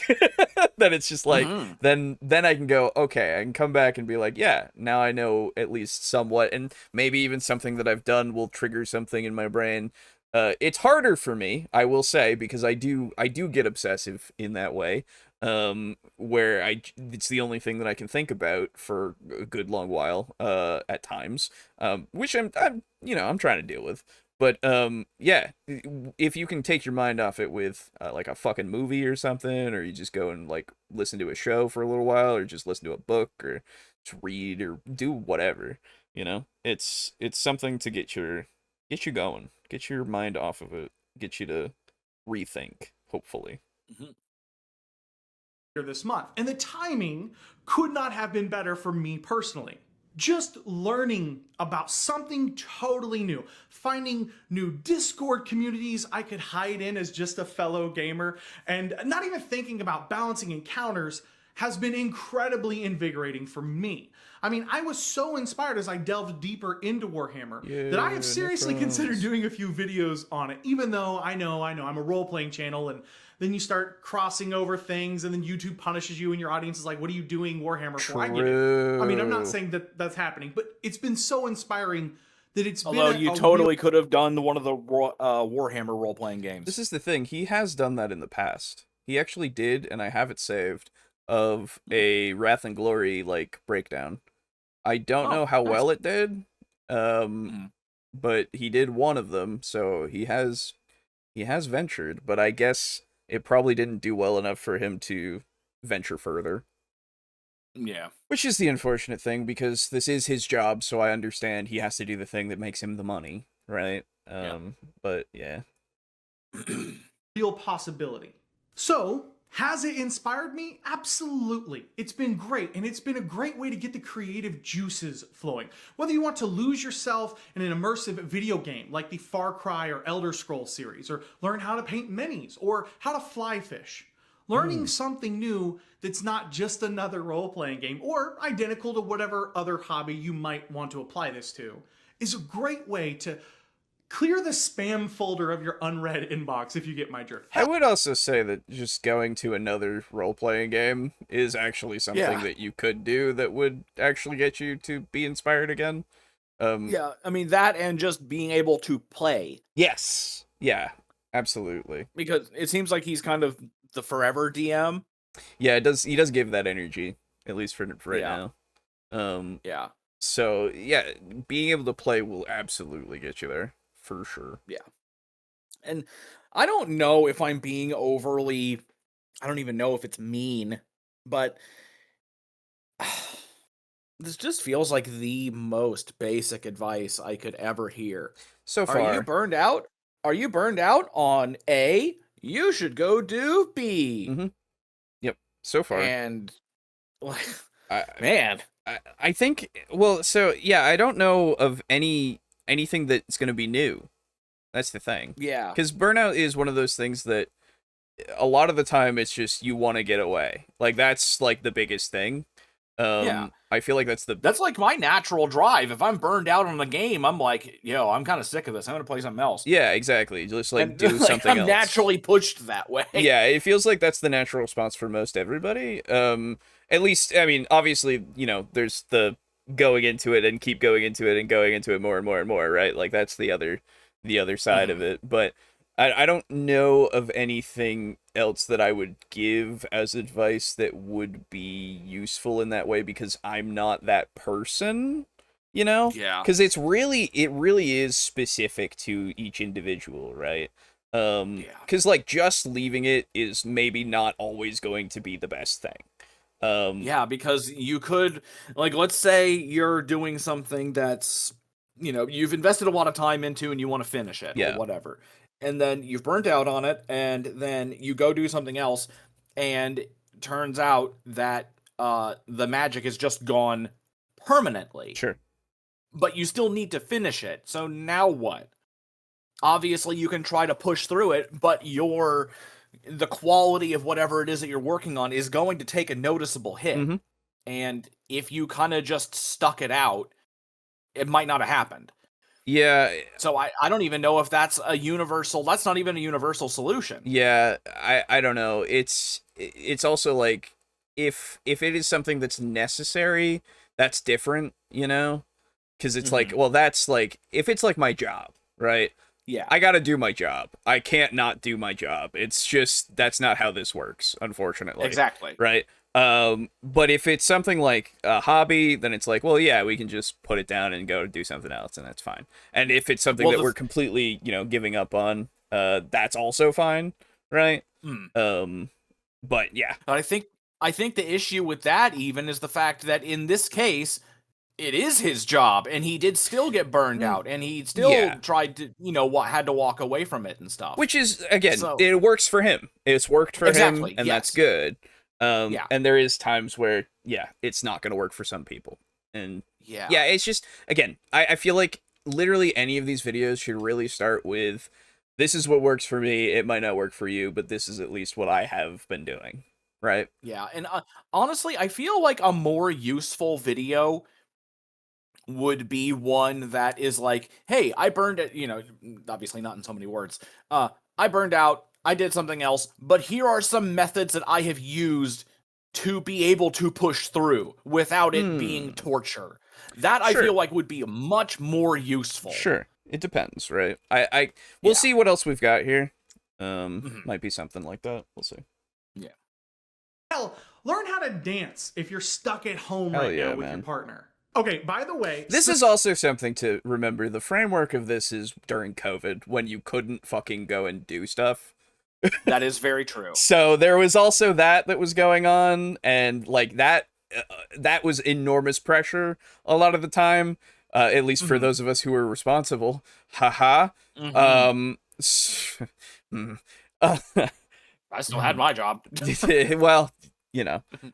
then it's just like, then I can go, okay, I can come back and be like, yeah, now I know at least somewhat, and maybe even something that I've done will trigger something in my brain. It's harder for me, I will say, because I do get obsessive in that way, where it's the only thing that I can think about for a good long while, at times, which I'm trying to deal with. But yeah, if you can take your mind off it with like a fucking movie or something, or you just go and like listen to a show for a little while, or just listen to a book, or just read, or do whatever, it's something to get you going, get your mind off of it, get you to rethink, hopefully. this month. And the timing could not have been better for me personally. Just learning about something totally new, finding new Discord communities I could hide in as just a fellow gamer, and not even thinking about balancing encounters has been incredibly invigorating for me. I mean, I was so inspired as I delved deeper into Warhammer that I have seriously considered doing a few videos on it, even though I know, I'm a role-playing channel, and then you start crossing over things, and then YouTube punishes you, and your audience is like, what are you doing Warhammer for? I get it. I mean, I'm not saying that that's happening, but it's been so inspiring that it's Although been you totally could have done one of the Warhammer role-playing games. This is the thing. He has done that in the past. He actually did, and I have it saved, of a Wrath and Glory, like, breakdown. I don't know how well it did, but he did one of them, so he has ventured, but I guess it probably didn't do well enough for him to venture further. Yeah. Which is the unfortunate thing, because this is his job, so I understand he has to do the thing that makes him the money, right? But, yeah. real possibility. So, has it inspired me? Absolutely. It's been great, and it's been a great way to get the creative juices flowing. Whether you want to lose yourself in an immersive video game like the Far Cry or Elder Scrolls series, or learn how to paint minis, or how to fly fish. Learning something new that's not just another role-playing game, or identical to whatever other hobby you might want to apply this to, is a great way to clear the spam folder of your unread inbox, if you get my drift. I would also say that just going to another role-playing game is actually something that you could do that would actually get you to be inspired again. Yeah, I mean, that and just being able to play. Yes. Yeah, absolutely. Because it seems like he's kind of the forever DM. Yeah, he does give that energy, at least for right now. Yeah. So, yeah, being able to play will absolutely get you there. For sure. Yeah. And I don't know if I'm being overly, I don't even know if it's mean, but this just feels like the most basic advice I could ever hear. So far. Are you burned out? Are you burned out on A? You should go do B. Mm-hmm. Yep. So far. And, man. I think, well, so, yeah, I don't know of anything that's going to be new. That's the thing. Yeah. Because burnout is one of those things that a lot of the time it's just you want to get away. Like, that's, like, the biggest thing. Yeah. I feel like that's like my natural drive. If I'm burned out on the game, I'm like, yo, I'm kind of sick of this. I'm going to play something else. Yeah, exactly. Just, like, do something I'm else. naturally pushed that way. Yeah, it feels like that's the natural response for most everybody. At least, I mean, obviously, you know, there's the going into it and keep going into it and going into it more and more and more, right? Like, that's the other side of it. But I don't know of anything else that I would give as advice that would be useful in that way, because I'm not that person, you know? Yeah. Because it really is specific to each individual, right? Because, like, just leaving it is maybe not always going to be the best thing. Yeah, because you could, like, let's say you're doing something that's, you know, you've invested a lot of time into and you want to finish it or whatever. And then you've burnt out on it, and then you go do something else, and it turns out that the magic is just gone permanently. Sure. But you still need to finish it. So now what? Obviously, you can try to push through it, but the quality of whatever it is that you're working on is going to take a noticeable hit. Mm-hmm. And if you kind of just stuck it out, it might not have happened. Yeah. So I don't even know if that's not even a universal solution. Yeah, I don't know. It's also like, if it is something that's necessary, that's different, you know? Because it's like, well, that's like, if it's like my job, right? Yeah. I gotta do my job. I can't not do my job. It's just, that's not how this works, unfortunately. Exactly. Right? But if it's something like a hobby, then it's like, well, yeah, we can just put it down and go do something else, and that's fine. And if it's something that we're completely, you know, giving up on, that's also fine, right? But yeah. But I think the issue with that even is the fact that in this case, it is his job, and he did still get burned out, and he still tried to, you know, had to walk away from it and stuff. Which is, again, it works for him. It's worked for him, and that's good. Yeah. And there is times where, yeah, it's not going to work for some people. And Yeah. yeah, it's just, again, I feel like literally any of these videos should really start with, this is what works for me. It might not work for you, but this is at least what I have been doing. Right? Yeah. And honestly, I feel like a more useful video would be one that is like, hey, I burned it, obviously not in so many words. I burned out, I did something else, but here are some methods that I have used to be able to push through without it being torture. That I feel like would be much more useful. Sure. It depends, right? We'll see what else we've got here. Might be something like that. We'll see. Yeah. Hell, learn how to dance if you're stuck at home Hell right yeah, now with man. your partner. Okay, by the way, This is also something to remember. The framework of this is during COVID, when you couldn't fucking go and do stuff. That is very true. So there was also that was going on, and like that was enormous pressure a lot of the time, at least for those of us who were responsible. Haha. I still had my job. Well,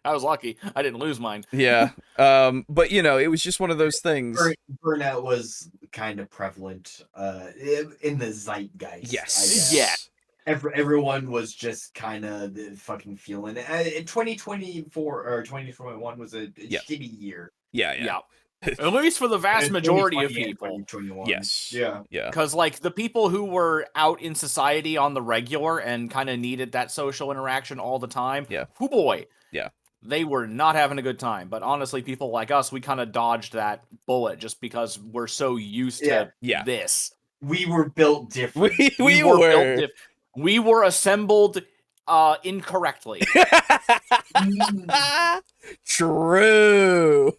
I was lucky. I didn't lose mine. yeah. But it was just one of those things. Burnout was kind of prevalent in the zeitgeist. Yes. I guess. Everyone was just kind of fucking feeling it. 2024 or 2021 was a shitty year. Yeah. At least for the vast majority of people. Yes. Yeah. Because, like, the people who were out in society on the regular and kind of needed that social interaction all the time, oh boy. Yeah. They were not having a good time. But honestly, people like us, we kind of dodged that bullet just because we're so used to this. We were built different. We were. We were assembled incorrectly. True.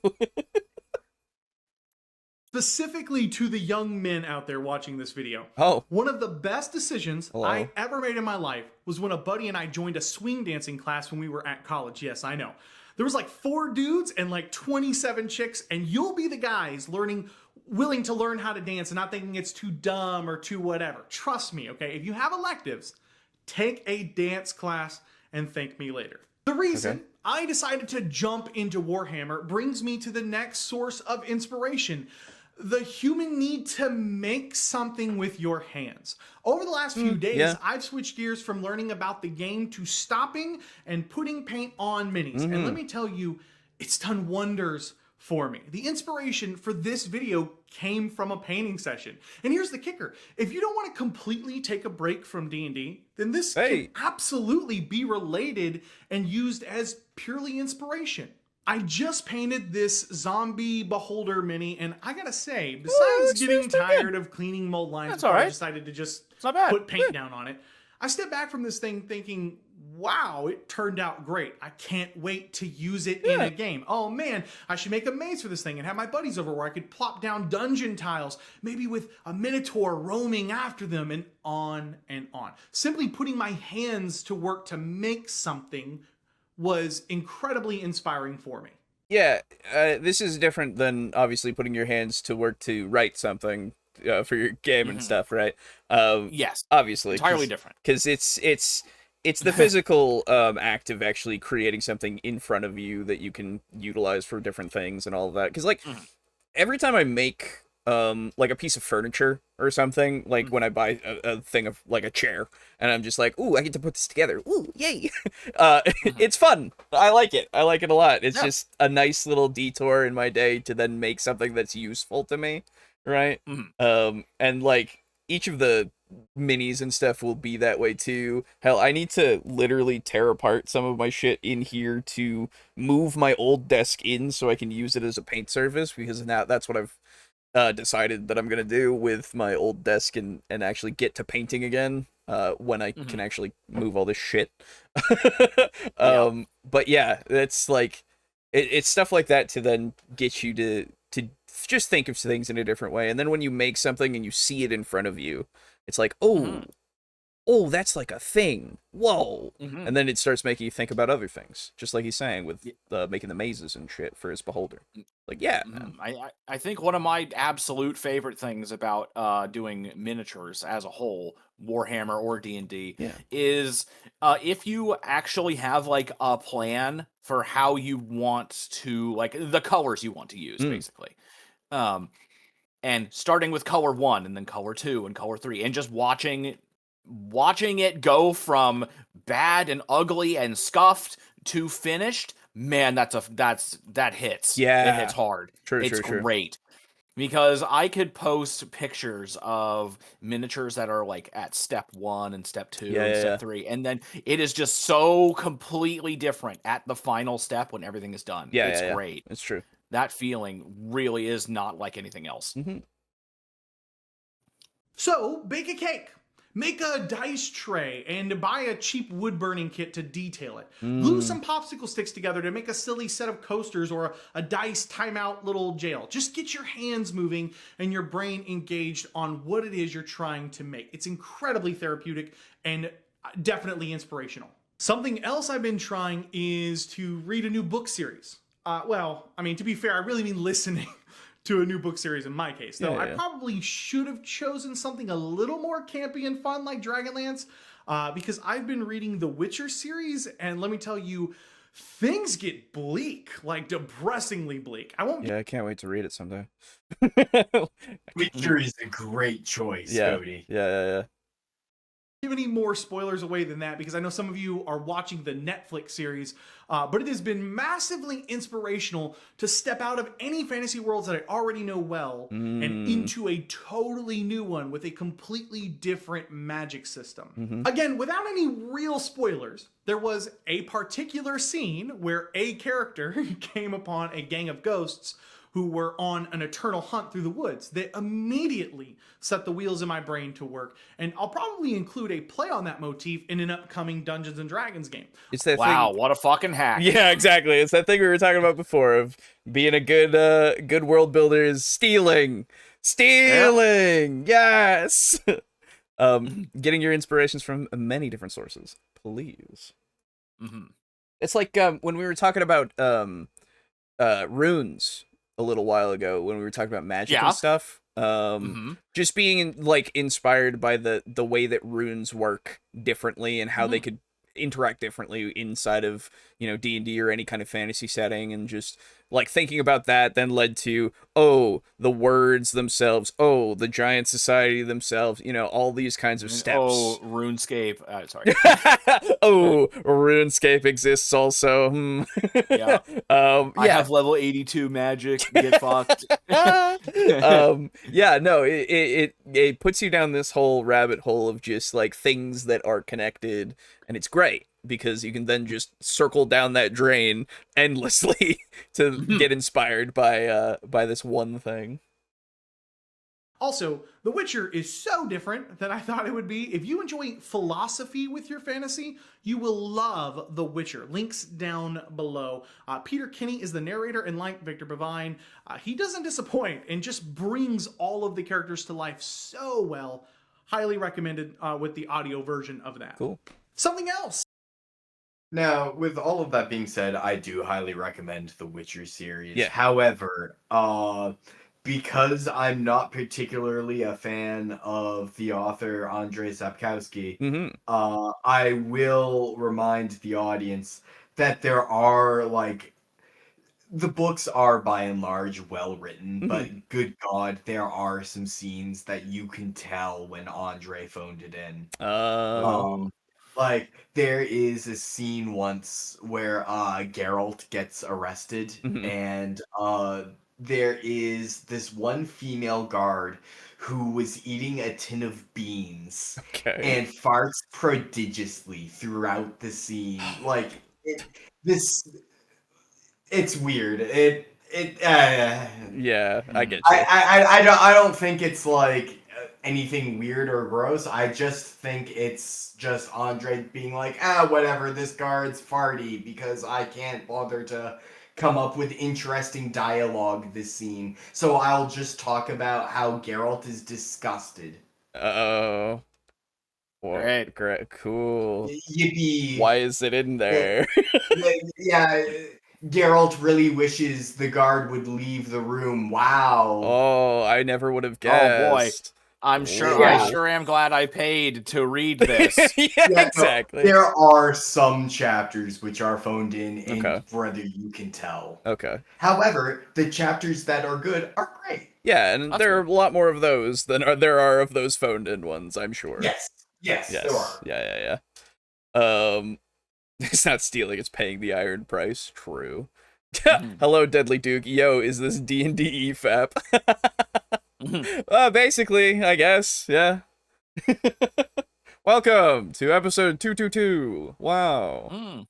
Specifically to the young men out there watching this video. Oh. One of the best decisions Hello. I ever made in my life was when a buddy and I joined a swing dancing class when we were at college. Yes, I know. There was like 4 dudes and like 27 chicks, and you'll be the guys willing to learn how to dance and not thinking it's too dumb or too whatever. Trust me, okay? If you have electives, take a dance class and thank me later. The reason I decided to jump into Warhammer brings me to the next source of inspiration. The human need to make something with your hands. Over the last few days, I've switched gears from learning about the game to stopping and putting paint on minis. And let me tell you, it's done wonders for me. The inspiration for this video came from a painting session. And here's the kicker. If you don't want to completely take a break from D&D, then this can absolutely be related and used as purely inspiration. I just painted this zombie beholder mini, and I gotta say, besides getting tired of cleaning mold lines, I decided to just put paint down on it. I stepped back from this thing thinking, wow, it turned out great. I can't wait to use it in a game. Oh man, I should make a maze for this thing and have my buddies over where I could plop down dungeon tiles, maybe with a minotaur roaming after them, and on and on. Simply putting my hands to work to make something was incredibly inspiring for me. Yeah, this is different than obviously putting your hands to work to write something for your game and stuff, right? Yes, obviously, entirely different. Because it's the physical act of actually creating something in front of you that you can utilize for different things and all of that. Because like every time I make like a piece of furniture or something, like when I buy a thing of like a chair and I'm just like, ooh, I get to put this together, ooh, yay. It's fun. I like it a lot. It's just a nice little detour in my day to then make something that's useful to me, right? And like each of the minis and stuff will be that way too. Hell, I need to literally tear apart some of my shit in here to move my old desk in so I can use it as a paint surface, because now that's what I've decided that I'm gonna do with my old desk and actually get to painting again when I can actually move all this shit. But yeah, it's like it's stuff like that to then get you to just think of things in a different way. And then when you make something and you see it in front of you, it's like, oh, oh, that's like a thing. Whoa. Mhm. And then it starts making you think about other things, just like he's saying with making the mazes and shit for his beholder. Like, yeah, man. I think one of my absolute favorite things about doing miniatures as a whole, Warhammer or D&D, Yeah. is if you actually have like a plan for how you want to, like the colors you want to use, basically. And starting with color 1 and then color 2 and color 3 and just watching it go from bad and ugly and scuffed to finished, man, that hits. Yeah. It hits hard. It's True. great. Because I could post pictures of miniatures that are like at step 1 and step 2 and step 3, and then it is just so completely different at the final step when everything is done. Yeah, It's yeah. great. It's true. That feeling really is not like anything else. Mm-hmm. So, bake a cake. Make a dice tray and buy a cheap wood burning kit to detail it. Glue some popsicle sticks together to make a silly set of coasters or a dice timeout little jail. Just get your hands moving and your brain engaged on what it is you're trying to make. It's incredibly therapeutic and definitely inspirational. Something else I've been trying is to read a new book series. Well, I mean, to be fair, I really mean listening to a new book series in my case. Though I probably should have chosen something a little more campy and fun like Dragonlance, because I've been reading the Witcher series, and let me tell you, things get bleak, like depressingly bleak. I can't wait to read it someday. Witcher is a great choice, Yeah. Cody. Yeah. Give any more spoilers away than that, because I know some of you are watching the Netflix series, but it has been massively inspirational to step out of any fantasy worlds that I already know well and into a totally new one with a completely different magic system. Again, without any real spoilers, there was a particular scene where a character came upon a gang of ghosts who were on an eternal hunt through the woods that immediately set the wheels in my brain to work. And I'll probably include a play on that motif in an upcoming Dungeons & Dragons game. It's that Wow, thing. what a fucking hack. Yeah, exactly. It's that thing we were talking about before of being a good world builder is stealing. Yes. Getting your inspirations from many different sources, please. It's like when we were talking about runes a little while ago, when we were talking about magic and stuff. Just being like inspired by the way that runes work differently and how they could interact differently inside of, you know, D&D or any kind of fantasy setting, and just like thinking about that then led to, oh, the words themselves, oh, the giant society themselves, you know, all these kinds of steps. Oh, RuneScape. Sorry. Oh, RuneScape exists also. Yeah. I have level 82 magic. Get fucked. Yeah, no, it puts you down this whole rabbit hole of just like things that are connected, and it's great because you can then just circle down that drain endlessly to get inspired by this one thing. Also, The Witcher is so different than I thought it would be. If you enjoy philosophy with your fantasy, you will love The Witcher. Links down below. Peter Kinney is the narrator, and like Victor Bovine, he doesn't disappoint and just brings all of the characters to life so well. Highly recommended with the audio version of that. Cool. Something else. Now, with all of that being said, I do highly recommend the Witcher series. Yeah. However, because I'm not particularly a fan of the author Andrzej Sapkowski, I will remind the audience that there are, like, the books are by and large well written, but good God, there are some scenes that you can tell when Andre phoned it in. Like, there is a scene once where Geralt gets arrested, and there is this one female guard who was eating a tin of beans and farts prodigiously throughout the scene. Like, it's weird. Yeah, I get you. I don't think it's like anything weird or gross. I just think it's just Andre being like, whatever, this guard's farty because I can't bother to come up with interesting dialogue this scene. So I'll just talk about how Geralt is disgusted. Uh-oh. Whoa, Great. great, cool. Yippee! Why is it in there? Yeah, Geralt really wishes the guard would leave the room. Wow. Oh, I never would have Oh, boy. guessed. I'm sure. Yeah. I sure am glad I paid to read this. Yeah, Yeah, exactly. No, there are some chapters which are phoned in, and Okay. brother, you can tell. Okay. However, the chapters that are good are great. Yeah, and That's there are a lot more of those than there are of those phoned in ones, I'm sure. Yes, Yes. there are. Yeah. It's not stealing, it's paying the iron price. True. Hello, Deadly Duke. Yo, is this D&D EFAP? Basically, I guess. Yeah. Welcome to episode 222. Wow.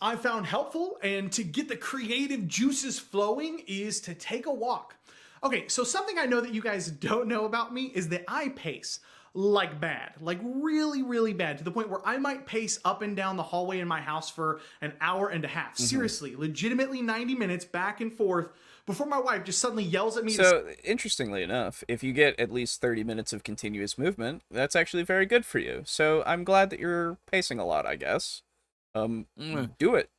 I found helpful and to get the creative juices flowing is to take a walk. Okay, so something I know that you guys don't know about me is that I pace like bad, like really, really bad, to the point where I might pace up and down the hallway in my house for an hour and a half. Seriously, legitimately 90 minutes back and forth before my wife just suddenly yells at me. So, interestingly enough, if you get at least 30 minutes of continuous movement, that's actually very good for you. So, I'm glad that you're pacing a lot, I guess. Do it.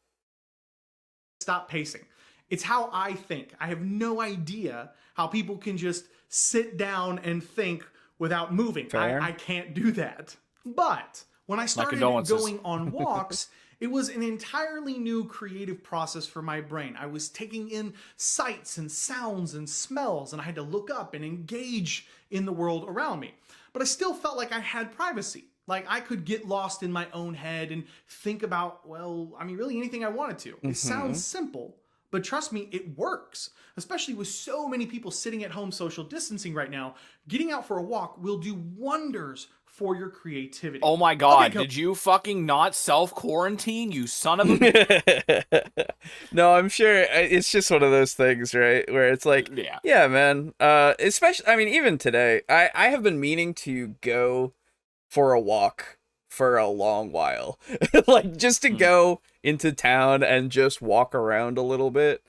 Stop pacing. It's how I think. I have no idea how people can just sit down and think without moving. Fair. I can't do that. But when I started going on walks, it was an entirely new creative process for my brain. I was taking in sights and sounds and smells, and I had to look up and engage in the world around me. But I still felt like I had privacy. Like I could get lost in my own head and think about, well, I mean, really anything I wanted to. It sounds simple, but trust me, it works. Especially with so many people sitting at home social distancing right now, getting out for a walk will do wonders for your creativity. Oh my god, Okay, did you fucking not self-quarantine, you son of a... No, I'm sure it's just one of those things, right? Where it's like, yeah, man. Especially, I mean, even today, I have been meaning to go for a walk for a long while. Like, just to go into town and just walk around a little bit.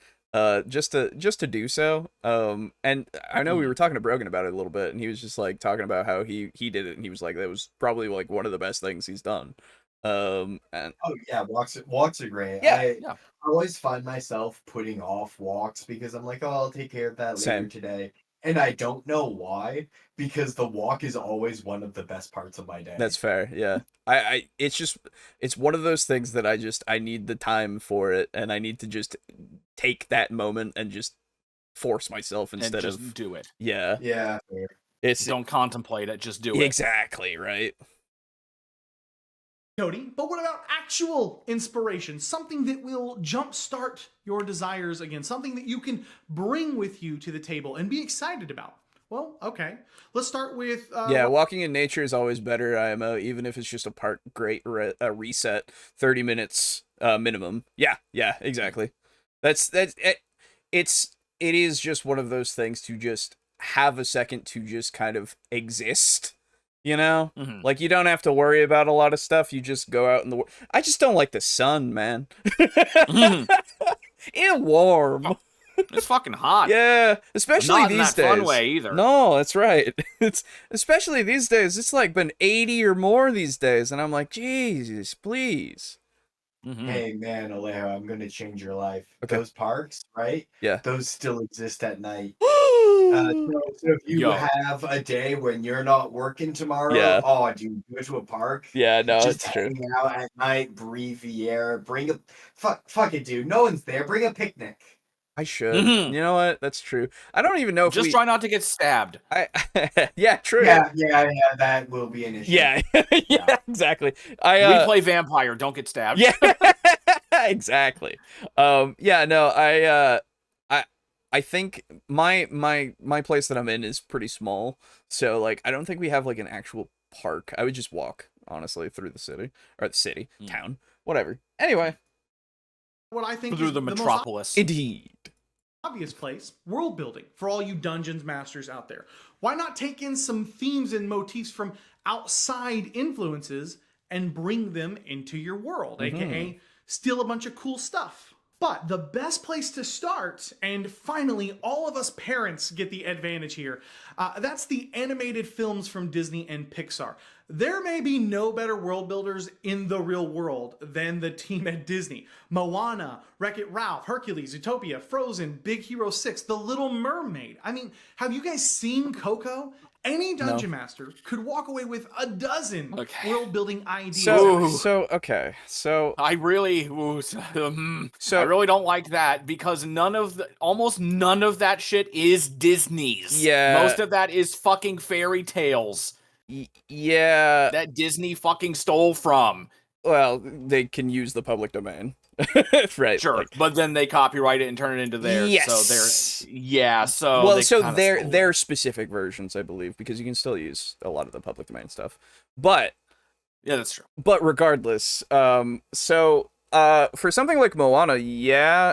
Just to do so. And I know we were talking to Brogan about it a little bit, and he was just like talking about how he did it, and he was like, that was probably like one of the best things he's done. And oh yeah, walks are great. Yeah. I always find myself putting off walks because I'm like, oh, I'll take care of that later today. And I don't know why, because the walk is always one of the best parts of my day. That's fair. Yeah. It's one of those things that I need the time for it, and I need to just take that moment and just force myself instead and just of do it. Yeah. Yeah. It's Don't contemplate it, just do it. Exactly, right? Cody, but what about actual inspiration? Something that will jumpstart your desires again, something that you can bring with you to the table and be excited about. Well, okay. Let's start with... walking in nature is always better, IMO, even if it's just a great reset, 30 minutes minimum. Yeah, exactly. It is just one of those things to just have a second to just kind of exist, you know? Like, you don't have to worry about a lot of stuff, you just go out in the world. I just don't like the sun, man. It's warm. It's fucking hot. Yeah, especially Not in these that days. fun way either. No, that's right. It's especially these days. It's like been 80 or more these days, and I'm like, Jesus, please. Hey man, Alejo, I'm gonna change your life. Okay. Those parks, right? Yeah. Those still exist at night. So if you have a day when you're not working tomorrow, oh, dude, go to a park. Yeah, no, just it's true. hang out at night, breathe the air, bring a fuck it, dude. No one's there. Bring a picnic. I should. You know what? That's true. I don't even know if Just try not to get stabbed. Yeah, true. Yeah, that will be an issue. Yeah, exactly. We play vampire. Don't get stabbed. Yeah, exactly. Yeah, no, I think my place that I'm in is pretty small, so like I don't think we have like an actual park. I would just walk honestly through the city or town, whatever. Anyway, what I think through is the metropolis. Indeed. Obvious place, world building, for all you dungeons masters out there. Why not take in some themes and motifs from outside influences and bring them into your world, aka steal a bunch of cool stuff? But the best place to start, and finally all of us parents get the advantage here, that's the animated films from Disney and Pixar. there may be no better world builders in the real world than the team at Disney. Moana, Wreck-It Ralph, Hercules, Zootopia, Frozen, Big Hero 6, The Little Mermaid. I mean, have you guys seen Coco? Any dungeon master could walk away with a dozen world building ideas. So I really, I really don't like that because almost none of that shit is Disney's. Yeah. Most of that is fucking fairy tales. Yeah. That Disney fucking stole from. Well, they can use the public domain. Right. Sure, like, but then they copyright it and turn it into theirs. Yes. So they're specific versions, I believe, because you can still use a lot of the public domain stuff. But yeah, that's true. But regardless, for something like Moana,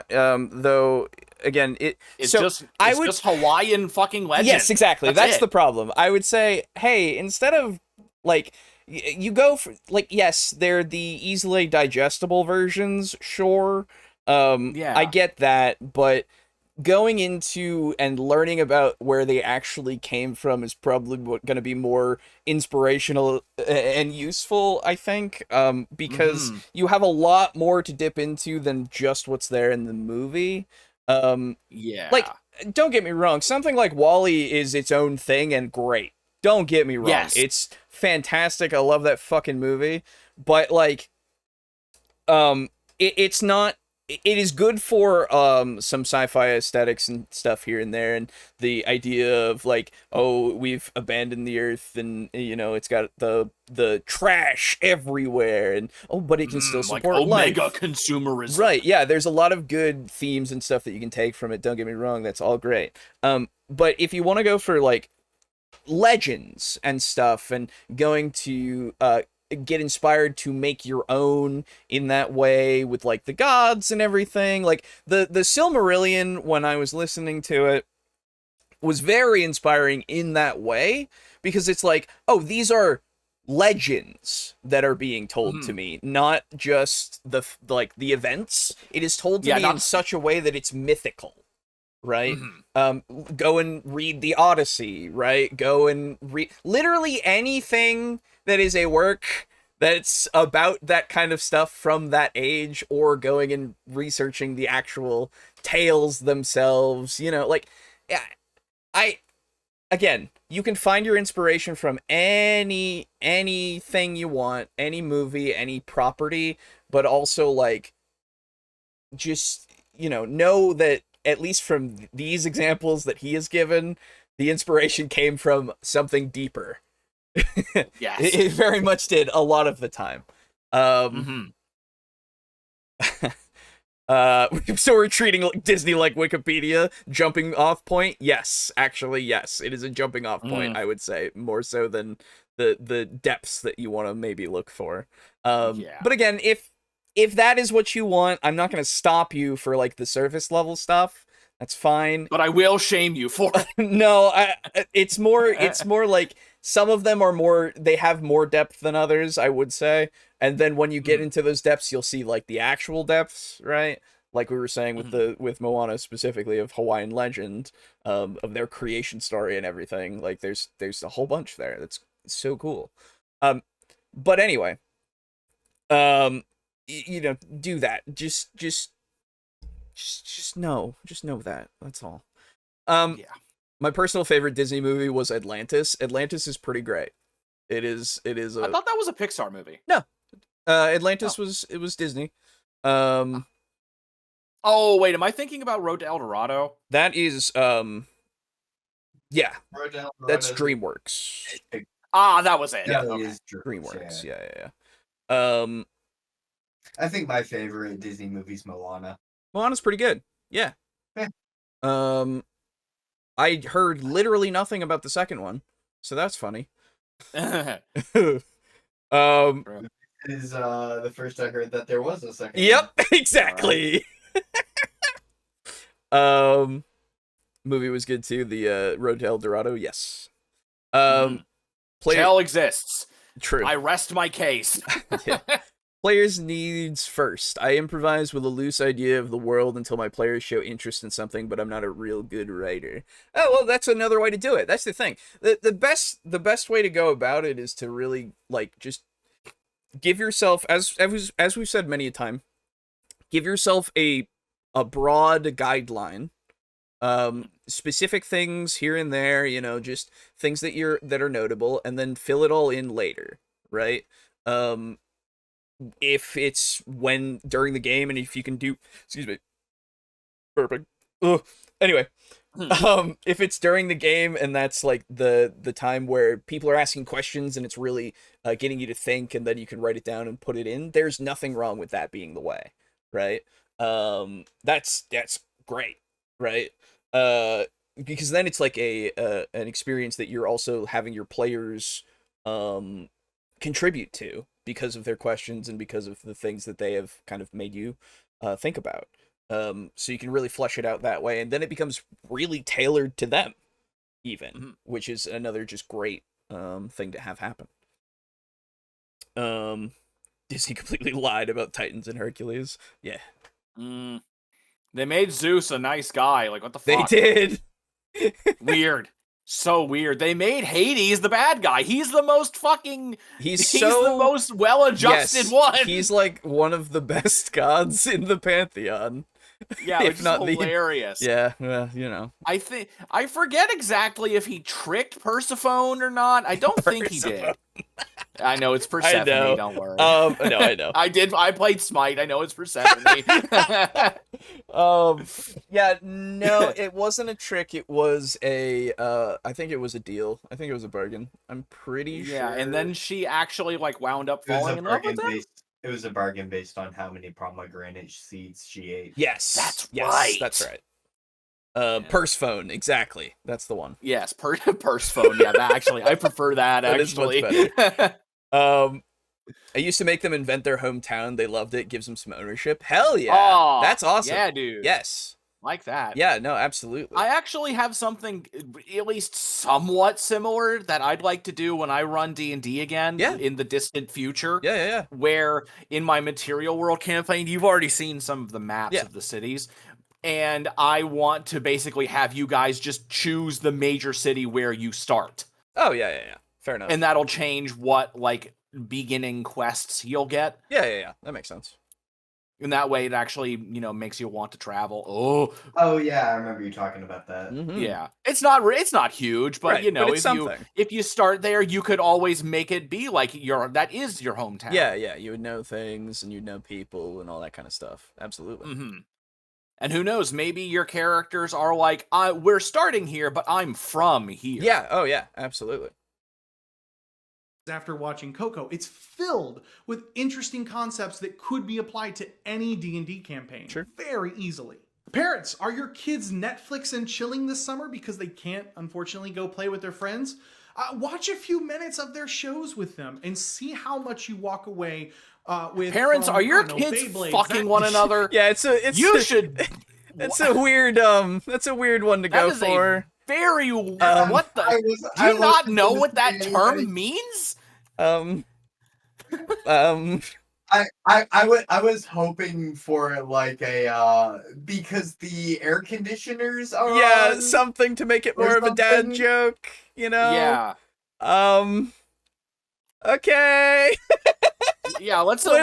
though again, it's just Hawaiian fucking legend. Yes, exactly. That's the problem. I would say, hey, instead of like you go for like, yes, they're the easily digestible versions, sure. I get that, but going into and learning about where they actually came from is probably going to be more inspirational and useful, I think, because you have a lot more to dip into than just what's there in the movie. Like, don't get me wrong, something like WALL-E is its own thing and great. Don't get me wrong. Yes. It's fantastic. I love that fucking movie. But, like, it's not... It is good for some sci-fi aesthetics and stuff here and there, and the idea of, like, oh, we've abandoned the Earth, and, you know, it's got the trash everywhere, and, oh, but it can still support like Omega life. Consumerism. Right, yeah, there's a lot of good themes and stuff that you can take from it, don't get me wrong, that's all great. But if you want to go for, like, legends and stuff, and going to get inspired to make your own in that way with, like, the gods and everything, like the Silmarillion, when I was listening to it, was very inspiring in that way, because it's like, oh, these are legends that are being told to me, not just the events. It is told to me in such a way that it's mythical, right? Go and read the Odyssey, right? Go and read literally anything that is a work that's about that kind of stuff from that age, or going and researching the actual tales themselves, you know, like, again, you can find your inspiration from anything you want, any movie, any property, but also, like, just, you know that at least from these examples that he has given, the inspiration came from something deeper. Yes. It very much did a lot of the time. So we're treating Disney like Wikipedia, jumping off point? Yes, actually, yes. It is a jumping off point, I would say, more so than the depths that you want to maybe look for. But again, if that is what you want, I'm not going to stop you for, like, the surface level stuff. That's fine. But I will shame you for it. No, it's more like some of them they have more depth than others, I would say. And then when you get into those depths, you'll see, like, the actual depths, right? Like we were saying with Moana specifically, of Hawaiian legend, of their creation story and everything. Like, there's a whole bunch there. That's so cool. But anyway, you know, do that. Just know that. That's all. My personal favorite Disney movie was Atlantis. Atlantis is pretty great. It is. I thought that was a Pixar movie. No, Atlantis was Disney. Oh wait, am I thinking about Road to El Dorado? That is yeah. Road to El Dorado. That's DreamWorks. That was it. Yeah, Okay. it is DreamWorks. Yeah. I think my favorite Disney movie is Moana. Moana's pretty good. Yeah. I heard literally nothing about the second one, so that's funny. Is the first I heard that there was a second. Yep, one. Exactly. Movie was good too. The Road to El Dorado, yes. Tale exists. True. I rest my case. Yeah. Players' needs first. I improvise with a loose idea of the world until my players show interest in something, but I'm not a real good writer. Oh, well, that's another way to do it. That's the thing. The best way to go about it is to really, like, just give yourself, as we've said many a time, give yourself a broad guideline. Specific things here and there, you know, just things that are notable, and then fill it all in later, right? If it's during the game, and if you can do, excuse me, burping. Ugh. Anyway, if it's during the game and that's like the time where people are asking questions and it's really getting you to think, and then you can write it down and put it in, there's nothing wrong with that being the way, right? That's great, right? Because then it's like an experience that you're also having your players contribute to because of their questions and because of the things that they have kind of made you think about. So you can really flesh it out that way, and then it becomes really tailored to them, even, which is another just great thing to have happen. Disney completely lied about Titans and Hercules. Yeah. They made Zeus a nice guy. Like, what the fuck? They did. Weird. So weird. They made Hades the bad guy. He's the most fucking... He's the most well-adjusted one. He's like one of the best gods in the pantheon. Yeah, if which not is hilarious. Yeah, well, you know. I forget exactly if he tricked Persephone or not. I don't think he did. I know it's Persephone. Don't worry. No, I know. I played Smite. I know it's Persephone. Yeah, no, it wasn't a trick. It was I think it was a deal. I think it was a bargain. I'm pretty sure. Yeah, and then she actually like wound up falling in love with him. It was a bargain based on how many pomegranate seeds she ate. Yes, right. That's right. Persephone, exactly. That's the one. Yes, Persephone. Yeah, I prefer that. That actually. Is much better. I used to make them invent their hometown. They loved it. Gives them some ownership. Hell yeah, oh, that's awesome. Yeah, dude. Yes. Like that. Yeah, no, absolutely. I actually have something at least somewhat similar that I'd like to do when I run D&D again in the distant future. Yeah. Where in my Material World campaign, you've already seen some of the maps of the cities. And I want to basically have you guys just choose the major city where you start. Oh, yeah. Fair enough. And that'll change what, like, beginning quests you'll get. Yeah. That makes sense. And that way it actually, you know, makes you want to travel. Oh yeah, I remember you talking about that. Mm-hmm. Yeah. It's not huge, but right, you know, but if you start there, you could always make it be like that is your hometown. Yeah, you would know things and you'd know people and all that kind of stuff. Absolutely. Mm-hmm. And who knows, maybe your characters are like, we're starting here, but I'm from here. Yeah, oh yeah, absolutely. After watching Coco, it's filled with interesting concepts that could be applied to any D&D campaign very easily. Parents, are your kids Netflix and chilling this summer because they can't, unfortunately, go play with their friends? Watch a few minutes of their shows with them and see how much you walk away with. Parents, are your kids fucking one another? Yeah, you should. That's a weird one to go for. Very what the? Do you not know what that term means? I was hoping for like a because the air conditioners are on, something to make it more of a dad joke, you know? Yeah. Okay. Yeah, let's just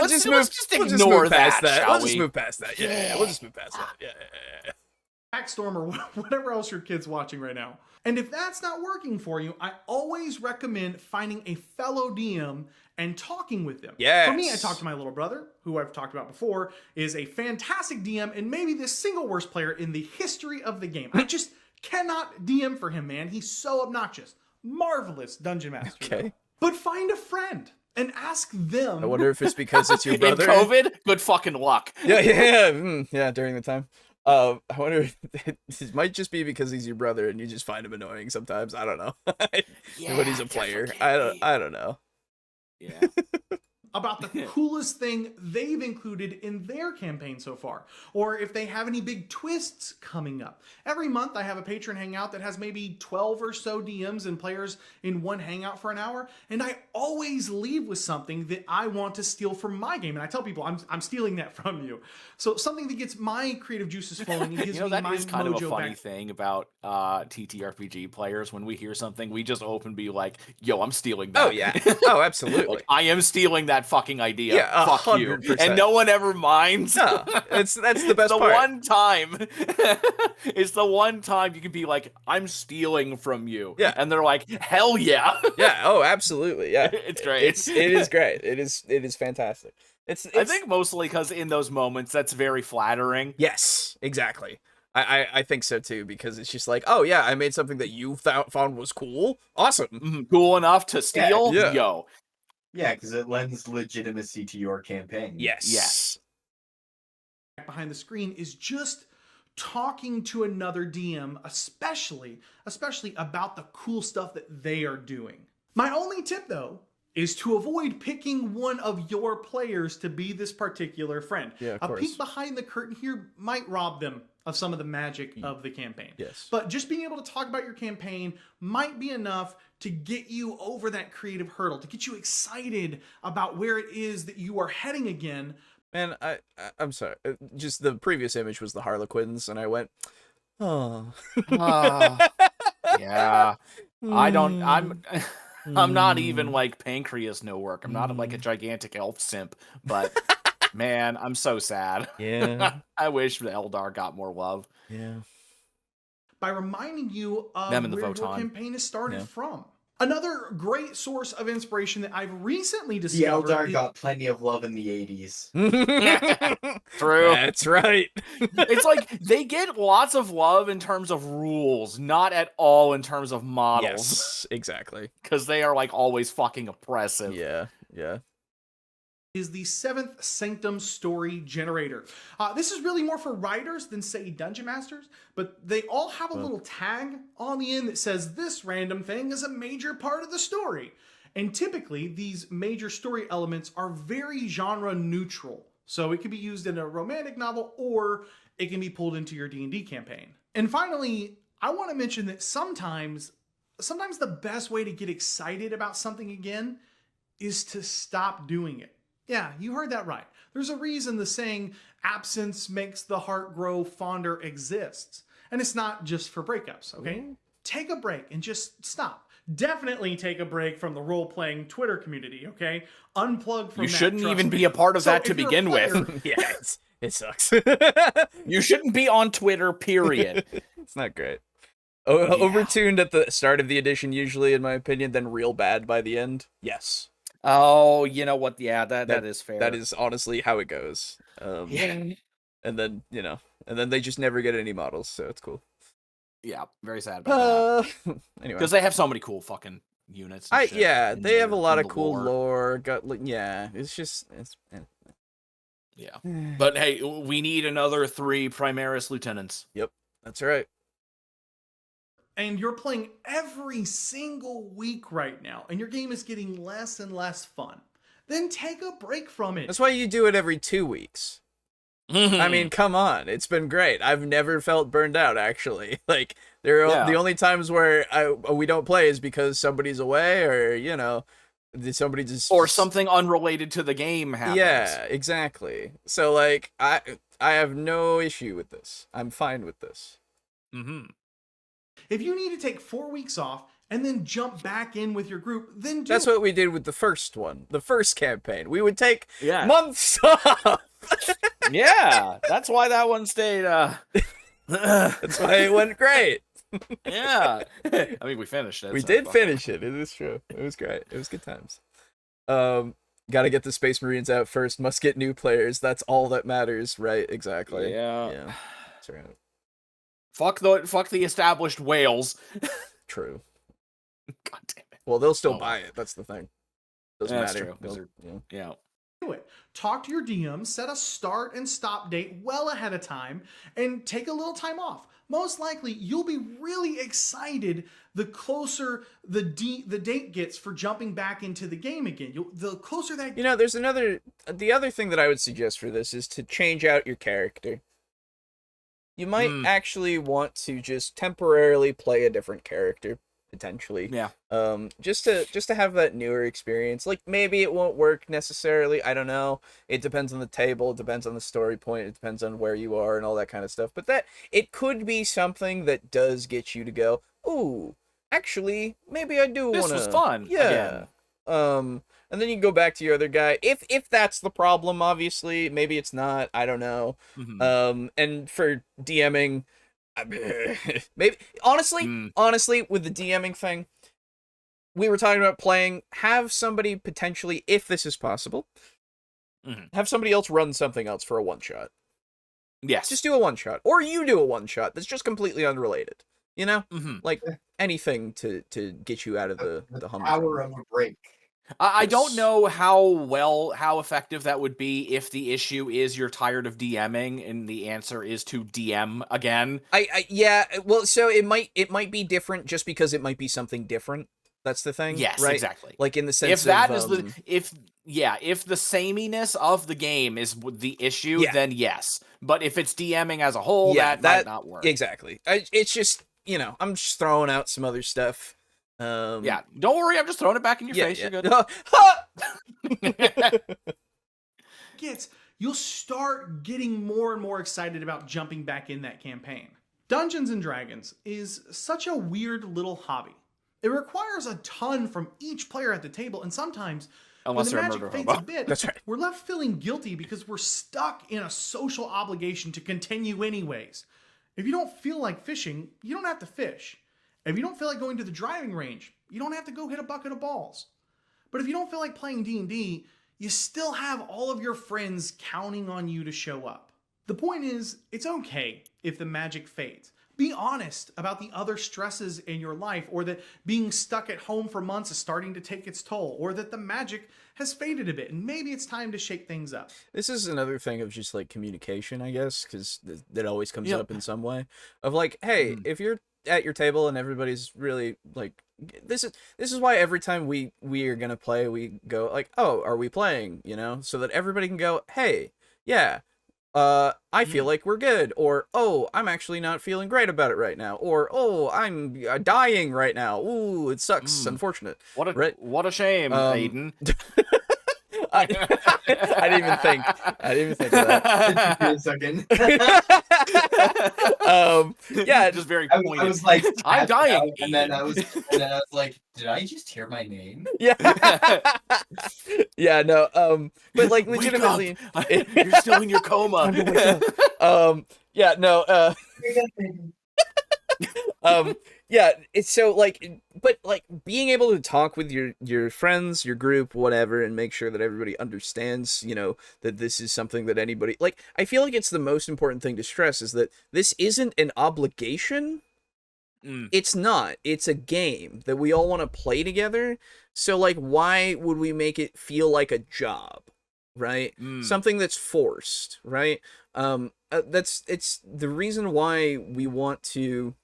ignore that. We'll just move past that. Yeah. We'll just move past that. Yeah. Backstorm or whatever else your kid's watching right now. And if that's not working for you, I always recommend finding a fellow DM and talking with them. Yes. For me, I talked to my little brother, who I've talked about before, is a fantastic DM and maybe the single worst player in the history of the game. I just cannot DM for him, man. He's so obnoxious. Marvelous dungeon master. Okay. Though. But find a friend and ask them. I wonder if it's because it's your brother. In COVID? Good fucking luck. Yeah, during the time. I wonder if it might just be because he's your brother and you just find him annoying sometimes. I don't know. But he's a player. I don't know. Yeah. about the coolest thing they've included in their campaign so far, or if they have any big twists coming up. Every month I have a patron hangout that has maybe 12 or so DMs and players in one hangout for an hour, and I always leave with something that I want to steal from my game, and I tell people I'm stealing that from you. So something that gets my creative juices flowing and gives You know, me that my is kind of a mojo funny back. thing about TTRPG players. When we hear something, we just open be like, yo, I'm stealing that. Oh yeah. Oh, absolutely. Like, I am stealing that fucking idea. Yeah, Fuck you. 100%. And no one ever minds. No, that's the best the part. one time. It's the one time you can be like, I'm stealing from you. Yeah. And they're like, hell yeah. Yeah. Oh, absolutely. Yeah. It's great. It is great. It is fantastic. It's I think mostly because in those moments, that's very flattering. yes, exactly. I think so too, because it's just like, oh yeah, I made something that you found was cool. Awesome. Cool enough to steal? Yeah. Yo. Yeah, because it lends legitimacy to your campaign. Yes. Behind the screen is just talking to another DM, especially about the cool stuff that they are doing. My only tip though is to avoid picking one of your players to be this particular friend. Yeah, of a course. peek behind the curtain here might rob them of some of the magic of the campaign. Yes. But just being able to talk about your campaign might be enough to get you over that creative hurdle, to get you excited about where it is that you are heading again. Man, I'm sorry. Just the previous image was the Harlequins, and I went, oh. Yeah. I'm not even like Pancreas no work. I'm not like a gigantic elf simp, but man, I'm so sad. Yeah. I wish the Eldar got more love. Yeah. By reminding you of Them and the where your Votan. campaign is started Yeah. from. Another great source of inspiration that I've recently The discovered Eldar is- got plenty of love in the 80s. True. That's right. It's like they get lots of love in terms of rules, not at all in terms of models. Yes, exactly. Because they are like always fucking oppressive. Yeah. Yeah. is the Seventh Sanctum story generator. This is really more for writers than, say, Dungeon Masters, but they all have a little tag on the end that says this random thing is a major part of the story. And typically, these major story elements are very genre neutral. So it can be used in a romantic novel, or it can be pulled into your D&D campaign. And finally, I want to mention that sometimes the best way to get excited about something again is to stop doing it. Yeah, you heard that right. There's a reason the saying, absence makes the heart grow fonder exists. And it's not just for breakups, okay? Take a break and just stop. Definitely take a break from the role-playing Twitter community, okay? Unplug from You that, shouldn't trust even me. be a part of So that to if you're a begin player- with. Yeah, it sucks. You shouldn't be on Twitter, period. It's not great. Overtuned at the start of the edition, usually, in my opinion, then real bad by the end. Yes. Oh, you know what? Yeah, that is fair. That is honestly how it goes. Yeah. And then, and then they just never get any models, so it's cool. Yeah, very sad about that. Anyway. Because they have so many cool fucking units. And shit in they have a their- lot in of the cool lore. It's just, Yeah. But hey, we need another 3 Primaris lieutenants. that's right. and you're playing every single week right now, and your game is getting less and less fun, then take a break from it. That's why you do it every 2 weeks. I mean, come on. It's been great. I've never felt burned out, actually. Like, the only times where we don't play is because somebody's away, or, somebody just... or something unrelated to the game happens. Yeah, exactly. So, like, I have no issue with this. I'm fine with this. Mm-hmm. If you need to take 4 weeks off and then jump back in with your group, then do That's it. what we did with the first one, the first campaign. We would take Yeah. months off. Yeah, that's why that one stayed. That's why it went great. Yeah. I mean, we finished it. We so did fuck finish it. It is true. It was great. It was good times. Gotta get the Space Marines out first. Must get new players. That's all that matters, right? Exactly. Yeah. That's right. Fuck the established whales. True. God damn it. Well, they'll still Oh. buy it. That's the thing. Doesn't That's matter. true. Those They'll- Yeah. Do it. talk to your DM, set a start and stop date well ahead of time, and take a little time off. Most likely, you'll be really excited the closer the date gets for jumping back into the game again. The closer that... You know, the other thing that I would suggest for this is to change out your character. You might actually want to just temporarily play a different character, potentially. Yeah. Just to have that newer experience. Like, maybe it won't work necessarily, I don't know. It depends on the table, it depends on the story point, it depends on where you are and all that kind of stuff. But it could be something that does get you to go, ooh, actually, maybe I do want to... This was fun. Yeah. Again. And then you can go back to your other guy. If that's the problem, obviously, maybe it's not. I don't know. And for DMing, maybe honestly, with the DMing thing, we were talking about have somebody potentially, if this is possible, have somebody else run something else for a one shot. Yes. Just do a one shot, or you do a one shot that's just completely unrelated. You know, like anything to get you out of the hump. Hour of a break. I don't know how effective that would be if the issue is you're tired of DMing and the answer is to DM again. Yeah, well, so it might be different just because it might be something different. That's the thing. Yes, right? Exactly. Like in the sense if that of, is if the sameness of the game is the issue, then yes. But if it's DMing as a whole, that might not work. Exactly. It's just, I'm just throwing out some other stuff. Yeah, don't worry, I'm just throwing it back in your face. You're good. You'll start getting more and more excited about jumping back in that campaign. Dungeons and Dragons is such a weird little hobby. It requires a ton from each player at the table, and sometimes unless when the they're magic a fades Murder-Hobo. a bit, That's right. We're left feeling guilty because we're stuck in a social obligation to continue anyways. If you don't feel like fishing, you don't have to fish. If you don't feel like going to the driving range, you don't have to go hit a bucket of balls. But if you don't feel like playing D&D, you still have all of your friends counting on you to show up. The point is, it's okay if the magic fades. Be honest about the other stresses in your life, or that being stuck at home for months is starting to take its toll, or that the magic has faded a bit and maybe it's time to shake things up. This is another thing of just like communication, I guess, because that always comes up in some way. Of like, hey, if you're at your table and everybody's really like, this is why every time we are gonna play, we go like, oh, are we playing? So that everybody can go, hey, yeah. I feel like we're good, or, oh, I'm actually not feeling great about it right now, or, oh, I'm dying right now. Ooh, it sucks. Unfortunate. What a shame, Aiden. I didn't even think of that. Give me a second. Yeah, just very pointed. I was like, I'm dying, and then I was like, did I just hear my name? Yeah. Yeah, no, but like legitimately, you're still in your coma. Yeah, no, yeah, it's so like, but like being able to talk with your friends, your group, whatever, and make sure that everybody understands, that this is something that anybody, like, I feel like it's the most important thing to stress is that this isn't an obligation. It's not. It's a game that we all want to play together. So like, why would we make it feel like a job, right? Something that's forced, right? It's the reason why we want to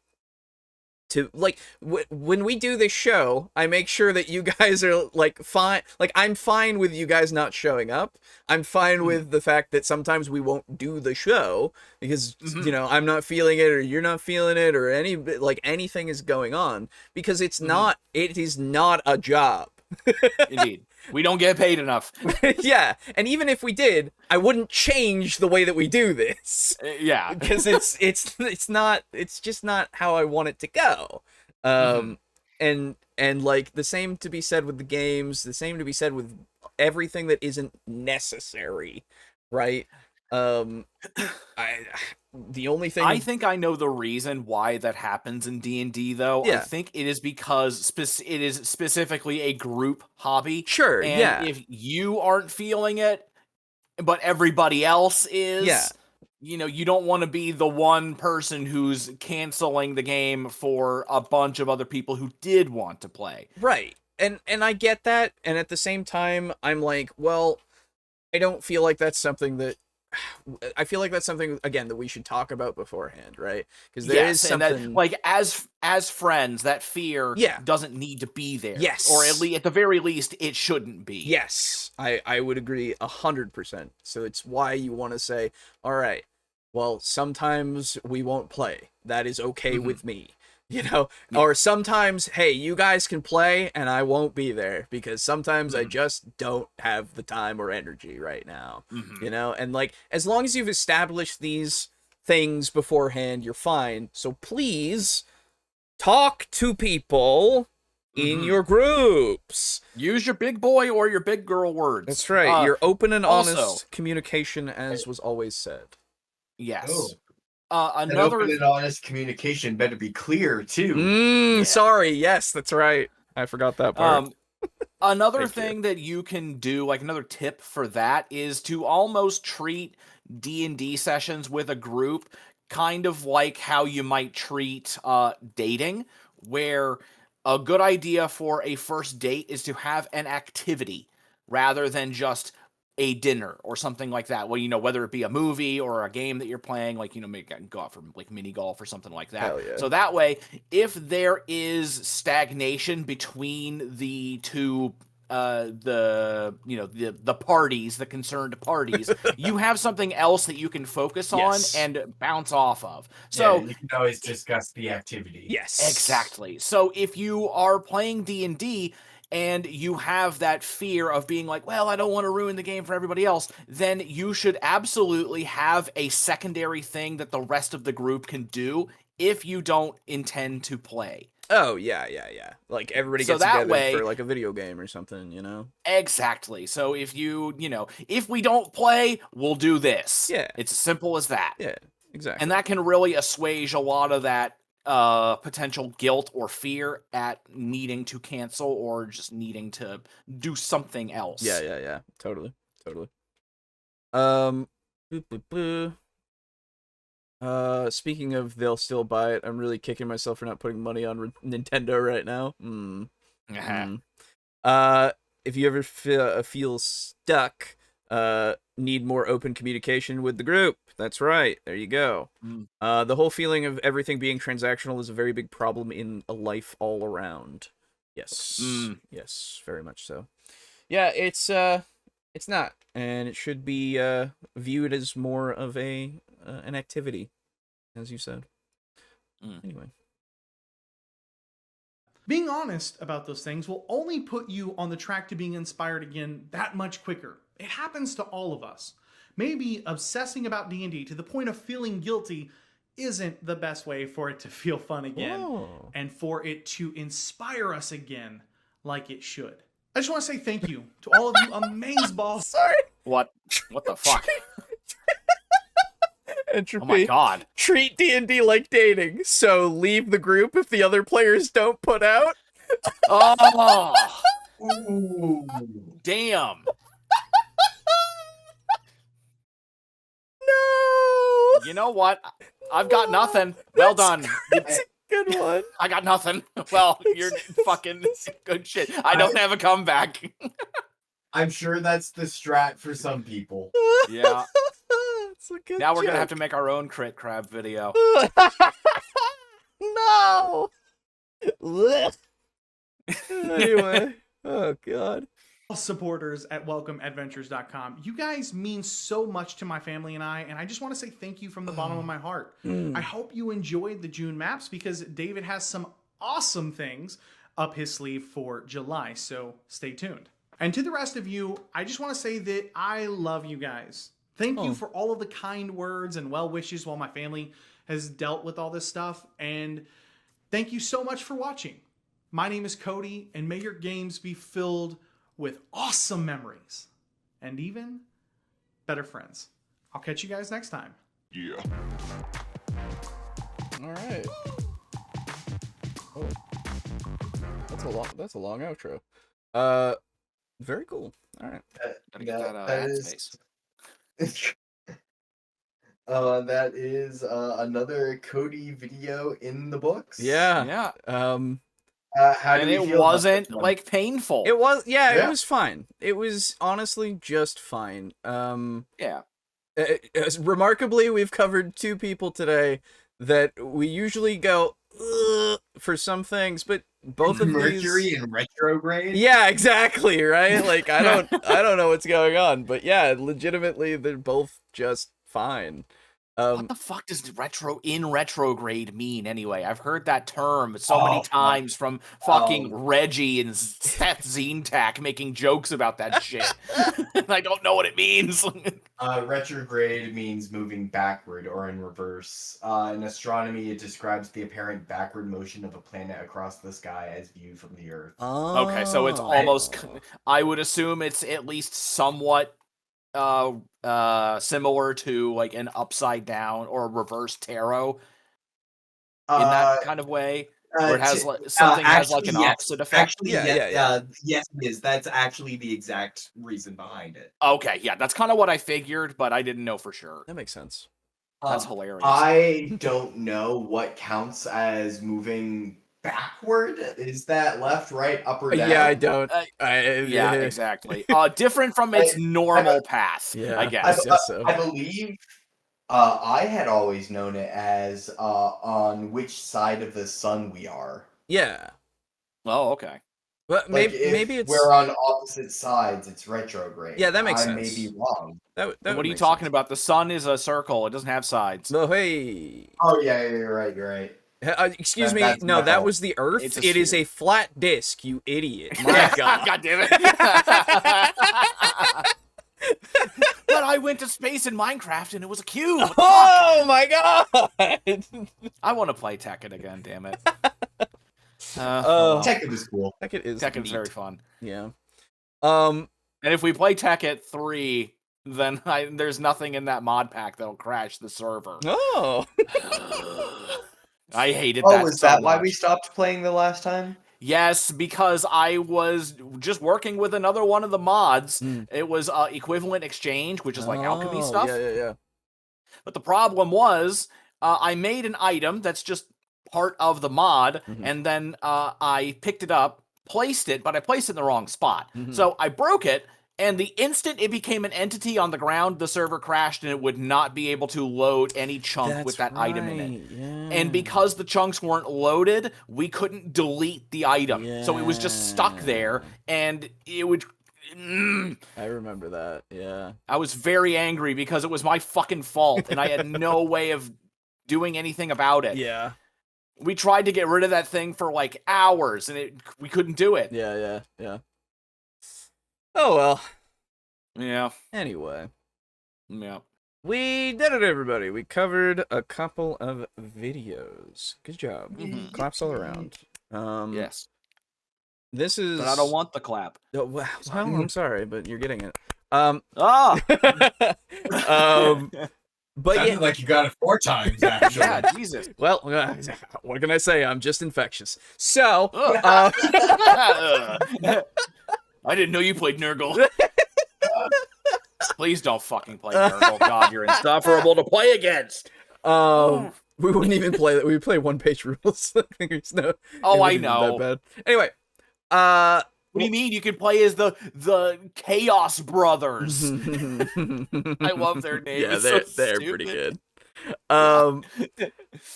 like when we do this show, I make sure that you guys are like fine. Like, I'm fine with you guys not showing up. I'm fine with the fact that sometimes we won't do the show because I'm not feeling it, or you're not feeling it, or anything is going on, because it is not a job. Indeed. We don't get paid enough. Yeah, and even if we did, I wouldn't change the way that we do this. Yeah, because it's just not how I want it to go. And like the same to be said with the games, the same to be said with everything that isn't necessary, right? The only thing I think I know the reason why that happens in D&D, though. Yeah. I think it is because it is specifically a group hobby. Sure, and yeah. if you aren't feeling it, but everybody else is, you don't want to be the one person who's canceling the game for a bunch of other people who did want to play. Right. And I get that, and at the same time, I'm like, well, I don't feel like that's something that I feel like that's something again that we should talk about beforehand, right? Because there is and something that, like as friends, that fear Yeah. doesn't need to be there. Yes. Or at the very least, it shouldn't be. Yes, I would agree 100%. So it's why you want to say, all right, well, sometimes we won't play. That is okay with me. You know, or sometimes, hey, you guys can play and I won't be there because sometimes I just don't have the time or energy right now, you know, and like, as long as you've established these things beforehand, you're fine. So please talk to people in your groups. Use your big boy or your big girl words. That's right. Your open and honest also- communication, as was always said. Yes. Oh. And Another open and honest communication better be clear too. Sorry. Yes, that's right. I forgot that part. Another Thank thing that you can do, like another tip for that, is to almost treat D&D sessions with a group kind of like how you might treat dating, where a good idea for a first date is to have an activity rather than just a dinner or something like that. Well, you know, whether it be a movie or a game that you're playing, like, you know, maybe go out for like mini golf or something like that. Hell yeah. So that way, if there is stagnation between the two the parties, the concerned parties, you have something else that you can focus on and bounce off of. So you can always discuss the activity. Yes. Exactly. So if you are playing D&D and you have that fear of being like, well, I don't want to ruin the game for everybody else, then you should absolutely have a secondary thing that the rest of the group can do if you don't intend to play. Oh, yeah. Like, everybody So gets that together way- for, like, a video game or something, you know? Exactly. So if if we don't play, we'll do this. Yeah. It's as simple as that. Yeah, exactly. And that can really assuage a lot of that potential guilt or fear at needing to cancel or just needing to do something else. Yeah. Totally. Boop, boop, boop. Speaking of they'll still buy it, I'm really kicking myself for not putting money on Nintendo right now. If you ever feel stuck, need more open communication with the group. That's right. There you go. The whole feeling of everything being transactional is a very big problem in a life all around. Yes. Yes, very much so. Yeah, it's not, and it should be viewed as more of an activity, as you said. Anyway. Being honest about those things will only put you on the track to being inspired again that much quicker. It happens to all of us. Maybe obsessing about D&D to the point of feeling guilty isn't the best way for it to feel fun again and for it to inspire us again like it should. I just want to say thank you to all of you amazeballs. Sorry. What the fuck? Entropy. Oh my god. Treat D&D like dating, so leave the group if the other players don't put out. Oh, Ooh. damn. No. You know what? I've got nothing. Well done. That's a good one. I got nothing. Well, you're fucking good shit. I don't have a comeback. I'm sure that's the strat for some people. Yeah. It's a good Now we're gonna joke. have to make our own crit crab video. No. Anyway. Oh god. Supporters at welcomeadventures.com. You guys mean so much to my family and I just want to say thank you from the bottom of my heart. I hope you enjoyed the June maps because David has some awesome things up his sleeve for July, so stay tuned. And to the rest of you, I just want to say that I love you guys. Thank you for all of the kind words and well wishes while my family has dealt with all this stuff, and thank you so much for watching. My name is Cody, and may your games be filled with awesome memories and even better friends. I'll catch you guys next time. Yeah. All right. Oh. That's a long outro. Very cool. All right. Gotta get that ad space. That is another Cody video in the books. Yeah. Yeah. How do And we it feel about wasn't this one? like painful. It was, yeah, Yeah. it was fine. It was honestly just fine. Yeah. Remarkably, we've covered 2 people today that we usually go "Ugh," for some things, but both of Mercury these. in retrograde. Yeah, exactly, right? Like I don't know what's going on, but yeah, legitimately they're both just fine. What the fuck does retrograde mean anyway? I've heard that term so many times from fucking Reggie and Seth Zentak making jokes about that shit. And I don't know what it means. Retrograde means moving backward or in reverse. In astronomy, it describes the apparent backward motion of a planet across the sky as viewed from the Earth. Okay, so it's almost, I would assume it's at least somewhat similar to like an upside down or a reverse tarot in that kind of way, where it has like something has like an opposite effect. Actually, Yeah. yes, it is. That's actually the exact reason behind it. Okay, yeah, that's kind of what I figured, but I didn't know for sure. That makes sense. That's hilarious. I don't know what counts as moving backward. Is that left, right, up, or down? Yeah, I don't. Yeah, exactly. Different from its normal path, Yeah, I guess. guess so. I believe I had always known it as on which side of the sun we are. Yeah. Oh, okay. But Like, maybe it's we're on opposite sides, it's retrograde. Yeah, that makes I sense. may be wrong. that What would are you make talking sense. about? The sun is a circle. It doesn't have sides. No, hey. Oh yeah, you're right. You're right. Excuse me. That's No, my that fault. was the Earth. It's a It is sphere. a flat disc, you idiot. My God. God damn it. But I went to space in Minecraft and it was a cube. What the fuck? Oh my God. I want to play Tekken again, damn it. Tekken is cool. Tekken is Tekken's neat. very fun. Yeah. And if we play Tekken 3, then there's nothing in that mod pack that'll crash the server. Oh. I hated that. Oh, is so that why much. we stopped playing the last time? Yes, because I was just working with another one of the mods. It was Equivalent Exchange, which is like alchemy stuff. Yeah. But the problem was, I made an item that's just part of the mod, and then I picked it up, placed it, but I placed it in the wrong spot. So I broke it, and the instant it became an entity on the ground, the server crashed, and it would not be able to load any chunk with that item in it. Yeah. And because the chunks weren't loaded, we couldn't delete the item. So it was just stuck there, and it would... I remember that, yeah. I was very angry because it was my fucking fault, and I had no way of doing anything about it. Yeah. We tried to get rid of that thing for like hours, and we couldn't do it. Yeah. Oh well. Yeah. Anyway. Yeah. We did it, everybody. We covered a couple of videos. Good job. Claps all around. Yes. This is... But I don't want the clap. Oh, well, I'm sorry, but you're getting it. Ah! But yeah, Sounded like you got it 4 times, actually. Yeah, Jesus. well, what can I say? I'm just infectious. So, I didn't know you played Nurgle. Please don't fucking play Nurgle. God, you're insufferable to play against. we wouldn't even play that. We would play one-page rules. I think there's no. Oh, I it wouldn't be know. that bad. Anyway, What do you mean? You can play as the Chaos Brothers. I love their name. yeah, It's they're so pretty stupid. good.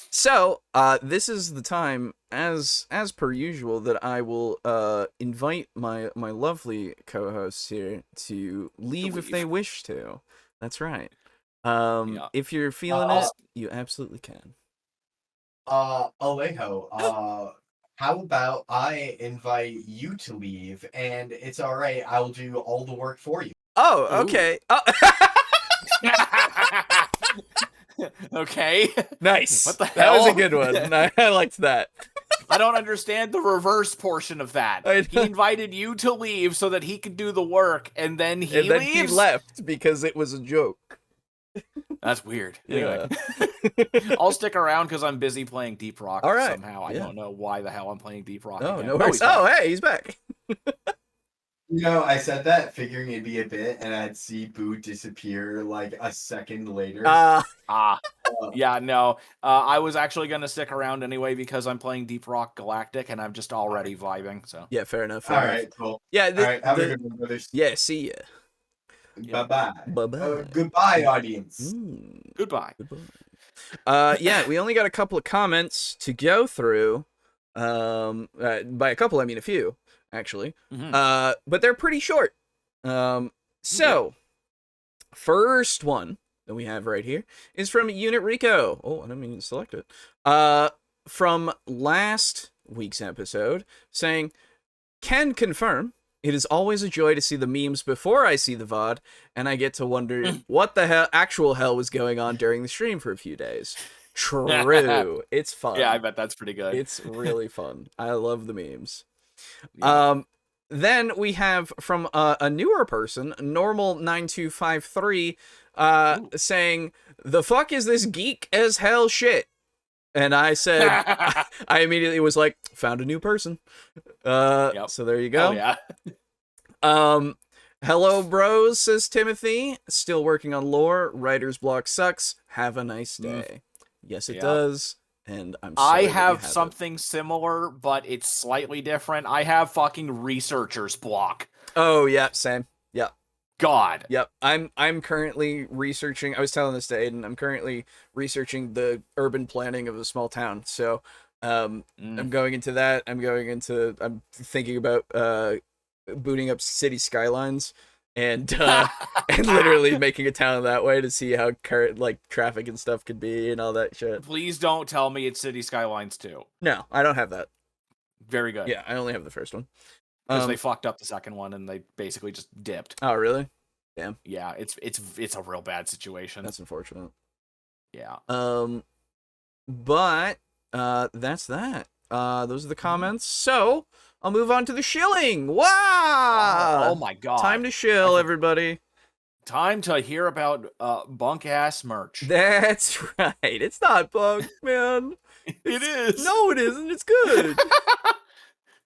So, this is the time, as per usual, that I will invite my lovely co-hosts here to leave if they wish to. That's right. If you're feeling it, you absolutely can. Alejo, how about I invite you to leave, and it's all right. I will do all the work for you. Oh, okay. Okay. Nice. What the That was a hell? good one. I liked that. I don't understand the reverse portion of that. I He know. invited you to leave so that he could do the work, and then he And then leaves. he left because it was a joke. That's weird. Yeah. Anyway, I'll stick around because I'm busy playing Deep Rock All right. somehow. I Yeah. don't know why the hell I'm playing Deep Rock. Oh, again. no worries. he's back. Oh, hey, he's back. You know, I said that figuring it'd be a bit, and I'd see Boo disappear like a second later. Ah, Yeah, no. I was actually going to stick around anyway because I'm playing Deep Rock Galactic and I'm just already vibing. So Yeah, fair enough. All right, cool. Yeah, All right, have a good one, brothers. yeah, see ya. Yeah. Bye-bye. Bye-bye. Goodbye, audience. Goodbye. Yeah, we only got a couple of comments to go through. By a couple, I mean a few, actually. But they're pretty short. So, first one that we have right here is from Unit Rico. Oh, I didn't mean to select it. From last week's episode, saying, "Can confirm. It is always a joy to see the memes before I see the VOD, and I get to wonder what the actual hell was going on during the stream for a few days." True. It's fun. Yeah, I bet that's pretty good. It's really fun. I love the memes. Yeah. Then we have from a newer person, Normal9253, saying, "The fuck is this geek as hell shit?" And I said, I immediately was like, found a new person. So there you go. Oh, yeah. Hello, bros, says Timothy. Still working on lore. Writer's block sucks. Have a nice day. Yes, it does. And I'm sorry I have that you something similar, but it's slightly different. I have fucking researcher's block. Oh, yeah, same. Yeah. God. Yep. I'm currently researching. I was telling this to Aiden. I'm currently researching the urban planning of a small town. So, I'm going into that. I'm thinking about booting up City Skylines and and literally making a town that way to see how traffic and stuff could be and all that shit. Please don't tell me it's City Skylines 2. No, I don't have that. Very good. Yeah, I only have the first one. Because they fucked up the second one and they basically just dipped. Oh, really? Damn. Yeah, it's a real bad situation. That's unfortunate. Yeah. But that's that. Those are the comments. So I'll move on to the shilling. Wow! Oh my god. Time to shill, everybody. Time to hear about bunk ass merch. That's right. It's not bunk, man. It is. No, it isn't. It's good.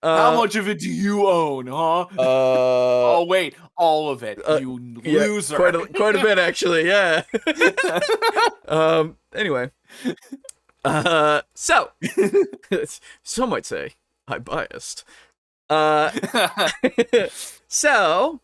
How much of it do you own, huh? Oh wait, all of it. You loser. Quite a bit, actually. Yeah. Anyway. So some might say I'm biased. So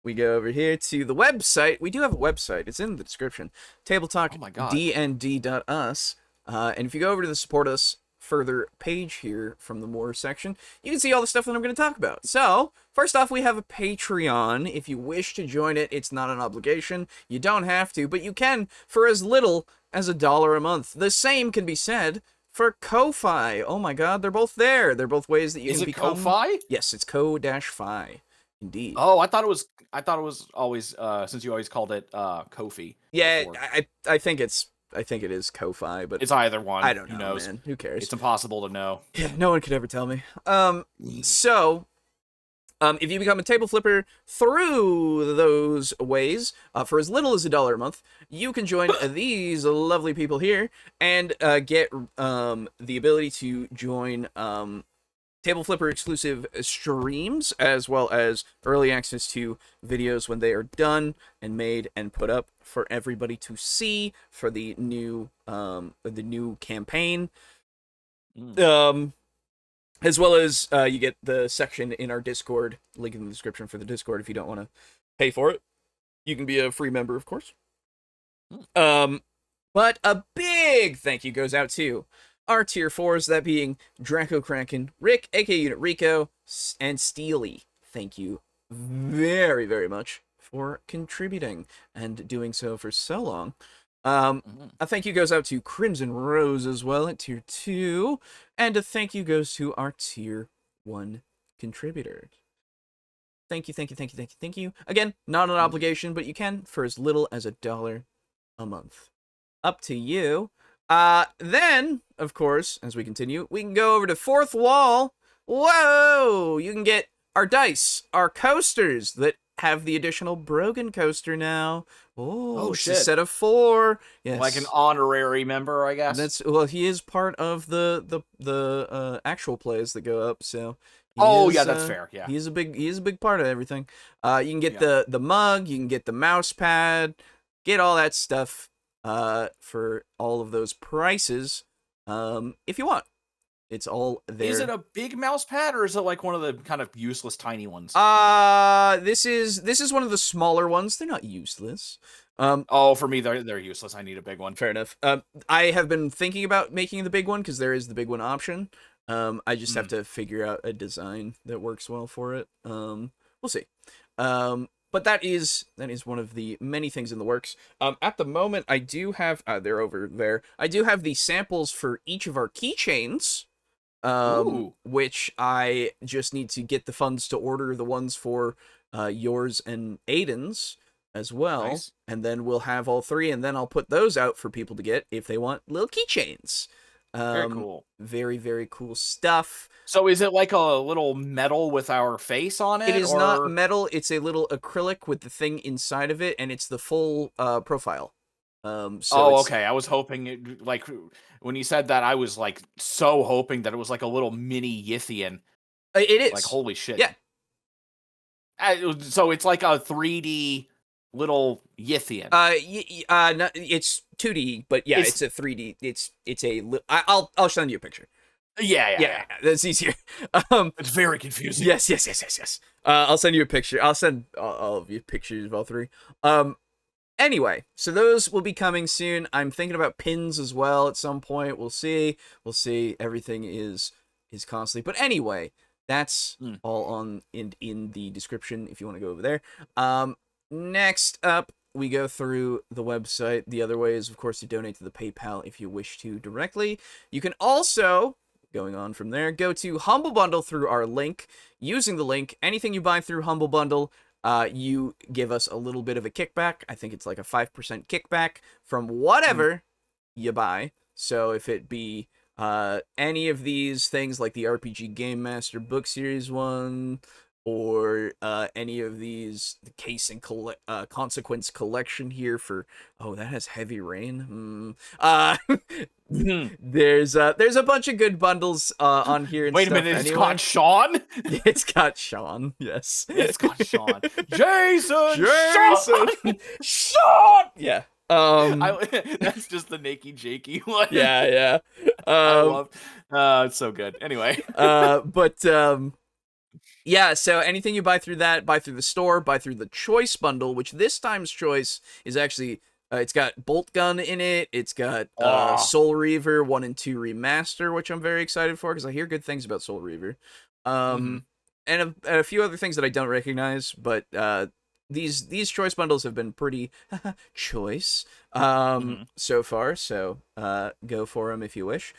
we go over here to the website. We do have a website. It's in the description. TableTalk. Oh my God. DND.us. And if you go over to the support us further page here from the more section, you can see all the stuff that I'm going to talk about. So first off, we have a Patreon. If you wish to join it, it's not an obligation. You don't have to, but you can for as little as $1 a month. The same can be said for Ko-Fi. Oh my god, they're both there. They're both ways that you can become... Is it Ko-Fi? Yes, it's Ko-Fi. Indeed. Oh, I thought it was always since you always called it Kofi. Yeah, before. I think it is Ko-Fi, but It's either one. I don't know, Who knows? man. Who cares? It's impossible to know. Yeah, no one could ever tell me. So if you become a table flipper through those ways, for as little as $1 a month, you can join these lovely people here and get the ability to join Table Flipper exclusive streams, as well as early access to videos when they are done and made and put up for everybody to see for the new campaign. As well as you get the section in our Discord, link in the description for the Discord if you don't want to pay for it. You can be a free member, of course. But a big thank you goes out to our tier 4s, that being Draco Kraken, Rick, aka Unit Rico, and Steely. Thank you very, very much for contributing and doing so for so long. A thank you goes out to Crimson Rose as well at tier 2, and a thank you goes to our tier 1 contributor. Thank you. Again, not an obligation, but you can for as little as $1 a month. Up to you. Then, of course, as we continue, we can go over to Fourth Wall. Whoa! You can get our dice, our coasters that have the additional Brogan coaster now. Oh, it's shit. a set of 4. Yes. Like an honorary member, I guess. He is part of the actual plays that go up, so that's fair. Yeah. He is a big part of everything. You can get the mug, you can get the mouse pad, get all that stuff for all of those prices, if you want. It's all there. Is it a big mouse pad or is it like one of the kind of useless tiny ones? This is one of the smaller ones. They're not useless. Oh, for me they're useless. I need a big one. Fair enough. I have been thinking about making the big one because there is the big one option. I just have to figure out a design that works well for it. We'll see. But that is one of the many things in the works. At the moment, I do have they're over there. I do have the samples for each of our keychains. Which I just need to get the funds to order the ones for yours and Aiden's as well. Nice. And then we'll have all three, and then I'll put those out for people to get if they want little keychains. Very cool. Very, very cool stuff. So is it like a little metal with our face on it? It is or... not metal. It's a little acrylic with the thing inside of it, and it's the full profile. Okay. I was hoping it, like when you said that, I was like so hoping that it was like a little mini Yithian. It is. Like holy shit. Yeah. So it's like a 3D little Yithian. No, it's 2D, but yeah, it's a 3D. I'll send you a picture. Yeah. That's easier. It's very confusing. Yes. I'll send you a picture. I'll send all of you pictures of all three. Anyway, so those will be coming soon. I'm thinking about pins as well at some point. We'll see. Everything is costly. But anyway, that's all on in the description if you want to go over there. Next up, we go through the website. The other way is, of course, to donate to the PayPal if you wish to directly. You can also, going on from there, go to Humble Bundle through our link. Using the link, anything you buy through Humble Bundle, you give us a little bit of a kickback. I think it's like a 5% kickback from whatever you buy. So if it be any of these things like the RPG Game Master Book Series one, or any of these, the Case and Consequence collection here for, that has Heavy Rain. There's a bunch of good bundles on here. And Wait a stuff minute, anyway. it's got Sean? It's got Sean, yes. It's got Sean. Jason! Sean! Yeah. That's just the Nakey Jakey one. Yeah. I love. It's so good. Anyway. Yeah, so anything you buy through that, buy through the store, buy through the Choice Bundle, which this time's Choice is actually, it's got Bolt Gun in it, it's got Soul Reaver 1 and 2 Remaster, which I'm very excited for, because I hear good things about Soul Reaver. And a few other things that I don't recognize, but these Choice Bundles have been pretty choice so far, so go for them if you wish.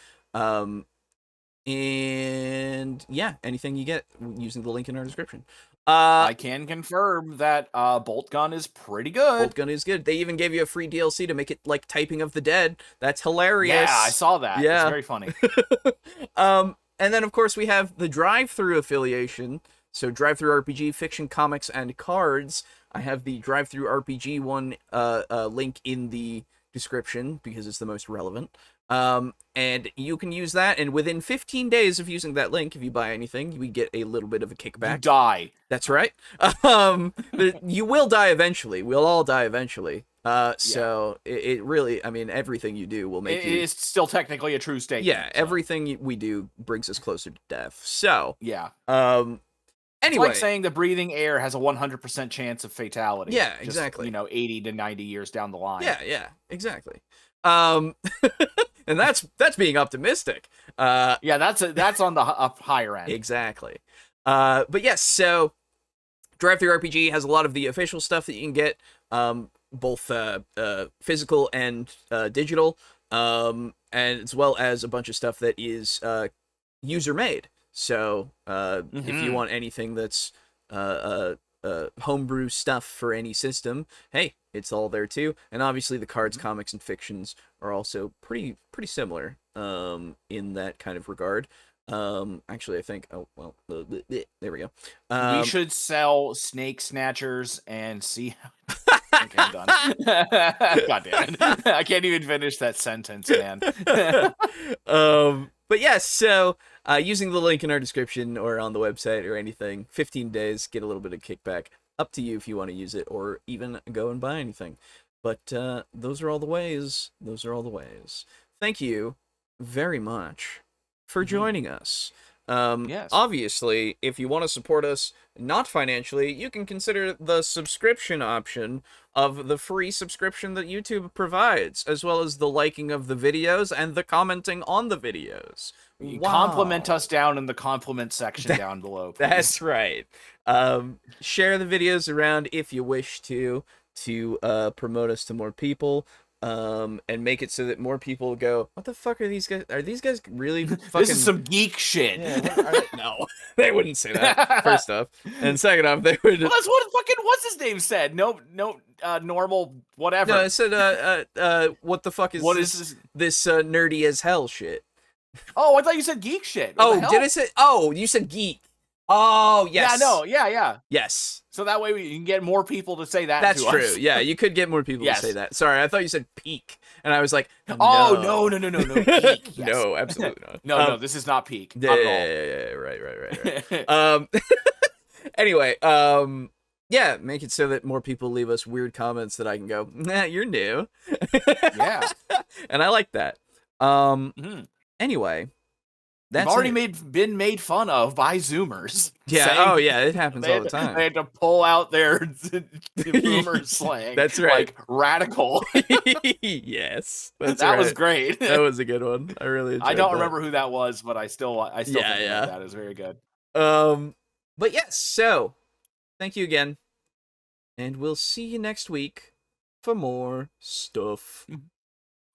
And yeah, anything you get using the link in our description. I can confirm that Bolt Gun is pretty good. Bolt Gun is good. They even gave you a free DLC to make it like Typing of the Dead. That's hilarious. Yeah, I saw that. Yeah. It's very funny. And then of course we have the Drive-Thru affiliation. So Drive-Thru RPG, Fiction, Comics, and Cards. I have the Drive-Thru RPG one link in the description because it's the most relevant. And you can use that, and within 15 days of using that link, if you buy anything, we get a little bit of a kickback. You die. That's right. You will die eventually. We'll all die eventually. So it really, I mean, everything you do will make you... It's still technically a true statement. Yeah, everything we do brings us closer to death. So... Yeah. Anyway. It's like saying the breathing air has a 100% chance of fatality. Yeah, just, exactly. 80 to 90 years down the line. Yeah, exactly. And that's being optimistic. Yeah, that's on the higher end. Exactly. But yes, so Drive-Thru RPG has a lot of the official stuff that you can get, both physical and digital, and as well as a bunch of stuff that is user made. So if you want anything that's homebrew stuff for any system, hey, it's all there too. And obviously the cards, comics, and fictions are also pretty similar in that kind of regard. Actually, I think, there we go. We should sell Snake Snatchers and see how... Okay, I'm done. God damn it. I can't even finish that sentence, man. But yes, so using the link in our description or on the website or anything, 15 days, get a little bit of kickback. Up to you if you want to use it or even go and buy anything. But those are all the ways. Those are all the ways. Thank you very much for joining us. Yes. Obviously, if you want to support us not financially, you can consider the subscription option of the free subscription that YouTube provides, as well as the liking of the videos and the commenting on the videos. You Wow. compliment us down in the compliment section down below, please. That's right. Share the videos around if you wish to promote us to more people. And make it so that more people go, what the fuck are these guys? Are these guys really fucking... This is some geek shit. Yeah, what are they? No, they wouldn't say that, first off. And second off, they would... Well, that's what fucking what's his name said. No, normal whatever. No, it said, what the fuck is What this, is this nerdy as hell shit? Oh, I thought you said geek shit. What the hell? Did I say... Oh, you said geek. Oh, yes. Yeah, no, yeah. Yes. So that way you can get more people to say that That's to true. us. Yeah, you could get more people Yes. to say that. Sorry, I thought you said peak. And I was like, Oh, no. Peak. Yes. No, absolutely not. No, this is not peak. Yeah, Not at all. right. Anyway, yeah, make it so that more people leave us weird comments that I can go, nah, you're new. Yeah. And I like that. Anyway, They've that's already been made fun of by Zoomers. Yeah. saying- Oh, yeah. It happens all the time. They had to pull out their boomer slang. That's right. Like radical. Yes, that's That was right. great. That was a good one. I really enjoyed I don't that. remember who that was, but I still think Yeah. about that. It was very good. But yes. So, thank you again, and we'll see you next week for more stuff.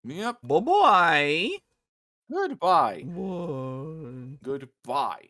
Yep. Bye bye. Goodbye. Bye. Goodbye.